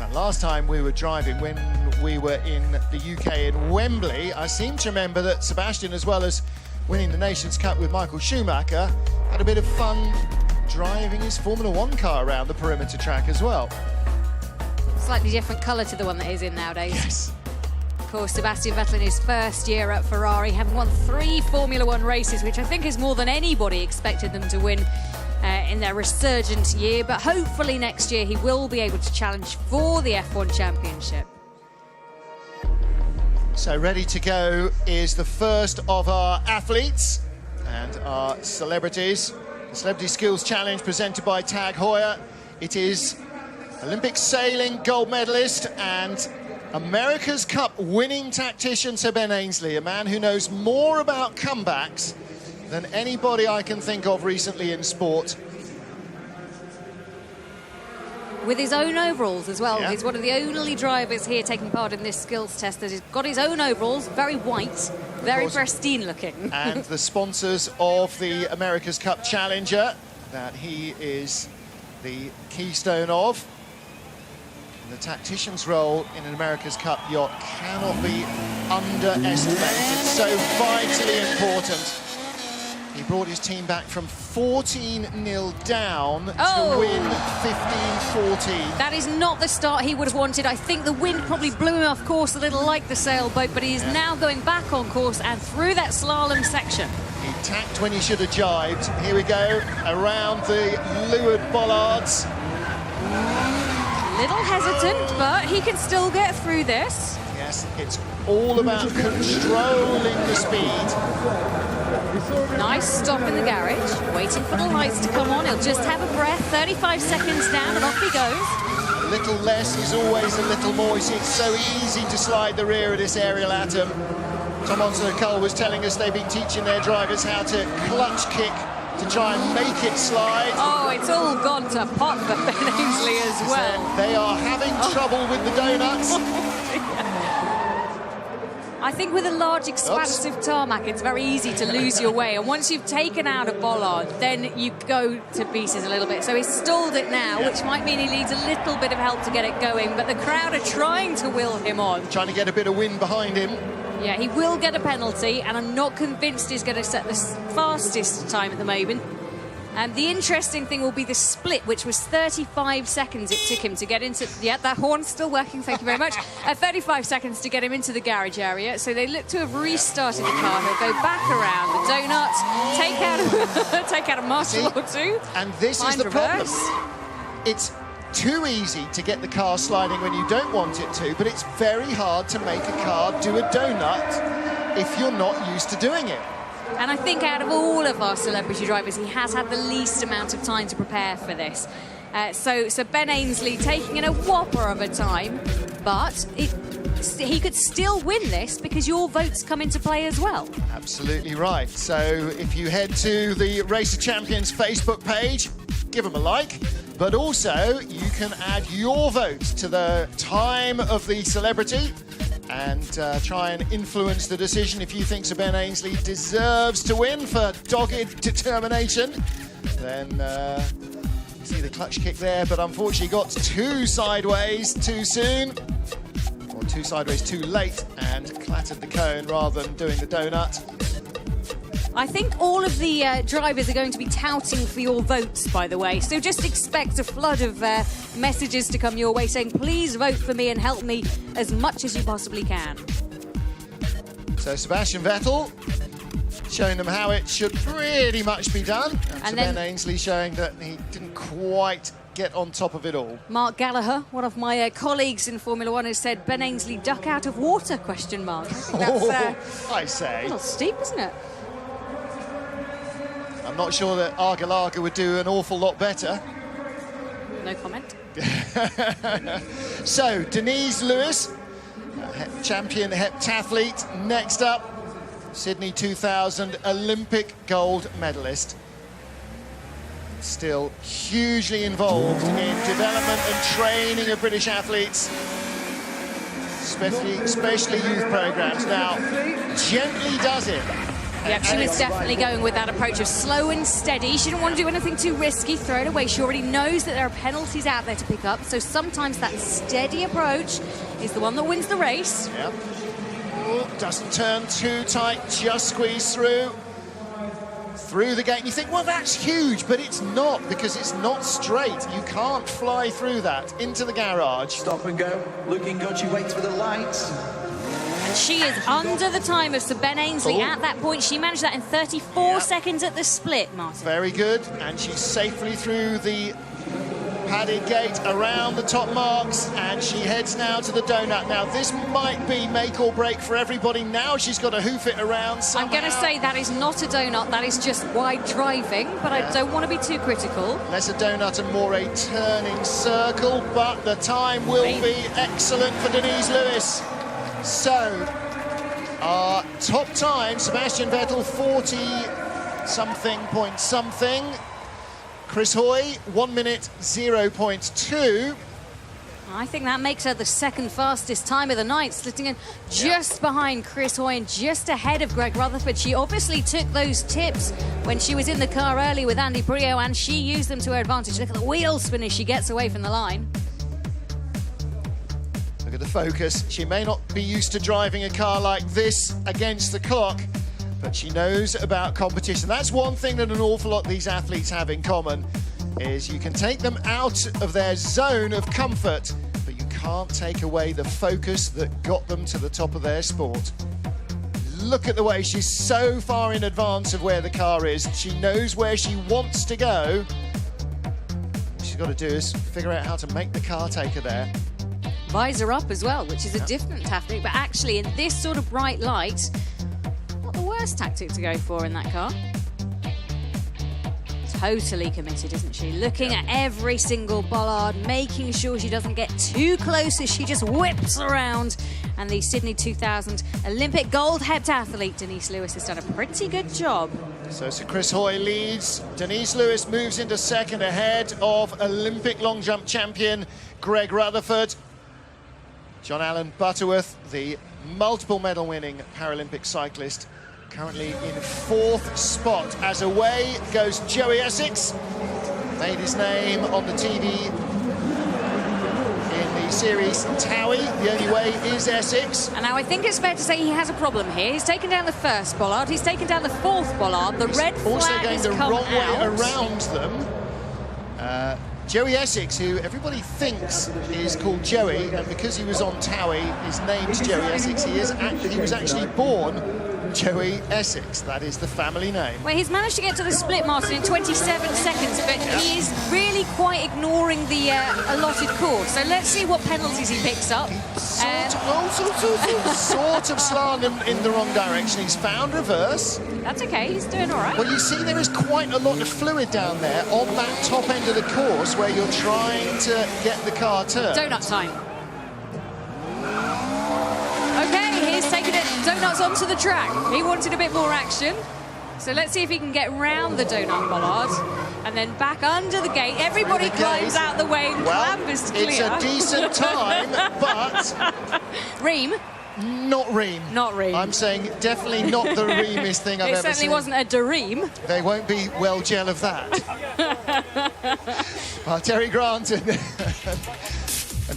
And last time we were driving, when we were in the UK in Wembley, I seem to remember that Sebastian, as well as winning the Nations Cup with Michael Schumacher, had a bit of fun driving his Formula One car around the perimeter track as well. Slightly different colour to the one that he's in nowadays. Yes. Of course, Sebastian Vettel in his first year at Ferrari, having won 3 Formula One races, which I think is more than anybody expected them to win in their resurgent year. But hopefully next year he will be able to challenge for the F1 Championship. So ready to go is the first of our athletes and our celebrities. The Celebrity Skills Challenge presented by Tag Heuer. It is Olympic sailing gold medalist and America's Cup winning tactician Sir Ben Ainslie, a man who knows more about comebacks than anybody I can think of recently in sport. With his own overalls as well. Yeah. He's one of the only drivers here taking part in this skills test that has got his own overalls, very white, very pristine looking. And the sponsors of the America's Cup Challenger that he is the keystone of. The tactician's role in an America's Cup yacht cannot be underestimated. It's so vitally important. He brought his team back from 14-0 down to win 15-14. That is not the start he would have wanted. I think the wind probably blew him off course a little like the sailboat, but he is now going back on course and through that slalom section. He tacked when he should have jibed. Here we go, around the leeward bollards. Little hesitant, but he can still get through this. Yes, it's all about controlling the speed. Nice stop in the garage, waiting for the lights to come on. He'll just have a breath, 35 seconds down, and off he goes. A little less is always a little more. You see, it's so easy to slide the rear of this aerial atom. Tom Onson-Cole was telling us they've been teaching their drivers how to clutch kick to try and make it slide. Oh, it's all gone to pot for Ben Ainslie as well. They are having trouble with the donuts. I think with a large, expansive tarmac, it's very easy to lose your way. And once you've taken out a bollard, then you go to pieces a little bit. So he's stalled it now, which might mean he needs a little bit of help to get it going. But the crowd are trying to will him on. Trying to get a bit of wind behind him. Yeah, he will get a penalty, and I'm not convinced he's going to set the fastest time at the moment. The interesting thing will be the split, which was 35 seconds it took him to get into... Yeah, that horn's still working, thank you very much. 35 seconds to get him into the garage area. So they look to have restarted the car. He'll go back around the donut, take out a marshal or two. And this is the problem. It's too easy to get the car sliding when you don't want it to, but it's very hard to make a car do a donut if you're not used to doing it. And I think out of all of our celebrity drivers, he has had the least amount of time to prepare for this. So Ben Ainslie taking in a whopper of a time, but he could still win this because your votes come into play as well. Absolutely right. So if you head to the Race of Champions Facebook page, give them a like, but also you can add your vote to the time of the celebrity and try and influence the decision. If you think Sir Ben Ainslie deserves to win for dogged determination, then you see the clutch kick there, but unfortunately got too sideways too soon, or too sideways too late, and clattered the cone rather than doing the donut. I think all of the drivers are going to be touting for your votes, by the way. So just expect a flood of messages to come your way saying, please vote for me and help me as much as you possibly can. So Sebastian Vettel showing them how it should pretty much be done. And Ben Ainslie showing that he didn't quite get on top of it all. Mark Gallagher, one of my colleagues in Formula One, has said, Ben Ainslie duck out of water, question mark. I think that's I say. a little steep, isn't it? I'm not sure that Argalaga would do an awful lot better. No comment. So, Denise Lewis, champion heptathlete. Next up, Sydney 2000 Olympic gold medalist. Still hugely involved in development and training of British athletes. especially youth programmes. Now, gently does it. Yep, she was definitely going with that approach of slow and steady. She didn't want to do anything too risky, throw it away. She already knows that there are penalties out there to pick up, so sometimes that steady approach is the one that wins the race. Yep. Oh, doesn't turn too tight, just squeeze through the gate. And you think, well, that's huge, but it's not, because it's not straight. You can't fly through that into the garage. Stop and go, looking good. She waits for the lights. And she is under the time of Sir Ben Ainsley. At that point, she managed that in 34 seconds at the split, Martin. Very good, and she's safely through the padded gate around the top marks, and she heads now to the donut. Now, this might be make or break for everybody. Now she's got to hoof it around somehow. I'm going to say that is not a donut, that is just wide driving, but I don't want to be too critical. Less a donut and more a turning circle, but the time will be excellent for Denise Lewis. So, our top time, Sebastian Vettel, 40-something point something. Chris Hoy, 1 minute 0.2. I think that makes her the second fastest time of the night, slitting in just behind Chris Hoy and just ahead of Greg Rutherford. She obviously took those tips when she was in the car early with Andy Brio, and she used them to her advantage. Look at the wheel spin as she gets away from the line. Look at the focus. She may not be used to driving a car like this against the clock, but she knows about competition. That's one thing that an awful lot of these athletes have in common, is you can take them out of their zone of comfort, but you can't take away the focus that got them to the top of their sport. Look at the way she's so far in advance of where the car is. She knows where she wants to go. What she's got to do is figure out how to make the car take her there. Visor up as well, which is a different tactic, but actually in this sort of bright light, not the worst tactic to go for in that car. Totally committed, isn't she? Looking at every single bollard, making sure she doesn't get too close as she just whips around. And the Sydney 2000 Olympic gold heptathlete Denise Lewis has done a pretty good job. So Chris Hoy leads. Denise Lewis moves into second ahead of Olympic long jump champion Greg Rutherford. John Allen Butterworth, the multiple medal winning Paralympic cyclist, currently in fourth spot. As away goes Joey Essex. Made his name on the TV in the series Towie. The only way is Essex. And now I think it's fair to say he has a problem here. He's taken down the first bollard, he's taken down the fourth bollard. The red flag also going has the come wrong way out. around them. Joey Essex, who everybody thinks is called Joey, and because he was on Towie, his name's Joey Essex. He was actually born Joey Essex. That is the family name. Well, he's managed to get to the split, Martin, in 27 seconds, but he is really quite ignoring the allotted course. So let's see what penalties he picks up. Sort of slanted in the wrong direction. He's found reverse. That's okay, he's doing all right. Well, you see there is quite a lot of fluid down there on that top end of the course where you're trying to get the car turned. Donut time. Okay, he's taken it donuts onto the track. He wanted a bit more action. So let's see if he can get round the donut bollard and then back under the gate. Everybody climbs out the way and clambers clear. It's a decent time, but... Ream? Not Ream. Not Ream. I'm saying definitely not the Reamest thing I've ever seen. It certainly wasn't a Dareem. They won't be well gel of that. Terry Grant and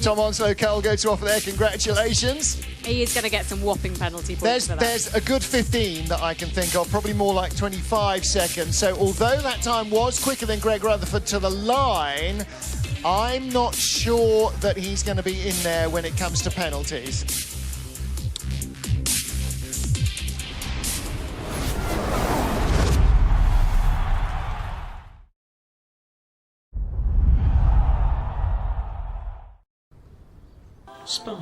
Tom Onslow Cole go to offer their congratulations. He is going to get some whopping penalty points for that. There's a good 15 that I can think of, probably more like 25 seconds. So although that time was quicker than Greg Rutherford to the line, I'm not sure that he's going to be in there when it comes to penalties. Spark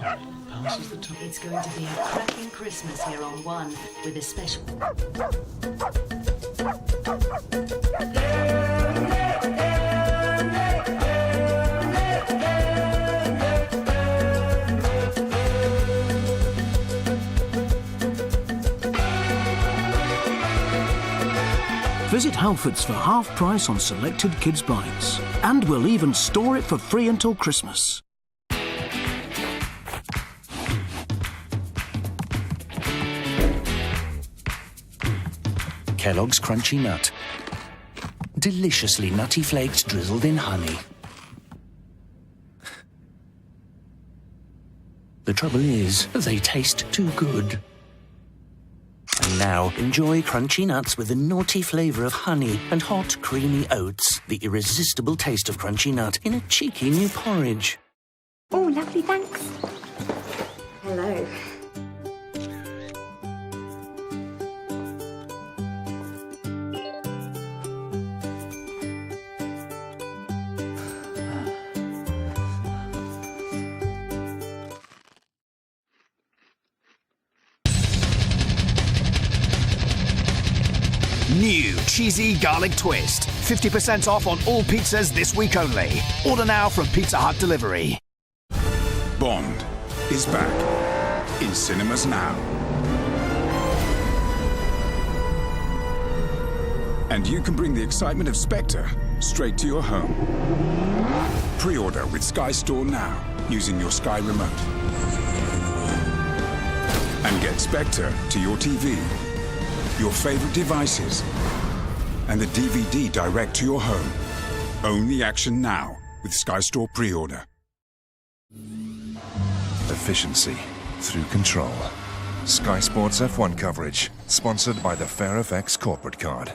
passes the top. It's going to be a cracking Christmas here on One with a special. Visit Halfords for half price on selected kids' bikes. And we'll even store it for free until Christmas. Kellogg's Crunchy Nut. Deliciously nutty flakes drizzled in honey. The trouble is, they taste too good. And now, enjoy crunchy nuts with the naughty flavour of honey and hot, creamy oats. The irresistible taste of Crunchy Nut in a cheeky new porridge. Oh, lovely, thanks. Hello. New cheesy garlic twist. 50% off on all pizzas this week only. Order now from Pizza Hut Delivery. Bond is back in cinemas now. And you can bring the excitement of Spectre straight to your home. Pre-order with Sky Store now using your Sky remote. And get Spectre to your TV, your favorite devices, and the DVD direct to your home. Own the action now with Sky Store pre-order. Efficiency through control. Sky Sports F1 coverage, sponsored by the FairFX corporate card.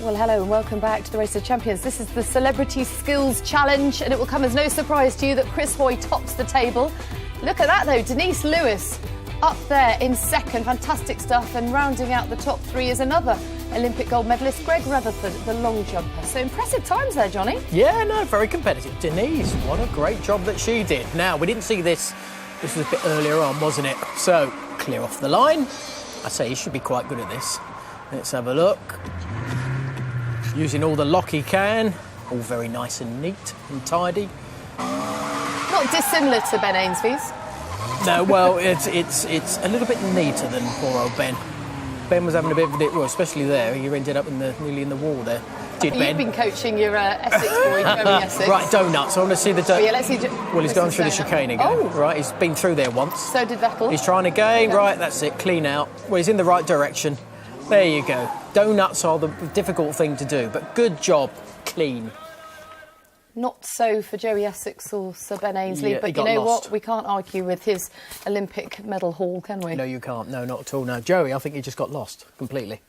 Well, hello and welcome back to the Race of Champions. This is the Celebrity Skills Challenge, and it will come as no surprise to you that Chris Hoy tops the table. Look at that, though. Denise Lewis up there in second. Fantastic stuff. And rounding out the top three is another Olympic gold medalist, Greg Rutherford, the long jumper. So impressive times there, Johnny. Yeah, no, very competitive. Denise, what a great job that she did. Now, we didn't see this. This was a bit earlier on, wasn't it? So, clear off the line. I say he should be quite good at this. Let's have a look. Using all the lock he can, all very nice and neat and tidy. Not dissimilar to Ben Ainsworth's. No, well, it's a little bit neater than poor old Ben. Ben was having a bit of it, well, especially there. He ended up nearly in the wall there. Did Ben? You've been coaching your Essex boy, Joey Essex. Right, donuts. I want to see the Oh, yeah, let's see. Well, he's going through the chicane again. Oh. Right, he's been through there once. So did Vettel. He's trying again. Right, that's it. Clean out. Well, he's in the right direction. There you go. Donuts are the difficult thing to do, but good job. Clean. Not so for Joey Essex or Sir Ben Ainslie, Yeah, but you know what? We can't argue with his Olympic medal haul, can we? No, you can't. No, not at all. No, Joey, I think he just got lost completely.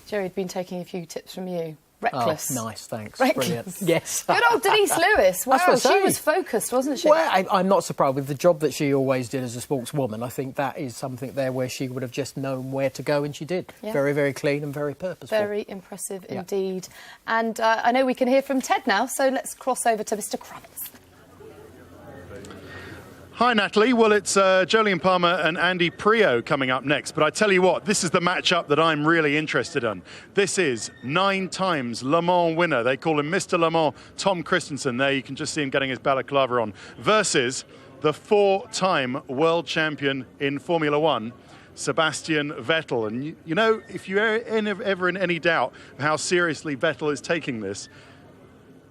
Joey had been taking a few tips from you. Reckless. Oh, nice, thanks. Reckless. Brilliant. Yes. Good old Denise Lewis. Wow, That's what I she say. was focused, wasn't she? Well, I'm not surprised with the job that she always did as a sportswoman. I think that is something there where she would have just known where to go, and she did. Yeah. Very, very clean and very purposeful. Very impressive indeed. And I know we can hear from Ted now, so let's cross over to Mr. Kravitz. Hi, Natalie. Well, it's Jolyon Palmer and Andy Prio coming up next. But I tell you what, this is the matchup that I'm really interested in. This is 9 times Le Mans winner. They call him Mr. Le Mans, Tom Christensen. There you can just see him getting his balaclava on. Versus the 4-time world champion in Formula One, Sebastian Vettel. And, you know, if you're ever in any doubt of how seriously Vettel is taking this,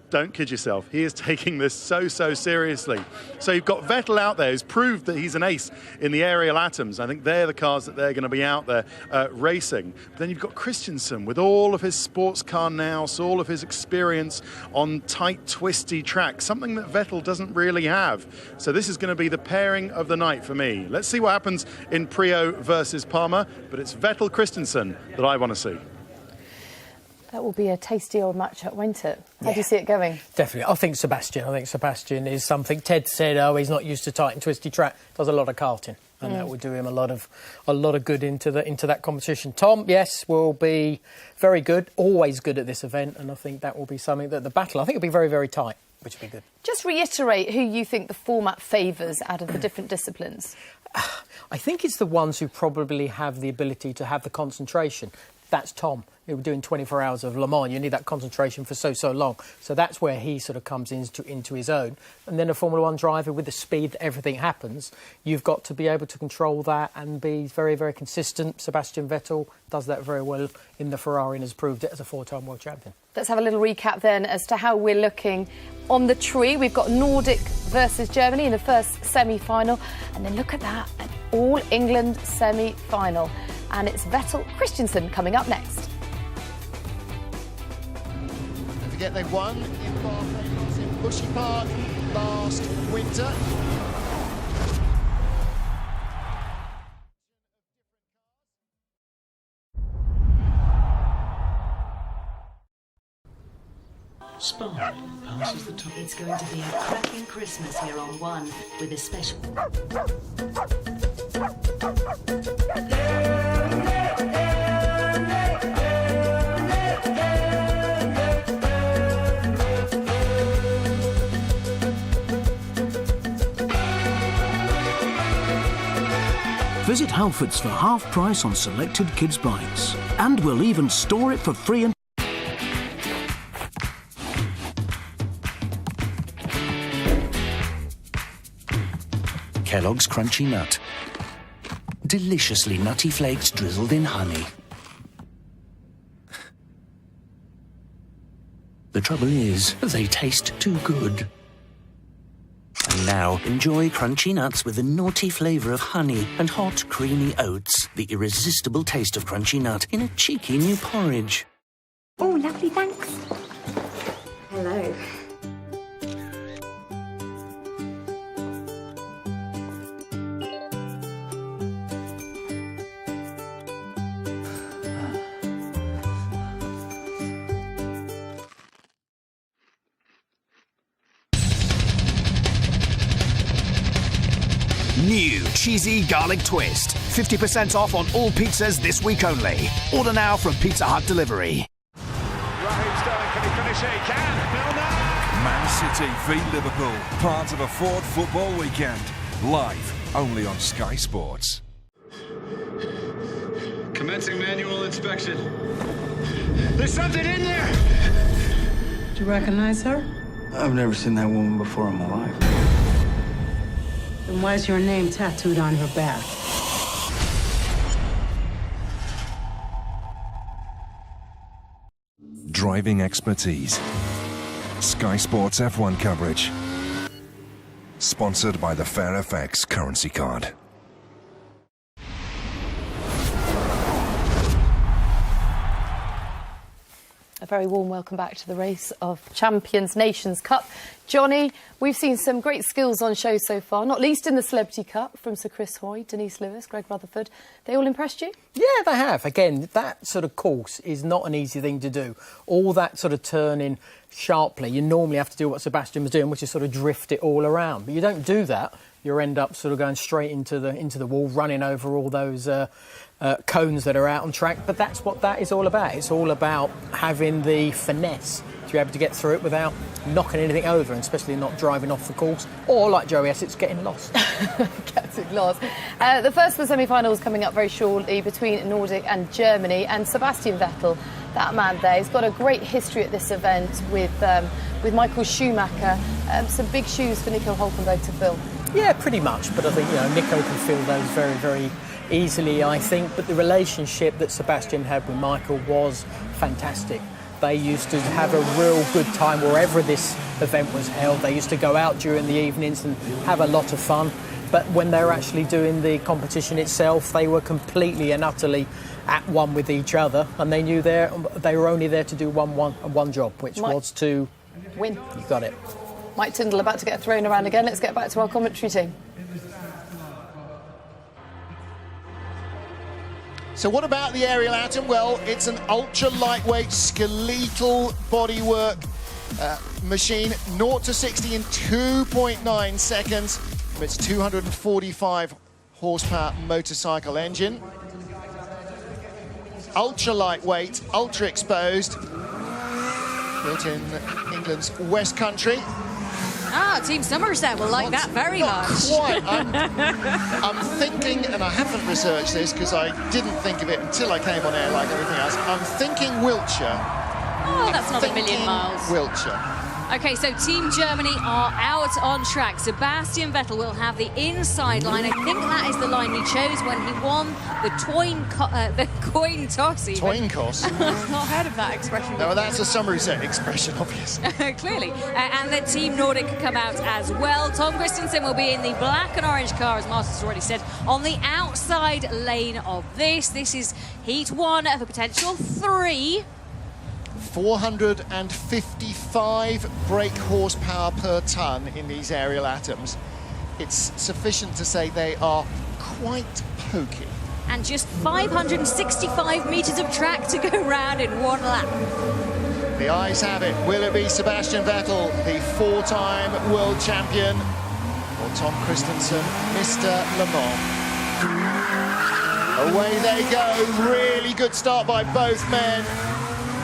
don't kid yourself. He is taking this so seriously. So you've got Vettel out there who's proved that he's an ace in the Ariel Atoms. I think they're the cars that they're going to be out there racing. But then you've got Christensen with all of his sports car nous, all of his experience on tight, twisty tracks, something that Vettel doesn't really have. So this is going to be the pairing of the night for me. Let's see what happens in Prio versus Palmer, but it's Vettel-Christensen that I want to see. That will be a tasty old matchup, won't it? How do you see it going? Definitely. I think Sebastian is something. Ted said, oh, he's not used to tight and twisty track. Does a lot of karting, and that would do him a lot of good into that competition. Tom, yes, will be very good, always good at this event, and I think that will be something that the battle, I think, will be very, very tight, which will be good. Just reiterate who you think the format favours out of the different disciplines. I think it's the ones who probably have the ability to have the concentration. That's Tom. We're doing 24 hours of Le Mans. You need that concentration for so long. So that's where he sort of comes into his own. And then a Formula One driver, with the speed that everything happens, you've got to be able to control that and be very, very consistent. Sebastian Vettel does that very well in the Ferrari and has proved it as a 4-time world champion. Let's have a little recap then as to how we're looking on the tree. We've got Nordic versus Germany in the first semi-final. And then look at that, an all-England semi-final. And it's Vettel Christensen coming up next. Don't forget they won in Barbados in Bushy Park last winter. Spa passes the top. It's going to be a cracking Christmas here on One with a special. Visit Halfords for half price on selected kids' bikes. And we'll even store it for free and Kellogg's Crunchy Nut. Deliciously nutty flakes drizzled in honey. The trouble is, they taste too good. And now, enjoy crunchy nuts with the naughty flavour of honey and hot, creamy oats. The irresistible taste of crunchy nut in a cheeky new porridge. Oh, lovely, thanks. Hello. New cheesy garlic twist. 50% off on all pizzas this week only. Order now from Pizza Hut Delivery. Raheem Sterling, can he finish it? He can. Milner! Man City v Liverpool, part of a Ford football weekend. Live only on Sky Sports. Commencing manual inspection. There's something in there! Do you recognize her? I've never seen that woman before in my life. Then why is your name tattooed on her back? Driving expertise. Sky Sports F1 coverage. Sponsored by the FairFX currency card. A very warm welcome back to the race of Champions Nations Cup. Johnny, we've seen some great skills on show so far, not least in the Celebrity Cup from Sir Chris Hoy, Denise Lewis, Greg Rutherford. They all impressed you? Yeah, they have. Again, that sort of course is not an easy thing to do. All that sort of turning sharply, you normally have to do what Sebastian was doing, which is sort of drift it all around. But you don't do that, you end up sort of going straight into the wall, running over all those cones that are out on track. But that's what that is all about. It's all about having the finesse to be able to get through it without knocking anything over, and especially not driving off the course, or like Joey Essex, getting lost. Getting lost. The first of the semi-finals coming up very shortly between Nordic and Germany, and Sebastian Vettel, that man there, he's got a great history at this event with Michael Schumacher. Some big shoes for Nico Hülkenberg to fill. Yeah, pretty much. But I think, Nico can fill those very, very easily, I think. But the relationship that Sebastian had with Michael was fantastic. They used to have a real good time wherever this event was held. They used to go out during the evenings and have a lot of fun. But when they were actually doing the competition itself, they were completely and utterly at one with each other, and they knew they were only there to do one job, which was to win. You got it. Mike Tyndall about to get thrown around again. Let's get back to our commentary team. So what about the Ariel Atom? Well, it's an ultra-lightweight skeletal bodywork machine, 0 to 60 in 2.9 seconds. It's 245 horsepower motorcycle engine. Ultra-lightweight, ultra-exposed. Built in England's West Country. Team Somerset will like that very much. Quite. I'm thinking, and I haven't researched this because I didn't think of it until I came on air like everything else. I'm thinking Wiltshire. Oh, that's not a million miles. Wiltshire. Okay, so Team Germany are out on track. Sebastian Vettel will have the inside line. I think that is the line he chose when he won the coin toss. Even. Coin toss? I've not heard of that expression. No, that's a Somerset expression, obviously. Clearly. And the Team Nordic come out as well. Tom Christensen will be in the black and orange car, as Martin's already said, on the outside lane of this. This is Heat 1 of a potential 3. 455 brake horsepower per tonne in these aerial atoms. It's sufficient to say they are quite pokey. And just 565 metres of track to go round in one lap. The eyes have it. Will it be Sebastian Vettel, the 4-time world champion, or Tom Christensen, Mr. Le Mans? Away they go. Really good start by both men.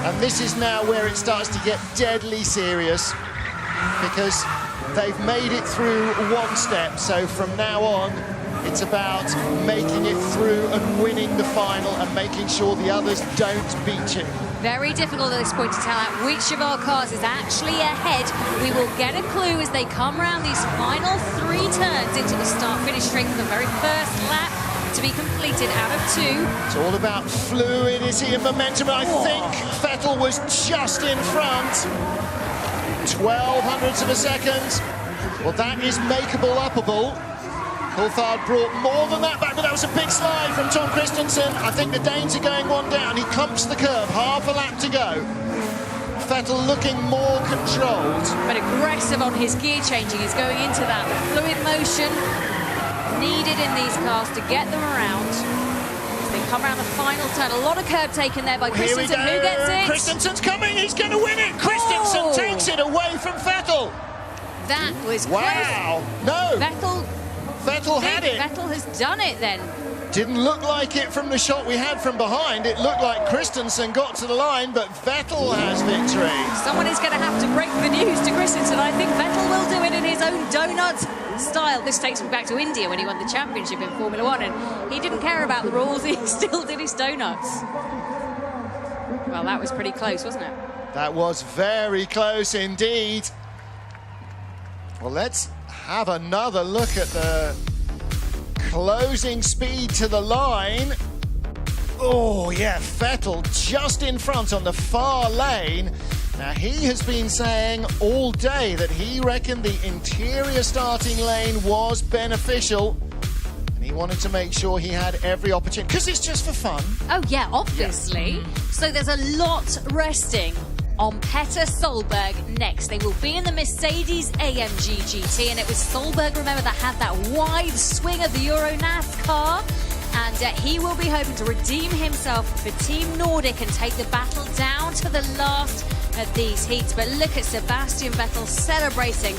And this is now where it starts to get deadly serious, because they've made it through one step. So from now on, it's about making it through and winning the final and making sure the others don't beat you. Very difficult at this point to tell out which of our cars is actually ahead. We will get a clue as they come around these final 3 turns into the start-finish straight for the very first lap to be completed out of 2. It's all about fluidity and momentum. I think Vettel was just in front. 12 hundredths of a second. Well, that is makeable uppable. Coulthard brought more than that back, but that was a big slide from Tom Christensen. I think the Danes are going one down. He clumps the curb, half a lap to go. Vettel looking more controlled. But aggressive on his gear changing. He's going into that fluid motion needed in these cars to get them around. As they come around the final turn. A lot of curb taken there by Christensen. Who gets it? Christensen's coming. He's going to win it. Christensen takes it away from Vettel. That was wow. Close. No. Vettel had it. Vettel has done it then. Didn't look like it from the shot we had from behind. It looked like Christensen got to the line, but Vettel has victory. Someone is going to have to break the news to Christensen. I think Vettel will do it in his own donut style. This takes me back to India when he won the championship in Formula 1, and he didn't care about the rules. He still did his donuts. Well, that was pretty close, wasn't it? That was very close indeed. Well, let's have another look at the closing speed to the line. Oh, yeah, Vettel just in front on the far lane. Now, he has been saying all day that he reckoned the interior starting lane was beneficial, and he wanted to make sure he had every opportunity, because it's just for fun. Oh, yeah, obviously. Yeah. So there's a lot resting on Petter Solberg next. They will be in the Mercedes AMG GT, and it was Solberg, remember, that had that wide swing of the Euronav car, and he will be hoping to redeem himself for Team Nordic and take the battle down to the last of these heats. But look at Sebastian Vettel celebrating.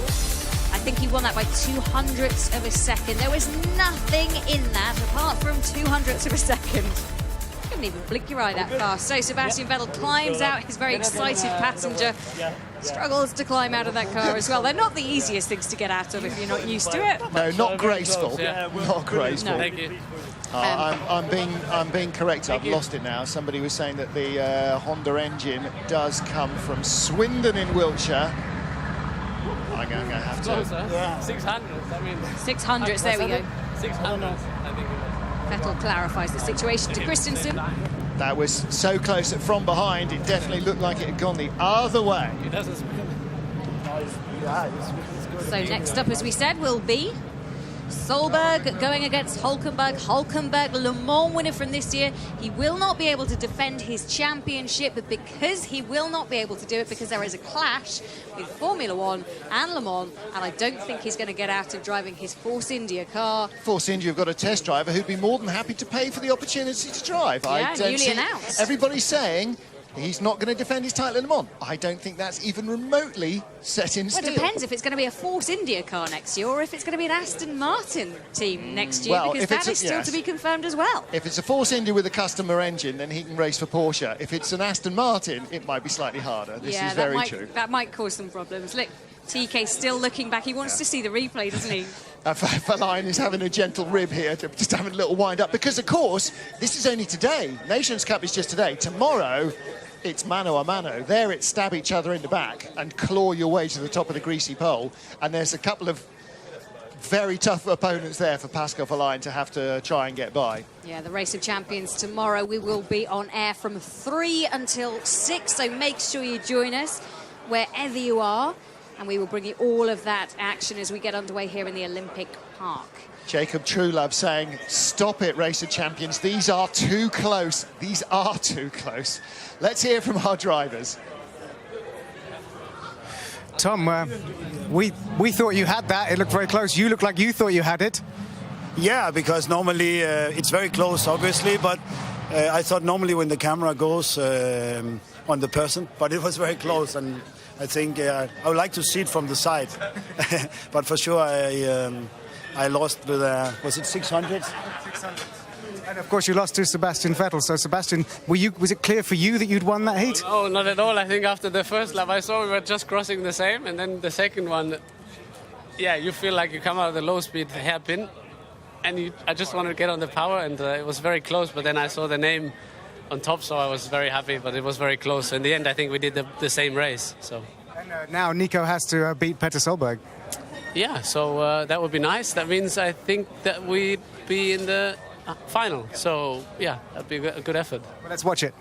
I think he won that by 200ths of a second. There was nothing in that apart from 200ths of a second. You couldn't even blink your eye that fast. So Sebastian Vettel climbs out, his very excited passenger struggles to climb out of that car as well. They're not the easiest things to get out of if you're not used to it. No, not graceful. Not graceful. No. Thank you. I'm being corrected. I've lost it now. Somebody was saying that the Honda engine does come from Swindon in Wiltshire. I'm going to have to. 600. I mean, 600s. There we go. 600. I think it was. Vettel clarifies the situation to Christensen. That was so close that from behind it definitely looked like it had gone the other way. So next up, as we said, will be Solberg going against Hulkenberg. Hulkenberg, Le Mans winner from this year. He will not be able to defend his championship, but because he will not be able to do it because there is a clash with Formula 1 and Le Mans, and I don't think he's going to get out of driving his Force India car. Force India have got a test driver who'd be more than happy to pay for the opportunity to drive. Yeah, newly announced. Everybody's saying he's not going to defend his title in Le Mans. I don't think that's even remotely set in steel. Well, it depends if it's going to be a Force India car next year or if it's going to be an Aston Martin team next year, because that is still to be confirmed as well. If it's a Force India with a customer engine, then he can race for Porsche. If it's an Aston Martin, it might be slightly harder. This is very true. That might cause some problems. Look, TK still looking back. He wants to see the replay, doesn't he? Verlaine is having a gentle rib here, just having a little wind up, because, of course, this is only today. Nations Cup is just today. Tomorrow, it's mano a mano. There it's stab each other in the back and claw your way to the top of the greasy pole. And there's a couple of very tough opponents there for Pascal Verlaine to have to try and get by. Yeah, the Race of Champions tomorrow. We will be on air from 3 until 6, so make sure you join us wherever you are, and we will bring you all of that action as we get underway here in the Olympic Park. Jacob Truelove saying, stop it, Race of Champions. These are too close. These are too close. Let's hear from our drivers. Tom, we thought you had that. It looked very close. You looked like you thought you had it. Yeah, because normally it's very close, obviously, but I thought normally when the camera goes on the person, but it was very close, and I think I would like to see it from the side. But for sure, I lost with, was it 600? 600. And of course, you lost to Sebastian Vettel. So, Sebastian, was it clear for you that you'd won that heat? Oh, not at all. I think after the first lap, I saw we were just crossing the same, and then the second one, yeah, you feel like you come out of the low-speed hairpin, and I just wanted to get on the power, and it was very close. But then I saw the name on top, so I was very happy. But it was very close. In the end, I think we did the same race. So. And now Nico has to beat Petter Solberg. Yeah, so that would be nice. That means I think that we'd be in the final. So, yeah, that'd be a good effort. Well, let's watch it.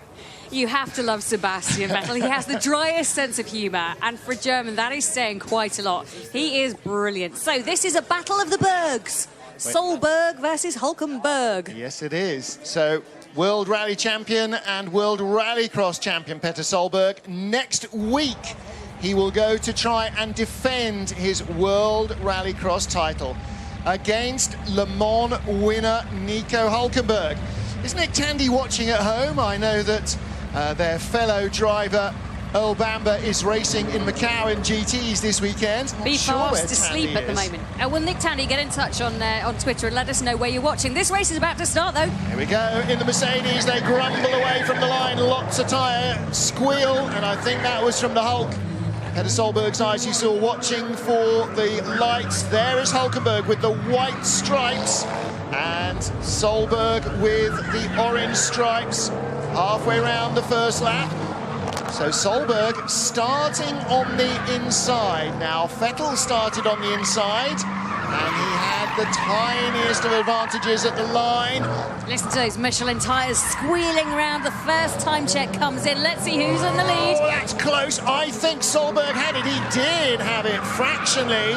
You have to love Sebastian Vettel. He has the driest sense of humour, and for a German, that is saying quite a lot. He is brilliant. So this is a battle of the Bergs. Solberg versus Hulkenberg. Yes, it is. So, World Rally Champion and World Rallycross Champion Petter Solberg. Next week, he will go to try and defend his World Rallycross title against Le Mans winner Nico Hulkenberg. Is Nick Tandy watching at home? I know that their fellow driver Earl Bamber is racing in McLaren GTs this weekend. Be fast asleep at the moment. Will Nick Tandy get in touch on Twitter and let us know where you're watching? This race is about to start, though. Here we go. In the Mercedes, they grumble away from the line. Lots of tyre squeal, and I think that was from the Hulk. Petter Solberg's eyes, you saw, watching for the lights. There is Hulkenberg with the white stripes, and Solberg with the orange stripes halfway around the first lap. So Solberg starting on the inside. Now Vettel started on the inside, and he had the tiniest of advantages at the line. Listen to those Michelin tyres squealing around. The first time check comes in. Let's see who's in the lead. Oh, that's close. I think Solberg had it. He did have it fractionally.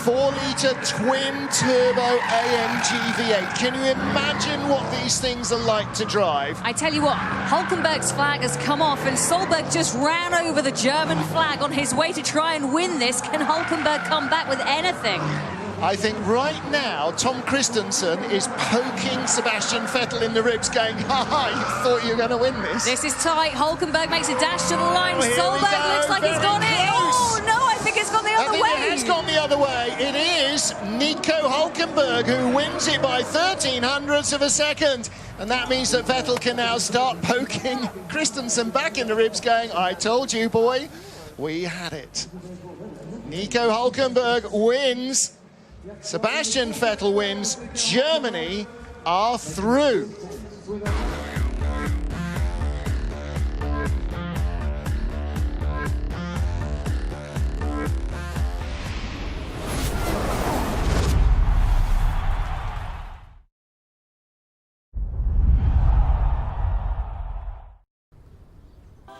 4-litre twin-turbo AMG V8. Can you imagine what these things are like to drive? I tell you what, Hulkenberg's flag has come off, and Solberg just ran over the German flag on his way to try and win this. Can Hulkenberg come back with anything? I think right now, Tom Christensen is poking Sebastian Vettel in the ribs, going, ha-ha, you thought you were going to win this. This is tight. Hulkenberg makes a dash to the line. Oh, Solberg looks like he's got it. Oh, no, I think it's gone the other way. I think it has gone the other way. It is Nico Hulkenberg who wins it by 13/100ths of a second. And that means that Vettel can now start poking Christensen back in the ribs, going, I told you, boy, we had it. Nico Hulkenberg wins. Sebastian Vettel wins. Germany are through.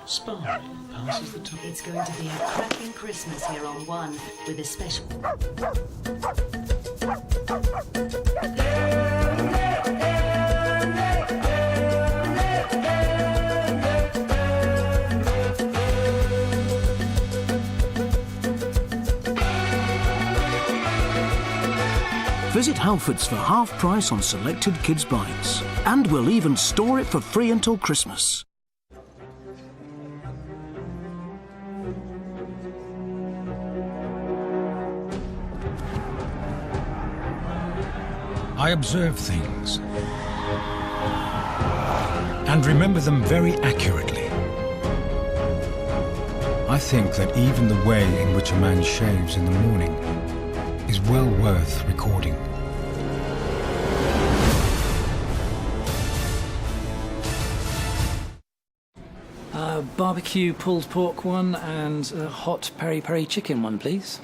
Spa passes the top. It's going to be a cracking Christmas here on One with a special. Visit Halfords for half price on selected kids' bikes. And we'll even store it for free until Christmas. I observe things and remember them very accurately. I think that even the way in which a man shaves in the morning is well worth recording. barbecue pulled pork one and a hot peri-peri chicken one, please.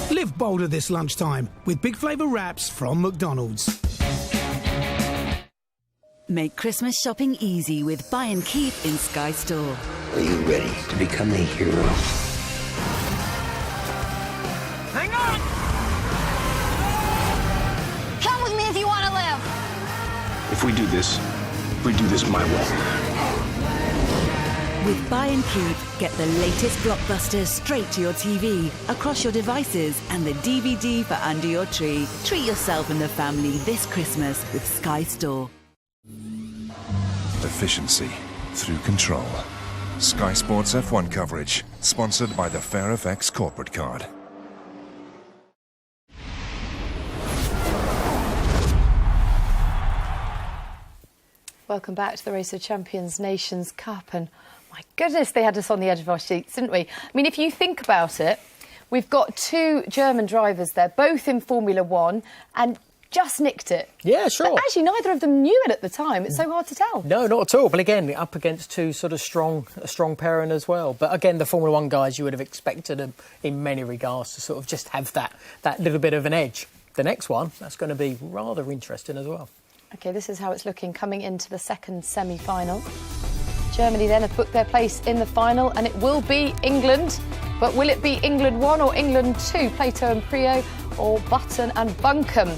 Live bolder this lunchtime with Big Flavour wraps from McDonald's. Make Christmas shopping easy with Buy and Keep in Sky Store. Are you ready to become a hero? Hang on! Come with me if you want to live. If we do this my way. With Buy and Keep, get the latest blockbusters straight to your TV, across your devices, and the DVD for under your tree. Treat yourself and the family this Christmas with Sky Store. Efficiency through control. Sky Sports F1 coverage, sponsored by the FairFX corporate card. Welcome back to the Race of Champions Nations Cup, and my goodness, they had us on the edge of our seats, didn't we? I mean, if you think about it, we've got two German drivers there, both in Formula One, and just nicked it. Yeah, sure. But actually, neither of them knew it at the time. It's so hard to tell. No, not at all. But again, up against two sort of a strong pairing as well. But again, the Formula One guys, you would have expected them in many regards to sort of just have that little bit of an edge. The next one, that's going to be rather interesting as well. OK, this is how it's looking coming into the second semi-final. Germany then have booked their place in the final, and it will be England. But will it be England 1 or England 2? Plato and Prio, or Button and Buncombe?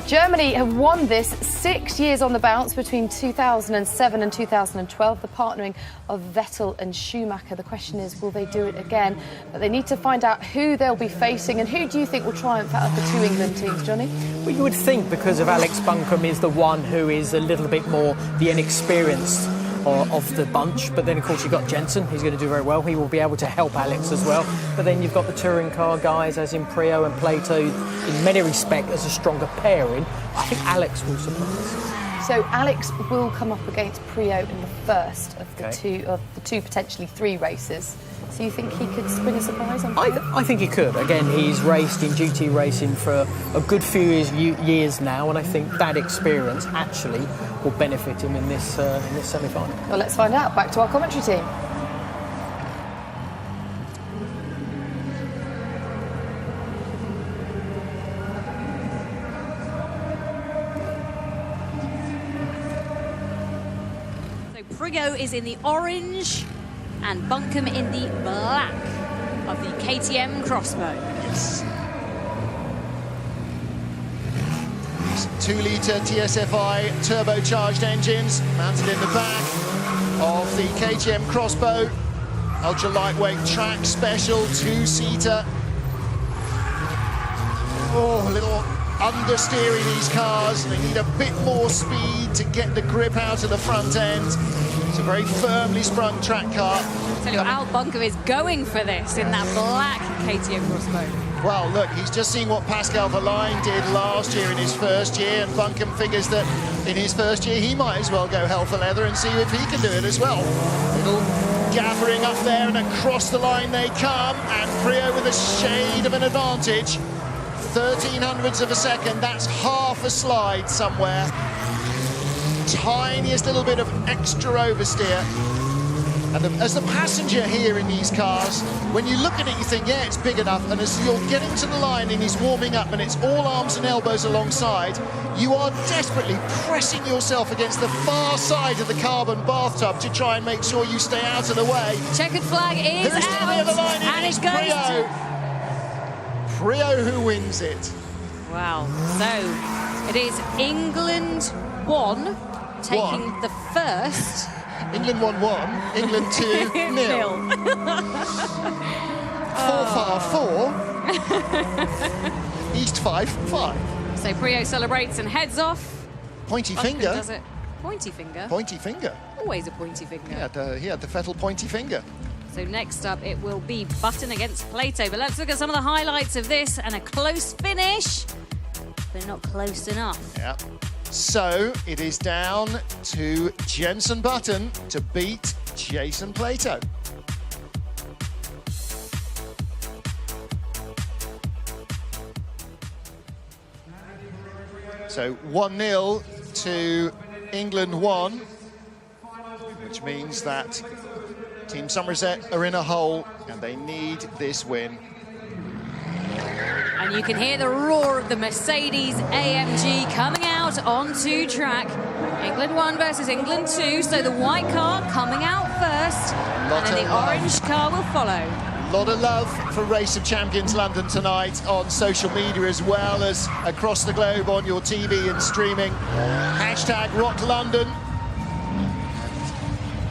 Germany have won this 6 years on the bounce between 2007 and 2012, the partnering of Vettel and Schumacher. The question is, will they do it again? But they need to find out who they'll be facing, and who do you think will triumph out of the two England teams, Johnny? Well, you would think, because of Alex Buncombe is the one who is a little bit more the inexperienced of the bunch, but then of course you've got Jensen, he's going to do very well. He will be able to help Alex as well. But then you've got the touring car guys, as in Prio and Plato, in many respects as a stronger pairing. I think Alex will surprise. So Alex will come up against Prio in the first of the two potentially three races. So you think he could spring a surprise on Prio? I think he could. Again, he's raced in GT racing for a good few years now, and I think that experience actually will benefit him in this semi-final. Well, let's find out. Back to our commentary team. So Prio is in the orange and Buncombe in the black of the KTM Crossbow. Yes. 2-litre TSFI turbocharged engines mounted in the back of the KTM Crossbow. Ultra lightweight track special 2-seater. Oh, a little understeering these cars. They need a bit more speed to get the grip out of the front end. It's a very firmly sprung track car. I tell you what, Al Buncombe is going for this in that black KTM Crossbow. Well, look, he's just seen what Pascal Verlaine did last year in his first year, and Buncombe figures that in his first year he might as well go hell for leather and see if he can do it as well. Little gathering up there, and across the line they come, and Prio with a shade of an advantage. 1300ths of a second, that's half a slide somewhere. Tiniest little bit of extra oversteer. And as the passenger here in these cars, when you look at it, you think, yeah, it's big enough. And as you're getting to the line and he's warming up and it's all arms and elbows alongside, you are desperately pressing yourself against the far side of the carbon bathtub to try and make sure you stay out of the way. Checkered flag is Who's out, near the line? and it goes Prio. Prio who wins it. Wow. So it is England 1 taking the first. England 1-1, England 2-0. 4-4. East 5-5. So Prio celebrates and heads off. Pointy Buncombe finger. does it. Pointy finger? Pointy finger. Always a pointy finger. He had the Vettel pointy finger. So next up it will be Button against Plato. But let's look at some of the highlights of this, and a close finish, but not close enough. Yeah. So it is down to Jenson Button to beat Jason Plato. So 1-0 to England 1, which means that Team Somerset are in a hole and they need this win. And you can hear the roar of the Mercedes AMG coming out onto track. England 1 versus England 2, so the white car coming out first, and then the orange car will follow. A lot of love for Race of Champions London tonight on social media as well as across the globe on your TV and streaming. Hashtag Rock London.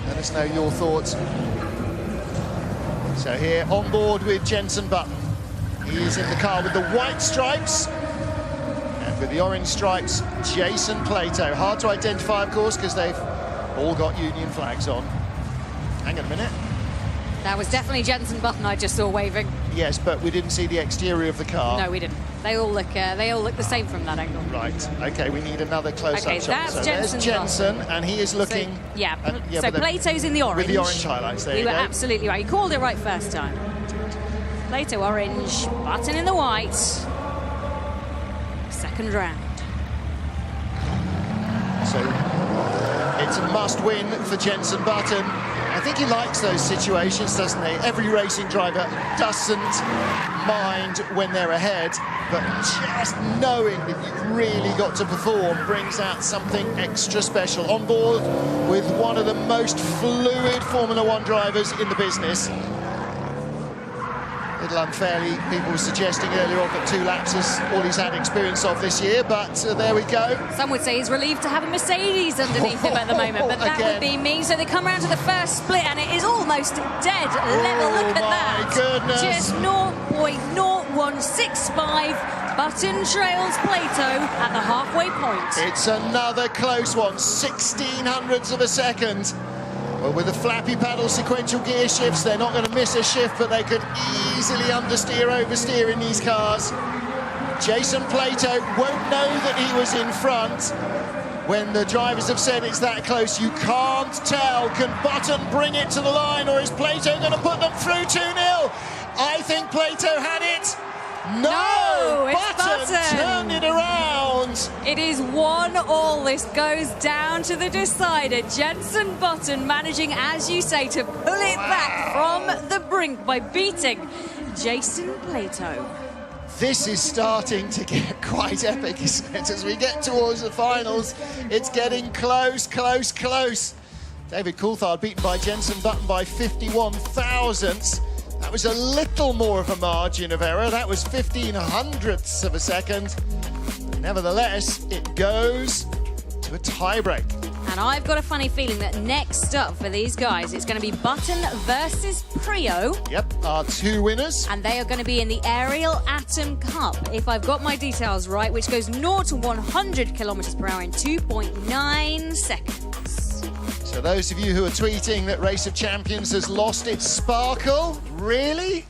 Let us know your thoughts. So here on board with Jenson Button. He's in the car with the white stripes. And with the orange stripes, Jason Plato. Hard to identify, of course, because they've all got Union flags on. Hang on a minute. That was definitely Jenson Button I just saw waving. Yes, but we didn't see the exterior of the car. No, we didn't. They all look the same from that angle. Right. Okay, we need another close-up okay, shot. That's so Jenson there's Jenson, and he is looking. So, so Plato's in the orange. With the orange highlights. There you go. were absolutely right. You called it right first time. Plato orange, Button in the white. Second round. So it's a must-win for Jenson Button. I think he likes those situations, doesn't he? Every racing driver doesn't mind when they're ahead, but just knowing that you've really got to perform brings out something extra special. On board with one of the most fluid Formula One drivers in the business. A little unfairly, people were suggesting earlier on that 2 laps is all he's had experience of this year, but there we go. Some would say he's relieved to have a Mercedes underneath him at the moment, but that would be me. So they come around to the first split, and it is almost dead level. Look at that. My goodness. Just 0.0165. Button trails Plato at the halfway point. It's another close one, 1600ths of a second. Well, with the flappy paddle sequential gear shifts, they're not going to miss a shift, but they could easily understeer, oversteer in these cars. Jason Plato won't know that he was in front. When the drivers have said it's that close, you can't tell. Can Button bring it to the line, or is Plato going to put them through 2-0? I think Plato had it. No, it's Button turned it around. It is 1-1. This goes down to the decider. Jenson Button managing, as you say, to pull it back from the brink by beating Jason Plato. This is starting to get quite epic, isn't it? As we get towards the finals, it's getting close, close, close. David Coulthard beaten by Jenson Button by 51 thousandths. That was a little more of a margin of error. That was 1500ths of a second. Nevertheless, it goes to a tie-break. And I've got a funny feeling that next up for these guys, it's going to be Button versus Prio. Yep, our 2 winners. And they are going to be in the Ariel Atom Cup, if I've got my details right, which goes 0 to 100 kilometers per hour in 2.9 seconds. So those of you who are tweeting that Race of Champions has lost its sparkle, really?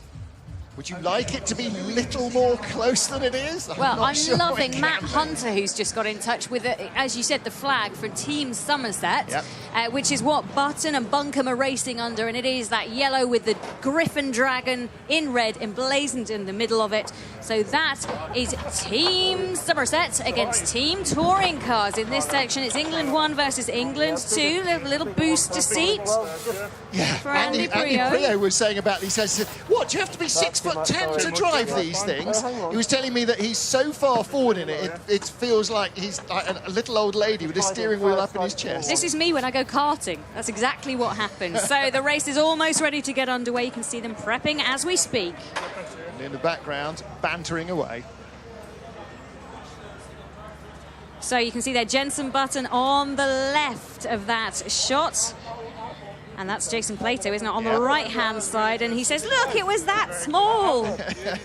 Would you like it to be a little more close than it is? Well, I'm sure loving Matt Hunter, who's just got in touch with, as you said, the flag for Team Somerset, which is what Button and Buncombe are racing under, and it is that yellow with the Griffin Dragon in red emblazoned in the middle of it. So that is Team Somerset against Team Touring Cars. In this section, it's England 1 versus England 2. A little booster seat for Andy Prio was saying about these guys, what, do you have to be 6'10" to drive these things? He was telling me that he's so far forward in it, it feels like he's like a little old lady with a steering wheel up in his chest. This is me when I go karting. That's exactly what happens. So the race is almost ready to get underway. You can see them prepping as we speak. And in the background, bantering away. So you can see there Jenson Button on the left of that shot. And that's Jason Plato, isn't it, on the right-hand side. And he says, look, it was that small.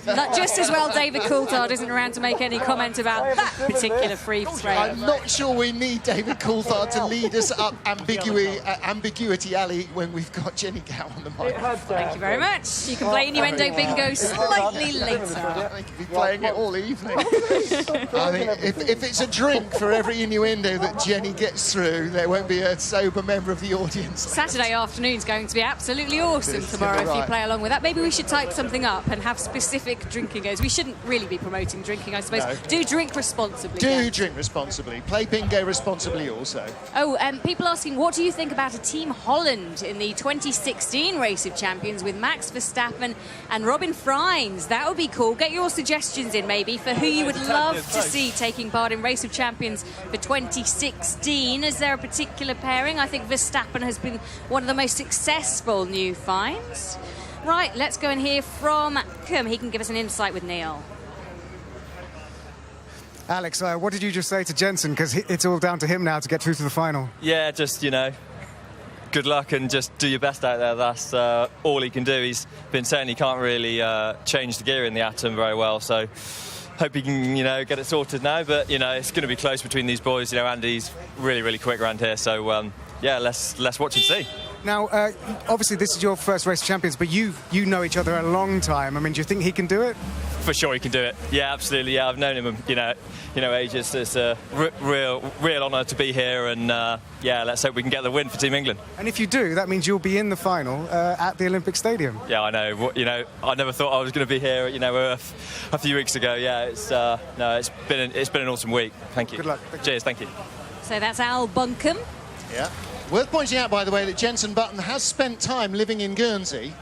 Not just as well David Coulthard isn't around to make any comment about that particular free frame. I'm not sure we need David Coulthard to lead us up Ambiguity Alley when we've got Jenny Gow on the mic. Thank you very much. You can play Innuendo Bingo slightly later. I think you'll be playing it all evening. I think if it's a drink for every innuendo that Jenny gets through, there won't be a sober member of the audience. Saturday afternoon's going to be absolutely awesome tomorrow if you play along with that. Maybe we should type something up and have specific drinking goes. We shouldn't really be promoting drinking, I suppose. No. Do drink responsibly. Drink responsibly. Play bingo responsibly also. Oh, people asking, what do you think about a Team Holland in the 2016 Race of Champions with Max Verstappen and Robin Freins? That would be cool. Get your suggestions in, maybe, for who you would love to see taking part in Race of Champions for 2016. Is there a particular pairing? I think Verstappen has been one of the most successful new finds. Right, let's go and hear from Malcolm. He can give us an insight with Neil. Alex, what did you just say to Jensen? Because it's all down to him now to get through to the final. Yeah, just, good luck and just do your best out there. That's all he can do. He's been saying he can't really change the gear in the Atom very well, so hope he can, get it sorted now. But, it's going to be close between these boys. Andy's really, really quick around here, so, yeah, let's watch and see. Now, obviously, this is your first Race of Champions, but you know each other a long time. I mean, do you think he can do it? For sure he can do it. Yeah, absolutely. Yeah, I've known him, ages. It's a real honour to be here, and yeah, let's hope we can get the win for Team England. And if you do, that means you'll be in the final at the Olympic Stadium. Yeah, I know. I never thought I was going to be here. A few weeks ago. Yeah, it's been an awesome week. Thank you. Good luck. Cheers. Thank you. So that's Al Buncombe. Yeah. Worth pointing out, by the way, that Jensen Button has spent time living in Guernsey.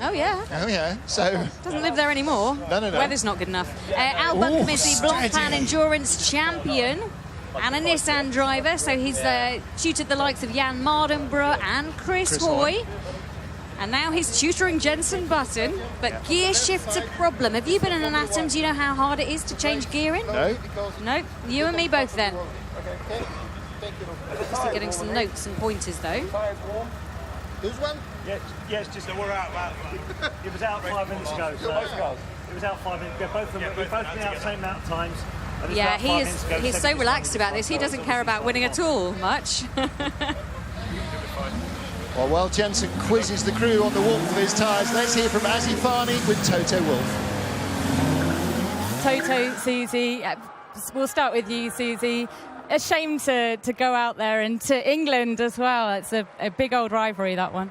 Oh, yeah. Oh, yeah. So doesn't live there anymore. No. Weather's not good enough. Al Buncombe is the Blancpain Endurance champion and a Nissan driver. So he's tutored the likes of Jan Mardenborough and Chris Hoy. And now he's tutoring Jensen Button. But gear shift's a problem. Have you been in an Atom? Do you know how hard it is to change gear in? No. No. You and me both then. Just getting some notes and pointers though. Who's one? Yes, just that we're out. It was out 5 minutes ago. So it was out 5 minutes ago. We've both been out the same amount of times. Yeah, he's so relaxed about this. He doesn't care about winning at all much. Well, while Jensen quizzes the crew on the warmth of his tyres, let's hear from Azifani with Toto Wolff. Toto, Susie, we'll start with you, Susie. A shame to go out there and to England as well. It's a big old rivalry, that one.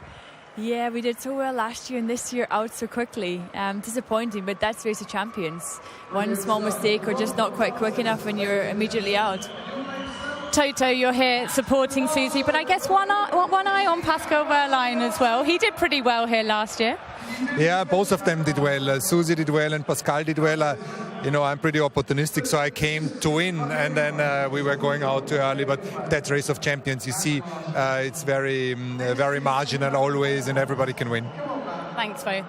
Yeah, we did so well last year and this year out so quickly. Disappointing, but that's Race of Champions. One small mistake or just not quite quick enough and you're immediately out. Toto, you're here supporting Susie, but I guess one eye on Pascal Wehrlein as well. He did pretty well here last year. Yeah, both of them did well. Susie did well and Pascal did well. I'm pretty opportunistic, so I came to win, and then we were going out too early. But that's Race of Champions. You see, it's very marginal always, and everybody can win. Thanks, both.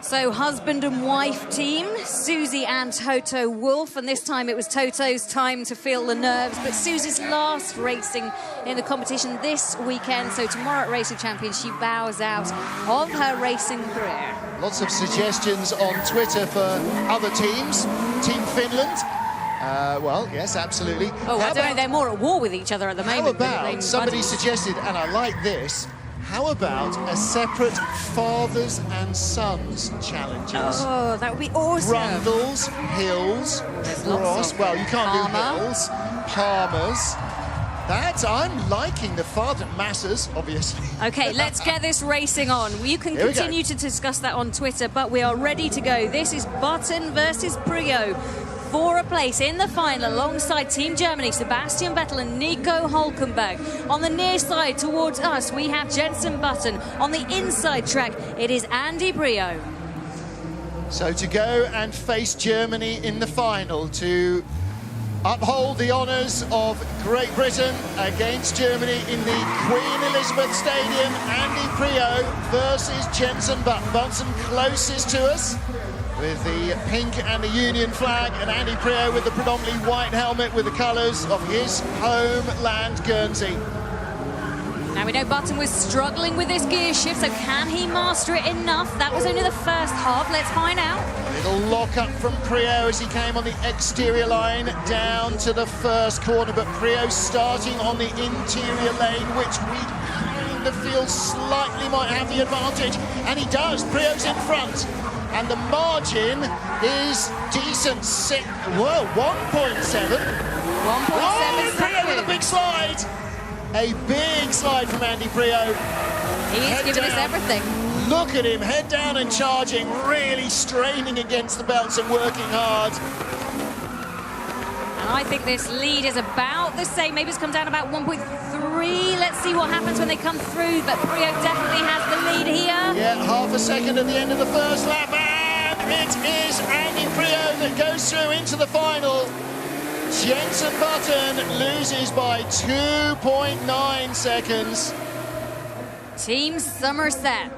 So husband and wife team, Susie and Toto Wolff, and this time it was Toto's time to feel the nerves, but Susie's last racing in the competition this weekend, so tomorrow at Race of Champions she bows out of her racing career. Lots of suggestions on Twitter for other teams. Team Finland. Well, yes, absolutely. Oh, I don't know, they're more at war with each other at the moment. How about, somebody suggested, and I like this, how about a separate fathers and sons challenges? Oh, that would be awesome. Rundles, Hills, Ross. Well, you can't do Hills. Palmers. I'm liking the father masses, obviously. Okay, let's get this racing on. You can continue to discuss that on Twitter, but we are ready to go. This is Button versus Priaulx for a place in the final alongside Team Germany, Sebastian Vettel and Nico Hülkenberg. On the near side towards us, we have Jensen Button. On the inside track, it is Andy Priaulx. So to go and face Germany in the final to uphold the honours of Great Britain against Germany in the Queen Elizabeth Stadium, Andy Priaulx versus Jensen Button. Button closest to us, with the pink and the Union flag, and Andy Priaulx with the predominantly white helmet with the colours of his homeland, Guernsey. Now Now we know Button was struggling with this gear shift, so can he master it enough? That was only the first half. Let's find out. Little lock up from Priaulx as he came on the exterior line down to the first corner, but Priaulx starting on the interior lane, which we kind of feel slightly might have the advantage, and he does. Priaulx's in front, and the margin is decent. 1.7. 1.7 Priaulx with a big slide. A big slide from Andy Priaulx. He's giving us everything. Look at him, head down and charging, really straining against the belts and working hard. And I think this lead is about the same. Maybe it's come down about 1.3. Let's see what happens when they come through. But Priaulx definitely has the lead here. Yeah, half a second at the end of the first lap. And it is Andy Priaulx that goes through into the final. Jenson Button loses by 2.9 seconds. Team Somerset.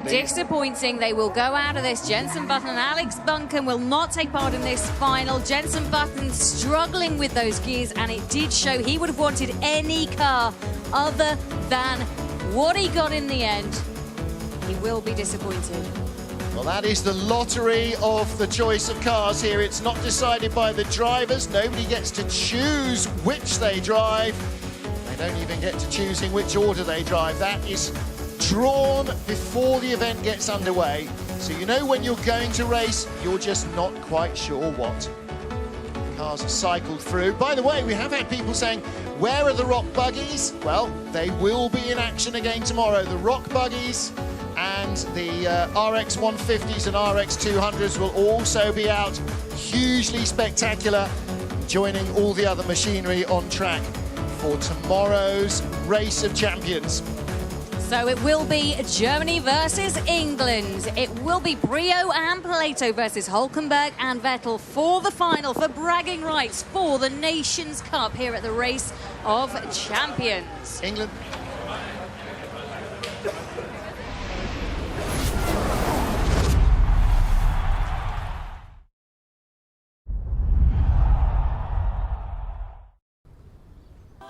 Disappointing. They will go out of this. Jenson Button and Alex Buncombe will not take part in this final. Jenson Button struggling with those gears, and it did show. He would have wanted any car other than what he got in the end. He will be disappointed. Well, that is the lottery of the choice of cars here. It's not decided by the drivers. Nobody gets to choose which they drive. They don't even get to choose in which order they drive. That is drawn before the event gets underway. So you know when you're going to race, you're just not quite sure what. Cars are cycled through. By the way, we have had people saying, where are the rock buggies? Well, they will be in action again tomorrow. The rock buggies and the RX 150s and RX 200s will also be out. Hugely spectacular, joining all the other machinery on track for tomorrow's Race of Champions. So it will be Germany versus England. It will be Priaulx and Plato versus Hulkenberg and Vettel for the final, for bragging rights for the Nations Cup here at the Race of Champions. England.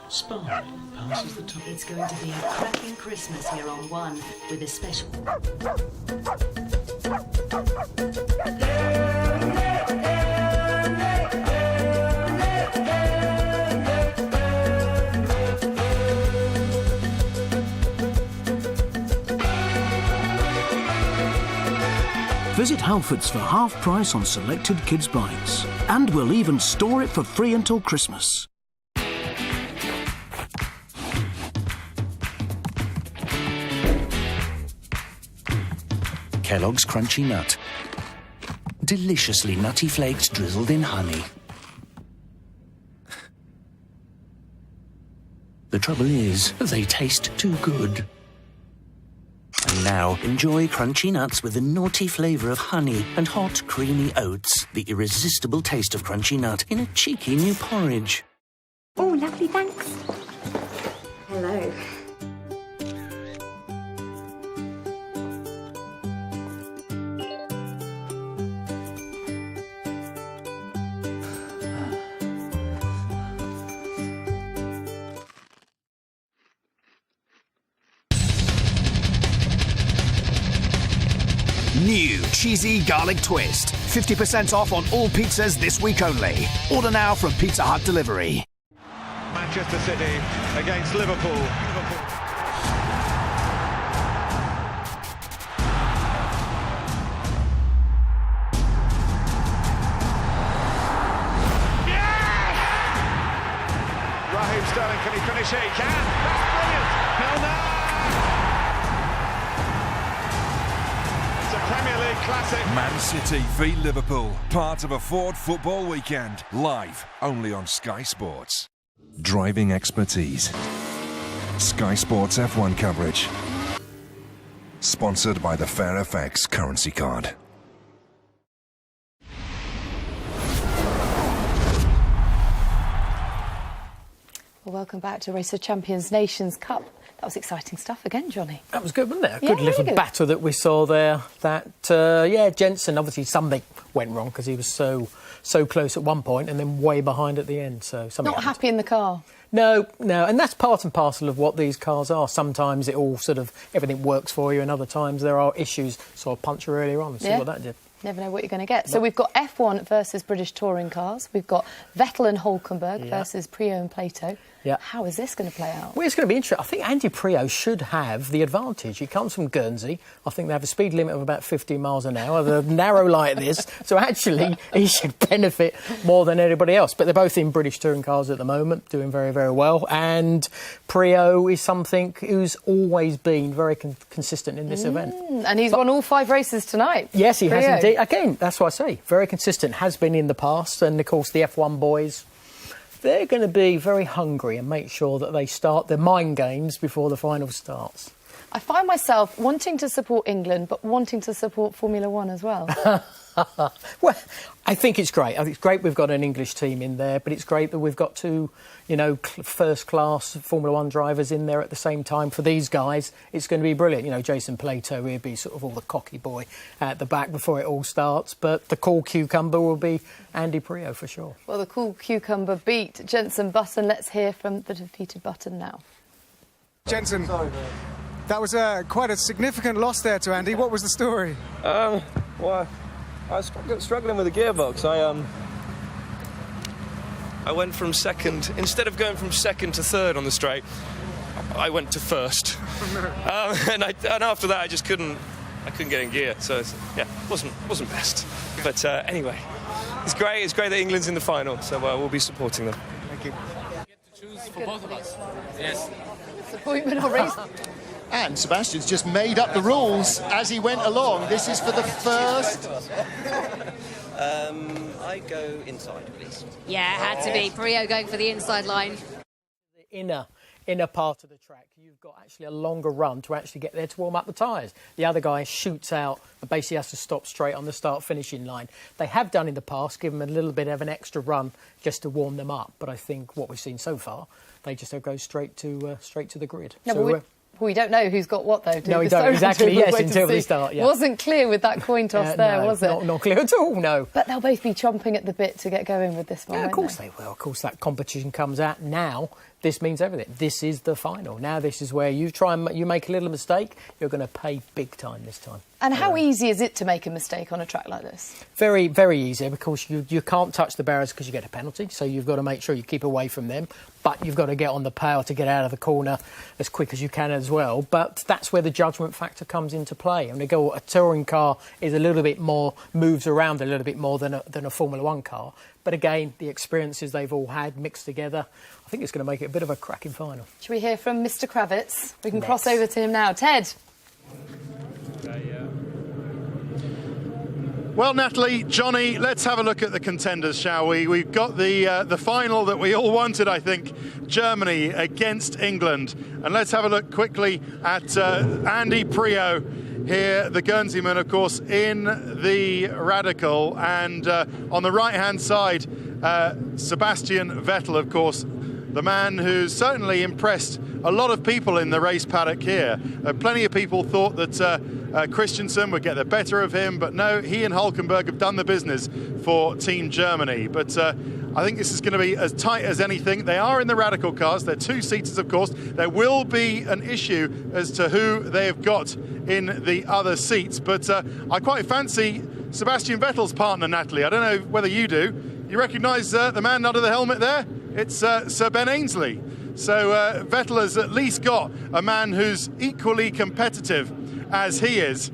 Spa passes the top. It's going to be a cracking Christmas here on One with a special. Visit Halfords for half price on selected kids' bikes. And we'll even store it for free until Christmas. Kellogg's Crunchy Nut. Deliciously nutty flakes drizzled in honey. The trouble is, they taste too good. And now, enjoy crunchy nuts with the naughty flavour of honey and hot, creamy oats. The irresistible taste of Crunchy Nut in a cheeky new porridge. Oh, lovely, thanks. Hello. New cheesy garlic twist. 50% off on all pizzas this week only. Order now from Pizza Hut Delivery. Manchester City against Liverpool. Raheem Sterling, can he finish it? He can. That's brilliant. Milner. It's a Premier League classic. Man City v Liverpool, part of a Ford football weekend, live only on Sky Sports. Driving expertise. Sky Sports F1 coverage. Sponsored by the FairFX currency card. Well, welcome back to Race of Champions Nations Cup. That was exciting stuff again, Johnny. That was good, wasn't it? A Yeah, good little really good. battle that we saw there. That, Jensen, obviously something went wrong because he was so close at one point and then way behind at the end. So something Not happened. happy in the car. No, and that's part and parcel of what these cars are. Sometimes it all everything works for you, and other times there are issues. So I'll punch her earlier on and see what that did. Never know what you're going to get. So we've got F1 versus British touring cars. We've got Vettel and Hulkenberg versus Prio and Plato. Yeah. How is this going to play out? Well, it's going to be interesting. I think Andy Prio should have the advantage. He comes from Guernsey. I think they have a speed limit of about 50 miles an hour. They're narrow like this. So actually, he should benefit more than anybody else. But they're both in British touring cars at the moment, doing very, very well. And Prio is something who's always been very consistent in this event. And he's won all 5 races tonight. Yes, he has Prio. indeed. Again, that's what I say. Very consistent. Has been in the past. And, of course, the F1 boys, they're going to be very hungry and make sure that they start their mind games before the final starts. I find myself wanting to support England, but wanting to support Formula One as well. Well, I think it's great. I think it's great we've got an English team in there, but it's great that we've got 2, first-class Formula One drivers in there at the same time. For these guys, it's going to be brilliant. Jason Plato, he'll be sort of all the cocky boy at the back before it all starts, but the cool cucumber will be Andy Prio for sure. Well, the cool cucumber beat Jenson Button. Let's hear from the defeated Button now. Jenson, that was quite a significant loss there to Andy. What was the story? Well, I was struggling with the gearbox. I went from second, instead of going from second to third on the straight, I went to first. And after that, I couldn't get in gear. So it wasn't best. But anyway, it's great. It's great that England's in the final. So we'll be supporting them. Thank you. Choose for both of us. Yes. Disappointment or race. And Sebastian's just made up the rules as he went along. This is for the first. I go inside, please. Yeah, it had to be. Prio going for the inside line. The inner part of the track, you've got actually a longer run to actually get there to warm up the tyres. The other guy shoots out and basically has to stop straight on the start-finishing line. They have done in the past, give them a little bit of an extra run just to warm them up. But I think what we've seen so far, they just go straight to the grid. No, so, we don't know who's got what, though, do No, we? we don't. Exactly, We'll yes, wait to until they see. start, yeah. Wasn't clear with that coin toss there, no, was it? Not clear at all, no. But they'll both be chomping at the bit to get going with this one, Yeah, of won't course they will. Of course, that competition comes out now. This means everything. This is the final. Now this is where you make a little mistake, you're going to pay big time this time. And how easy is it to make a mistake on a track like this? Very, very easy, because you can't touch the barriers because you get a penalty, so you've got to make sure you keep away from them. But you've got to get on the power to get out of the corner as quick as you can as well. But that's where the judgment factor comes into play. And a touring car is a little bit more, moves around a little bit more than a Formula One car. But again, the experiences they've all had mixed together, I think it's going to make it a bit of a cracking final. Should we hear from Mr. Kravitz? We can cross over to him now. Ted. Well, Natalie, Johnny, let's have a look at the contenders, shall we? We've got the final that we all wanted, I think, Germany against England. And let's have a look quickly at Andy Prio here, the Guernseyman, of course, in the Radical. And on the right-hand side, Sebastian Vettel, of course, the man who's certainly impressed a lot of people in the race paddock here. Plenty of people thought that Christensen would get the better of him, but no, he and Hulkenberg have done the business for Team Germany. But I think this is going to be as tight as anything. They are in the Radical cars. They're 2-seaters, of course. There will be an issue as to who they have got in the other seats. But I quite fancy Sebastian Vettel's partner, Natalie. I don't know whether you do. You recognise the man under the helmet there? It's Sir Ben Ainsley. So Vettel has at least got a man who's equally competitive as he is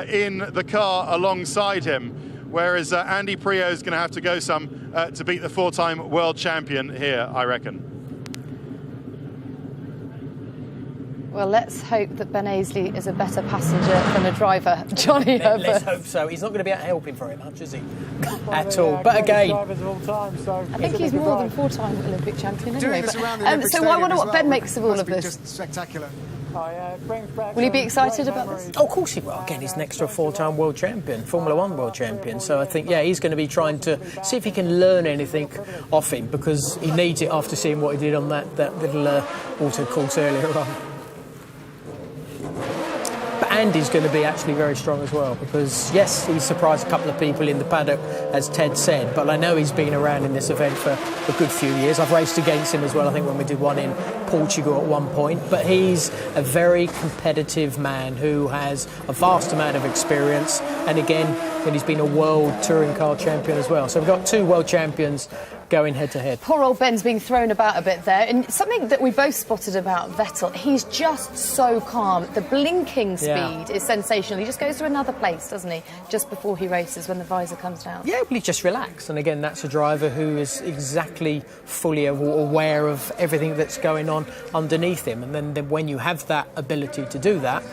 in the car alongside him, whereas Andy Prio is going to have to go some to beat the 4-time world champion here, I reckon. Well, let's hope that Ben Ainsley is a better passenger than a driver, Johnny Herbert. Let's hope so. He's not going to be able to help him very much, is he? At all. But again, I think he's more than 4-time Olympic champion anyway. Doing this around the Olympic so I wonder Stadium what as Ben well makes of all must of be this. Just spectacular. Will he be excited about this? Oh, of course he will. Again, he's next to a 4-time world champion, Formula One world champion. So I think, yeah, he's going to be trying to see if he can learn anything off him, because he needs it after seeing what he did on that little auto course earlier on. Andy's going to be actually very strong as well, because yes, he's surprised a couple of people in the paddock, as Ted said, but I know he's been around in this event for a good few years. I've raced against him as well, I think, when we did one in Portugal at one point, but he's a very competitive man who has a vast amount of experience, and again, he's been a world touring car champion as well. So we've got 2 world champions going head-to-head. Poor old Ben's being thrown about a bit there. And something that we both spotted about Vettel, he's just so calm. The blinking speed is sensational. He just goes to another place, doesn't he, just before he races when the visor comes down. Yeah, well, he just relaxes. And again, that's a driver who is exactly fully aware of everything that's going on underneath him. And then when you have that ability to do that,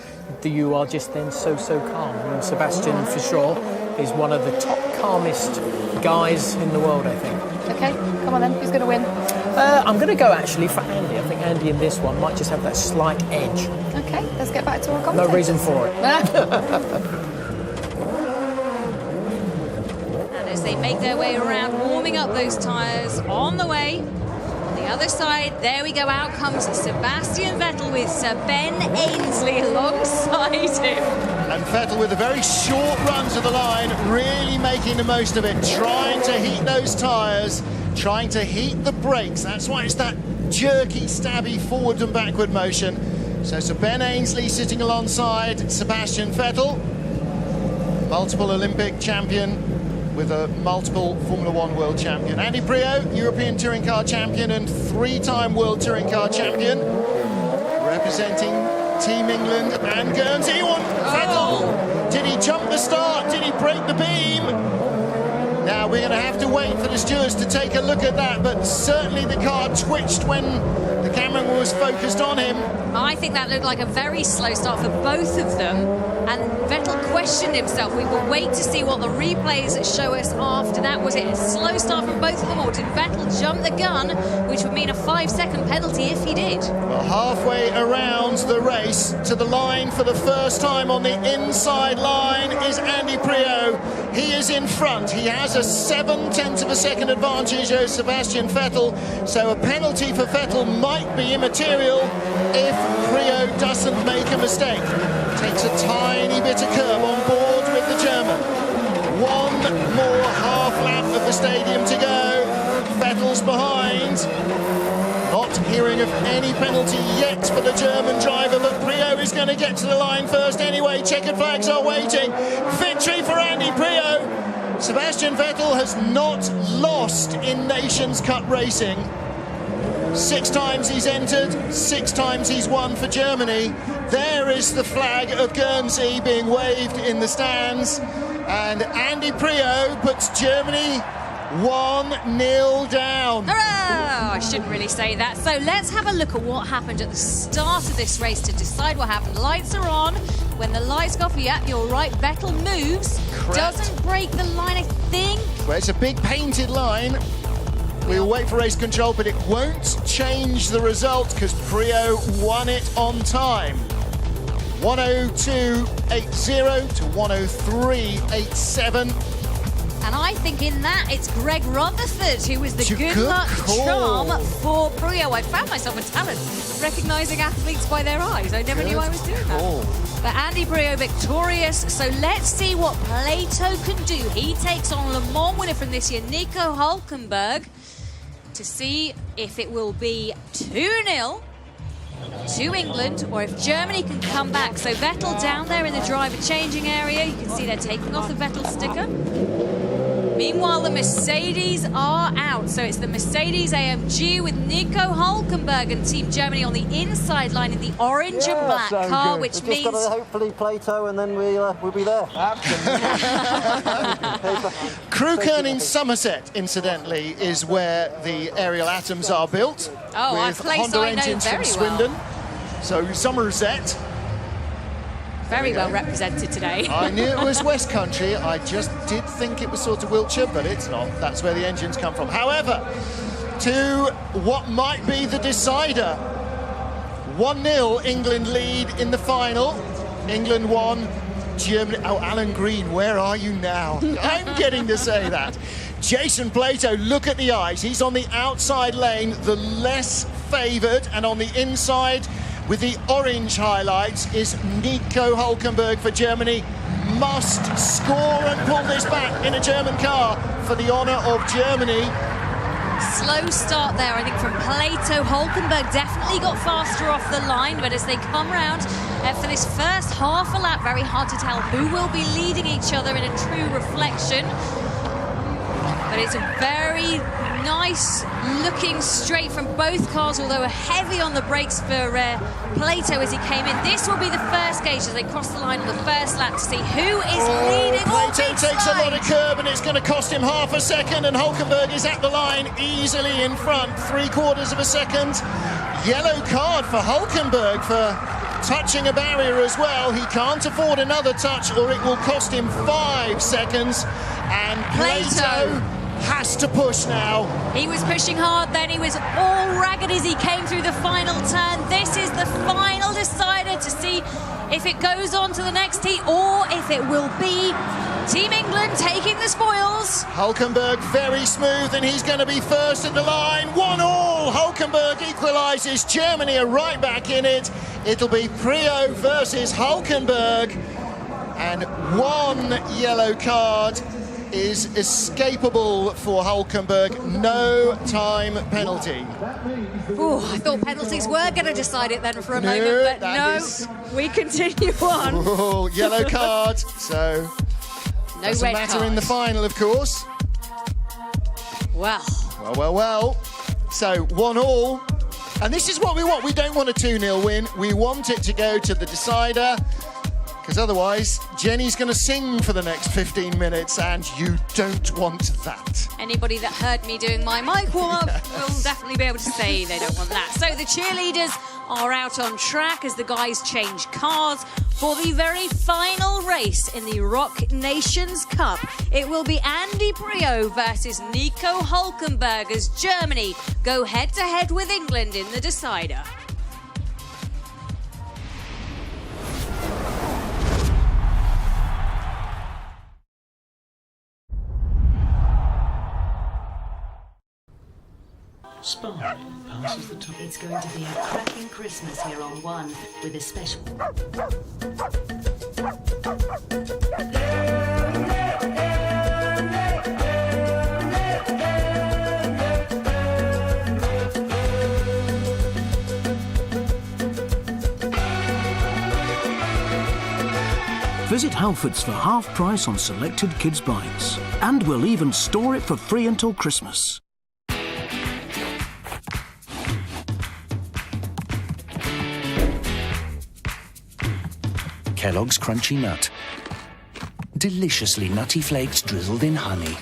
you are just then so calm. And Sebastian, for sure, is one of the top calmest guys in the world, I think. OK, come on then, who's going to win? I'm going to go actually for Andy. I think Andy in this one might just have that slight edge. OK, let's get back to our commentators. No reason for it. And as they make their way around, warming up those tyres on the way. On the other side, there we go, out comes Sebastian Vettel with Sir Ben Ainsley alongside him. And Vettel with a very short run to the line, really making the most of it, trying to heat those tyres, trying to heat the brakes. That's why it's that jerky, stabby forward and backward motion. So Sir Ben Ainsley sitting alongside Sebastian Vettel, multiple Olympic champion with a multiple Formula One world champion. Andy Priaulx, European Touring Car champion and 3-time World Touring Car champion, representing Team England and Guernsey. Vettel! Did he jump the start? Did he break the beam? Now we're going to have to wait for the stewards to take a look at that, but certainly the car twitched when the camera was focused on him. I think that looked like a very slow start for both of them, and Vettel questioned himself. We will wait to see what the replays show us after that. Was it a slow start from both of them, or did Vettel jump the gun, which would mean a 5-second penalty if he did? Well, halfway around the race to the line for the first time on the inside line is Andy Priaulx. He is in front. He has a 0.7 of a second advantage over Sebastian Vettel, so a penalty for Vettel might be immaterial if Priaulx doesn't make a mistake. Takes a tiny bit of curb on board with the German. One more half lap of the stadium to go. Vettel's behind. Not hearing of any penalty yet for the German driver, but Priaulx is going to get to the line first anyway. Checkered flags are waiting. Victory for Andy Priaulx. Sebastian Vettel has not lost in Nations Cup racing. 6 times he's entered, 6 times he's won for Germany. There is the flag of Guernsey being waved in the stands. And Andy Priaulx puts Germany 1-0 down. Hurrah! I shouldn't really say that. So let's have a look at what happened at the start of this race to decide what happened. Lights are on. When the lights go off, yeah, you're right, Vettel moves. Correct. Doesn't break the line, I think. Well, it's a big painted line. We'll wait for race control, but it won't change the result because Priaulx won it on time. 1:02.80 to 1:03.87. And I think in that it's Greg Rutherford who was the good luck charm for Priaulx. I found myself a talent recognising athletes by their eyes. I never knew I was doing that. But Andy Priaulx victorious, so let's see what Plato can do. He takes on Le Mans winner from this year, Nico Hülkenberg, to see if it will be 2-0 to England or if Germany can come back. So Vettel down there in the driver changing area. You can see they're taking off the Vettel sticker. Meanwhile, the Mercedes are out. So it's the Mercedes AMG with Nico Hülkenberg and Team Germany on the inside line in the orange and black car, good. which We've means... just got to hopefully Plato and then we'll be there. Crewkern in Somerset, incidentally, is where the Ariel Atoms are built. Oh, with a place Honda I know engines very from Swindon. well. So Somerset. Very well represented today. I knew it was West Country. I just did think it was sort of Wiltshire, but it's not. That's where the engines come from. However, to what might be the decider. 1-0 England lead in the final. England won. Germany. Oh, Alan Green, where are you now? I'm getting to say that. Jason Plato, look at the eyes. He's on the outside lane, the less favoured, and on the inside, with the orange highlights is Nico Hülkenberg for Germany. Must score and pull this back in a German car for the honour of Germany. Slow start there, I think, from Plato. Hülkenberg definitely got faster off the line, but as they come round for this first half a lap, very hard to tell who will be leading each other in a true reflection. But it's a very nice looking straight from both cars, although heavy on the brakes for Plato as he came in. This will be the first gauge as they cross the line on the first lap to see who is leading. Plato takes a lot of curb and it's going to cost him half a second, and Hülkenberg is at the line easily in front, 3/4 of a second. Yellow card for Hülkenberg for touching a barrier as well. He can't afford another touch or it will cost him 5 seconds. And Plato has to push now. He was pushing hard then, he was all ragged as he came through the final turn. This is the final decider to see if it goes on to the next heat or if it will be Team England taking the spoils. Hülkenberg very smooth and he's going to be first at the line. 1-1. Hülkenberg equalises. Germany are right back in it. It'll be Priaulx versus Hülkenberg. And 1 yellow card is escapable for Hülkenberg. No time penalty. Oh, I thought penalties were going to decide it then for a moment, but no, we continue on. Oh, yellow card. So no doesn't red matter card in the final, of course. Well. So 1-1. And this is what we want. We don't want a 2-0 win. We want it to go to the decider. Because otherwise, Jenny's going to sing for the next 15 minutes, and you don't want that. Anybody that heard me doing my mic warm-up will definitely be able to say they don't want that. So the cheerleaders are out on track as the guys change cars for the very final race in the Rock Nations Cup. It will be Andy Priaulx versus Nico Hülkenberg as Germany go head-to-head with England in the decider. Spy passes the top. It's going to be a cracking Christmas here on One with a special. Visit Halfords for half price on selected kids' bikes. And we'll even store it for free until Christmas. Kellogg's Crunchy Nut. Deliciously nutty flakes drizzled in honey.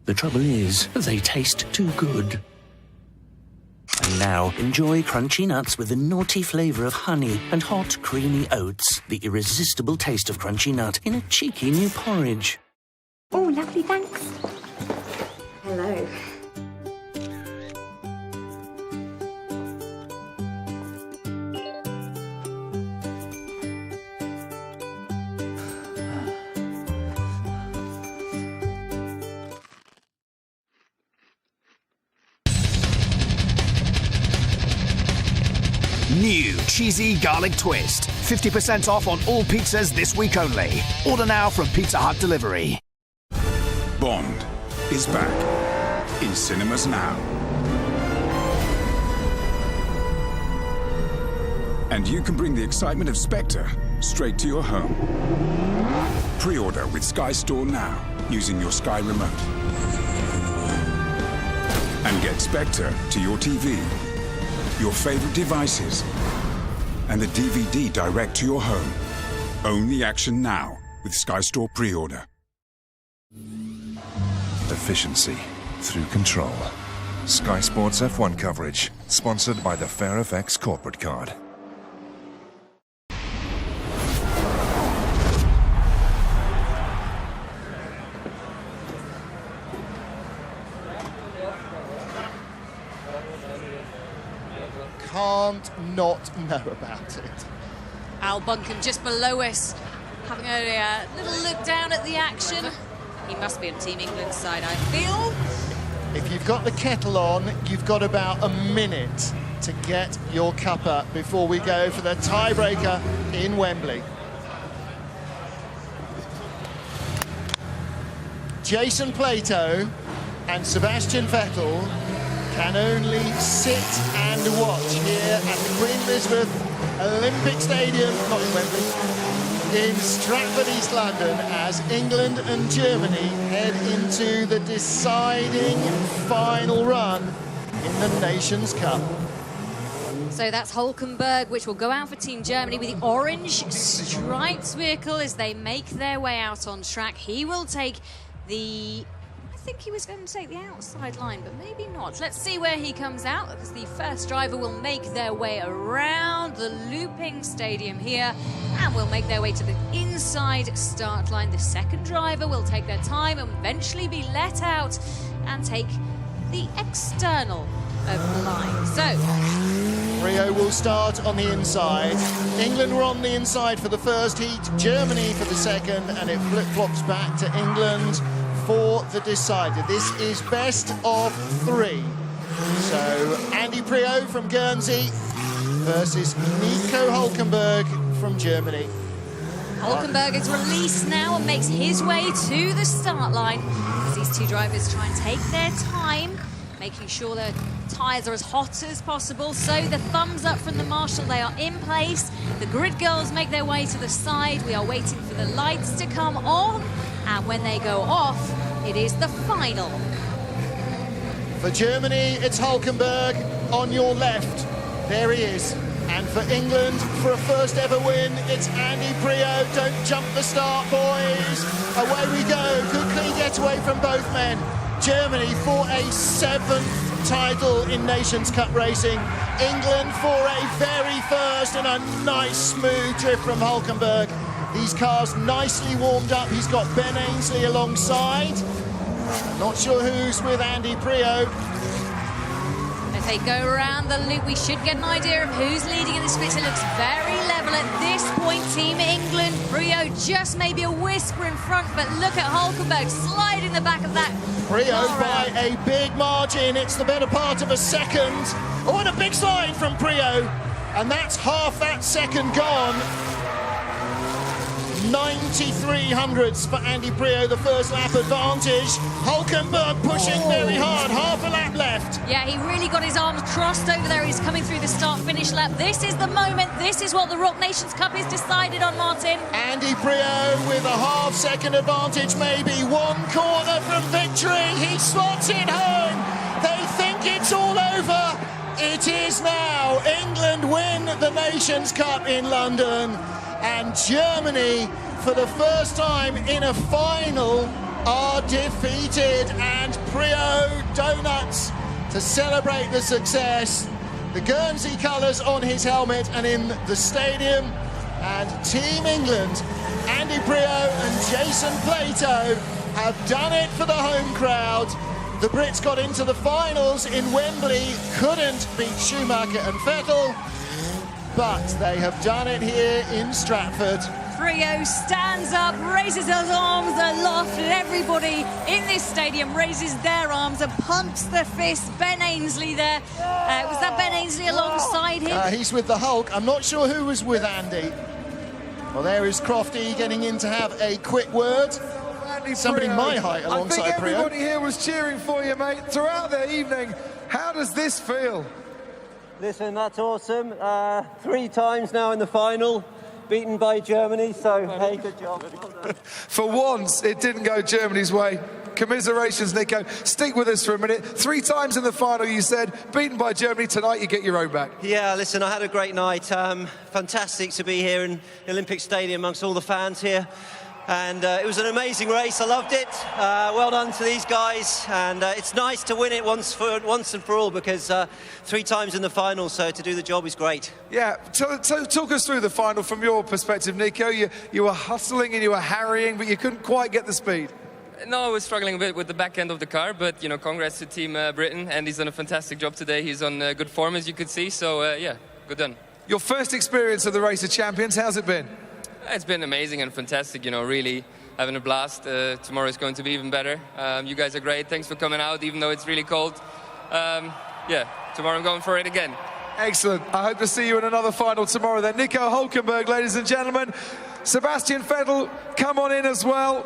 The trouble is, they taste too good. And now, enjoy crunchy nuts with the naughty flavour of honey and hot, creamy oats. The irresistible taste of Crunchy Nut in a cheeky new porridge. Oh, lovely, thanks. Hello. New cheesy garlic twist. 50% off on all pizzas this week only. Order now from Pizza Hut Delivery. Bond is back in cinemas now. And you can bring the excitement of Spectre straight to your home. Pre-order with Sky Store now using your Sky remote. And get Spectre to your TV, your favorite devices, and the DVD direct to your home. Own the action now with Sky Store pre-order. Efficiency through control. Sky Sports F1 coverage, sponsored by the FairFX corporate card. Can't not know about it. Al Buncombe just below us, having a little look down at the action. He must be on Team England's side, I feel. If you've got the kettle on, you've got about a minute to get your cup up before we go for the tiebreaker in Wembley. Jason Plato and Sebastian Vettel can only sit and watch here at the Queen Elizabeth Olympic Stadium, not in Wembley, in Stratford, East London, as England and Germany head into the deciding final run in the Nations Cup. So that's Hulkenberg, which will go out for Team Germany with the orange striped vehicle as they make their way out on track. He will take the... I think he was going to take the outside line, but maybe not. Let's see where he comes out, because the first driver will make their way around the looping stadium here and will make their way to the inside start line. The second driver will take their time and eventually be let out and take the external of the line. So Rio will start on the inside. England were on the inside for the first heat, Germany for the second, and it flip-flops back to England for the decider. This is best of 3. So Andy Priaulx from Guernsey versus Nico Hulkenberg from Germany. Hulkenberg is released now and makes his way to the start line as these two drivers try and take their time, making sure their tyres are as hot as possible. So the thumbs up from the marshal, they are in place. The grid girls make their way to the side. We are waiting for the lights to come on, and when they go off, it is the final. For Germany, it's Hulkenberg on your left. There he is. And for England, for a first ever win, it's Andy Priaulx. Don't jump the start, boys. Away we go. Good clean getaway from both men. Germany for a 7th title in Nations Cup racing. England for a very first, and a nice smooth drift from Hulkenberg. These cars nicely warmed up. He's got Ben Ainsley alongside. Not sure who's with Andy Priaulx. As they go around the loop, we should get an idea of who's leading in the split. It looks very level at this point. Team England, Priaulx just maybe a whisper in front, but look at Hulkenberg sliding the back of that. Priaulx by a big margin. It's the better part of a second. Oh, and a big slide from Priaulx. And that's half that second gone. 93 hundredths for Andy Priaulx, the first lap advantage. Hulkenberg pushing very hard, half a lap left. Yeah, he really got his arms crossed over there. He's coming through the start-finish lap. This is the moment. This is what the Rock Nations Cup is decided on, Martin. Andy Priaulx with a half-second advantage, maybe 1 corner from victory. He slots it home. They think it's all over. It is now. England win the Nations Cup in London. And Germany, for the first time in a final, are defeated. And Priaulx donuts to celebrate the success. The Guernsey colours on his helmet and in the stadium. And Team England, Andy Priaulx and Jason Plato, have done it for the home crowd. The Brits got into the finals in Wembley, couldn't beat Schumacher and Vettel, but they have done it here in Stratford. Priaulx stands up, raises his arms aloft, and everybody in this stadium raises their arms and pumps the fist. Ben Ainsley there. Was that Ben Ainsley alongside him? He's with the Hulk. I'm not sure who was with Andy. Well, there is Crofty getting in to have a quick word. Somebody my height alongside Priaulx. I think everybody here was cheering for you, mate, throughout the evening. How does this feel? Listen, that's awesome. 3 times now in the final, beaten by Germany, so hey, good job. For once, it didn't go Germany's way. Commiserations, Nico. Stick with us for a minute. 3 times in the final, you said, beaten by Germany. Tonight, you get your own back. Yeah, listen, I had a great night. Fantastic to be here in the Olympic Stadium amongst all the fans here. And it was an amazing race. I loved it. Well done to these guys. And it's nice to win it once and for all, because 3 times in the final, so to do the job is great. Yeah, talk us through the final from your perspective, Nico. You were hustling and you were harrying, but you couldn't quite get the speed. No, I was struggling a bit with the back end of the car, but, you know, congrats to Team Britain. Andy's done a fantastic job today. He's on good form, as you could see. So, yeah, good done. Your first experience of the Race of Champions, how's it been? It's been amazing and fantastic, you know, really having a blast. Tomorrow is going to be even better. You guys are great. Thanks for coming out, even though it's really cold. Yeah, tomorrow I'm going for it again. Excellent. I hope to see you in another final tomorrow then. Nico Hülkenberg, ladies and gentlemen. Sebastian Vettel, come on in as well.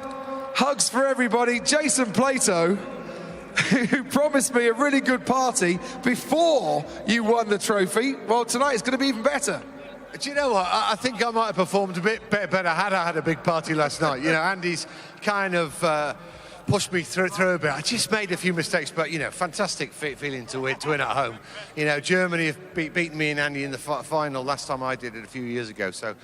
Hugs for everybody. Jason Plato, who promised me a really good party before you won the trophy. Well, tonight it's going to be even better. Do you know what? I think I might have performed a bit better had I had a big party last night. You know, Andy's kind of pushed me through a bit. I just made a few mistakes, but, you know, fantastic feeling to win at home. You know, Germany have beaten me and Andy in the final last time I did it a few years ago, so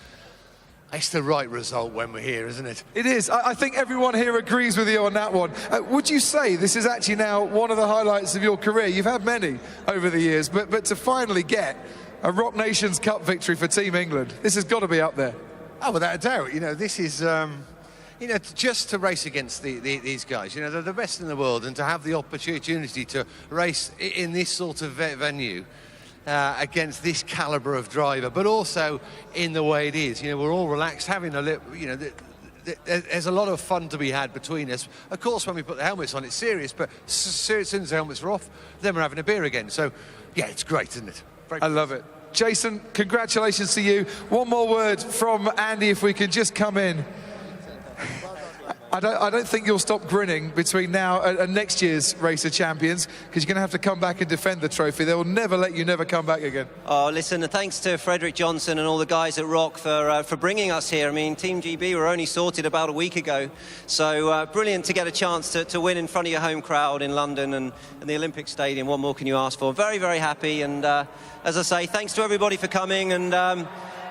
it's the right result when we're here, isn't it? It is. I think everyone here agrees with you on that one. Would you say this is actually now one of the highlights of your career? You've had many over the years, but to finally get a Rock Nations Cup victory for Team England, this has got to be up there. Oh, without a doubt. You know, this is, you know, just to race against these guys. You know, they're the best in the world, and to have the opportunity to race in this sort of venue, against this calibre of driver, but also in the way it is. You know, we're all relaxed, having a little, you know, there's a lot of fun to be had between us. Of course, when we put the helmets on, it's serious, but as soon as the helmets are off, then we're having a beer again. So, yeah, it's great, isn't it? I love it. Jason, congratulations to you. One more word from Andy, if we could just come in. I don't think you'll stop grinning between now and next year's Race of Champions, because you're going to have to come back and defend the trophy. They will never let you never come back again. Oh, listen, thanks to Frederick Johnson and all the guys at Rock for bringing us here. I mean, Team GB were only sorted about a week ago, so brilliant to get a chance to win in front of your home crowd in London and the Olympic Stadium. What more can you ask for? Very, very happy, and as I say, thanks to everybody for coming, and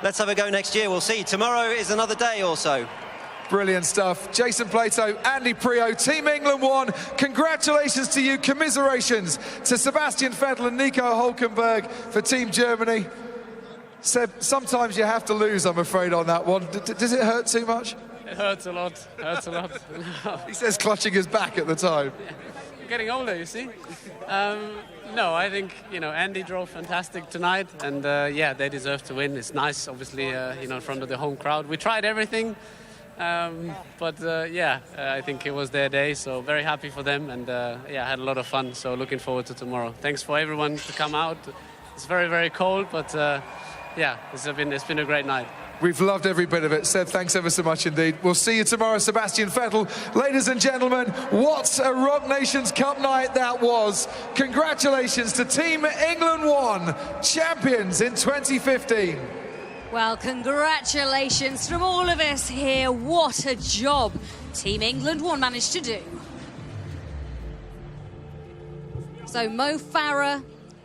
let's have a go next year. We'll see. Tomorrow is another day or so. Brilliant stuff. Jason Plato, Andy Priaulx, Team England won. Congratulations to you. Commiserations to Sebastian Vettel and Nico Hülkenberg for Team Germany. Seb, sometimes you have to lose, I'm afraid, on that one. Does it hurt too much? It hurts a lot. Hurts a lot. He says clutching his back at the time. I'm getting older, you see. No, I think, you know, Andy drove fantastic tonight, and yeah, they deserve to win. It's nice, obviously, you know, in front of the home crowd. We tried everything. But yeah, I think it was their day, so very happy for them, and yeah, had a lot of fun, so looking forward to tomorrow. Thanks for everyone to come out. It's very, very cold, but yeah, it's been a great night. We've loved every bit of it. Seb, thanks ever so much indeed. We'll see you tomorrow, Sebastian Vettel. Ladies and gentlemen, what a Rock Nations Cup night that was. Congratulations to Team England 1, champions in 2015. Well, congratulations from all of us here. What a job Team England 1 managed to do. So Mo Farah,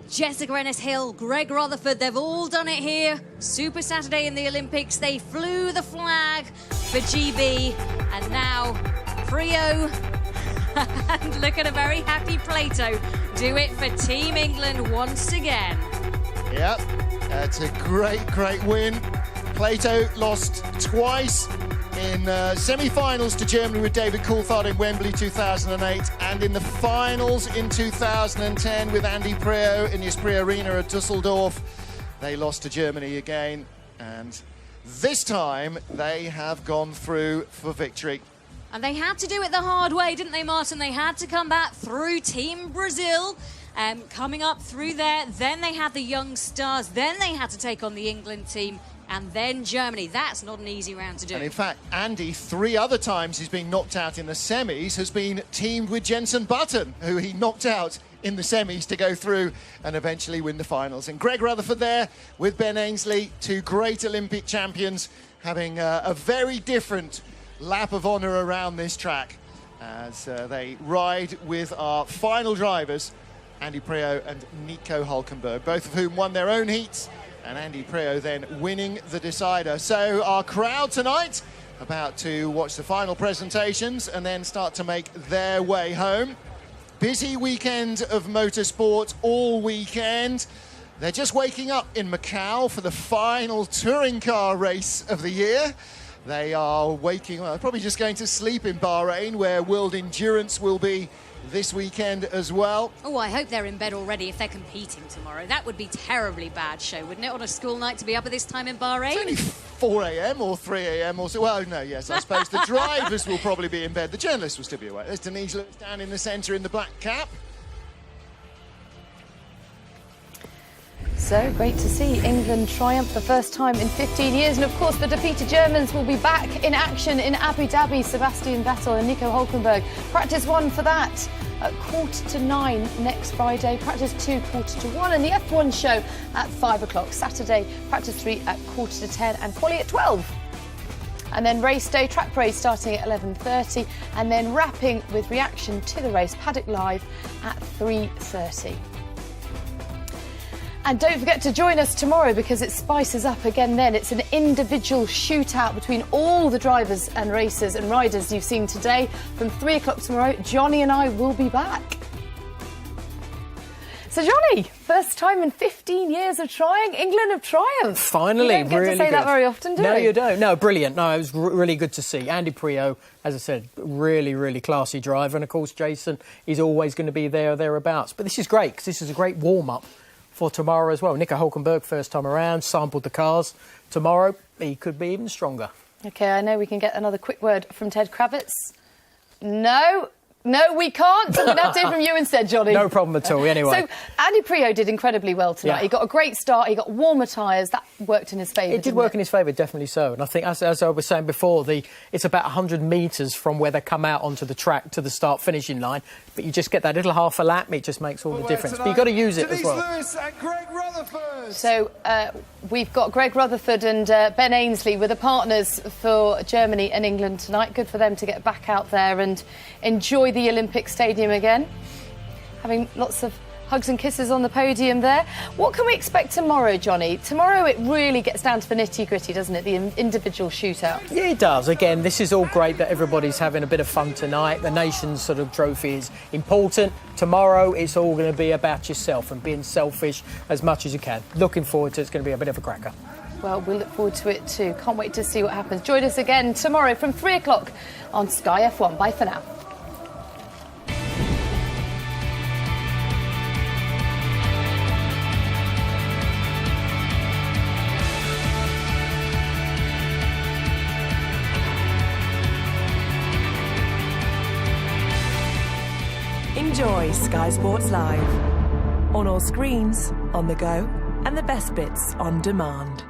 Jessica Ennis-Hill, Greg Rutherford, they've all done it here. Super Saturday in the Olympics. They flew the flag for GB. And now Priaulx and look at a very happy Plato do it for Team England once again. Yep. It's a great win. Plato lost twice in semi-finals to Germany with David Coulthard in Wembley 2008, and in the finals in 2010 with Andy Priaulx in the Esprit Arena at Dusseldorf. They lost to Germany again, and this time they have gone through for victory. And they had to do it the hard way, didn't they, Martin? They had to come back through Team Brazil. Coming up through there, then they had the young stars, then they had to take on the England team, and then Germany. That's not an easy round to do. And in fact, Andy, 3 other times he's been knocked out in the semis, has been teamed with Jenson Button, who he knocked out in the semis to go through and eventually win the finals. And Greg Rutherford there with Ben Ainsley, 2 great Olympic champions, having a very different lap of honour around this track as they ride with our final drivers, Andy Priaulx and Nico Hülkenberg, both of whom won their own heats, and Andy Priaulx then winning the decider. So our crowd tonight about to watch the final presentations and then start to make their way home. Busy weekend of motorsport all weekend. They're just waking up in Macau for the final touring car race of the year. They are waking, well, probably just going to sleep in Bahrain, where World Endurance will be this weekend as well. Oh, I hope they're in bed already if they're competing tomorrow. That would be terribly bad show, wouldn't it, on a school night to be up at this time in Bahrain? It's only 4 a.m. or 3 a.m. or so. Well, no, yes, I suppose the drivers will probably be in bed. The journalists will still be awake. There's Denise Lewis down in the centre in the black cap. So great to see England triumph for the first time in 15 years. And of course, the defeated Germans will be back in action in Abu Dhabi. Sebastian Vettel and Nico Hülkenberg. Practice 1 for that at 8:45 next Friday. Practice 2, 1:45. And the F1 show at 5 o'clock. Saturday, practice 3 at 10:15 and quali at 12. And then race day, track parade starting at 11:30. And then wrapping with reaction to the race, Paddock Live at 3:30. And don't forget to join us tomorrow because it spices up again then. It's an individual shootout between all the drivers and racers and riders you've seen today. From 3 o'clock tomorrow, Johnny and I will be back. So, Johnny, first time in 15 years of trying, England have triumphed. Finally, you don't get really to say good. that very often, do you? No, you don't. No, brilliant. No, it was really good to see. Andy Priaulx, as I said, really, really classy driver. And, of course, Jason is always going to be there or thereabouts. But this is great because this is a great warm-up for tomorrow as well. Nico Hülkenberg, first time around, sampled the cars. Tomorrow, he could be even stronger. OK, I know we can get another quick word from Ted Kravitz. No, we can't. So we're going to have to hear from you instead, Johnny. No problem at all, anyway. So, Andy Priaulx did incredibly well tonight. Yeah. He got a great start. He got warmer tyres. That worked in his favour, It did work in his favour, definitely so. And I think, as I was saying before, it's about 100 metres from where they come out onto the track to the start-finishing line. But you just get that little half a lap, it just makes all the difference. But you've got to use it as well. Denise Lewis and Greg Rutherford. So, we've got Greg Rutherford and Ben Ainsley were the partners for Germany and England tonight. Good for them to get back out there and enjoy the Olympic Stadium again. Having lots of hugs and kisses on the podium there. What can we expect tomorrow, Johnny? Tomorrow it really gets down to the nitty-gritty, doesn't it? The individual shootout. Yeah, it does. Again, this is all great that everybody's having a bit of fun tonight. The nation's sort of trophy is important. Tomorrow it's all going to be about yourself and being selfish as much as you can. Looking forward to it. It's going to be a bit of a cracker. Well, we'll look forward to it too. Can't wait to see what happens. Join us again tomorrow from 3 o'clock on Sky F1. Bye for now. Enjoy Sky Sports Live. On all screens, on the go, and the best bits on demand.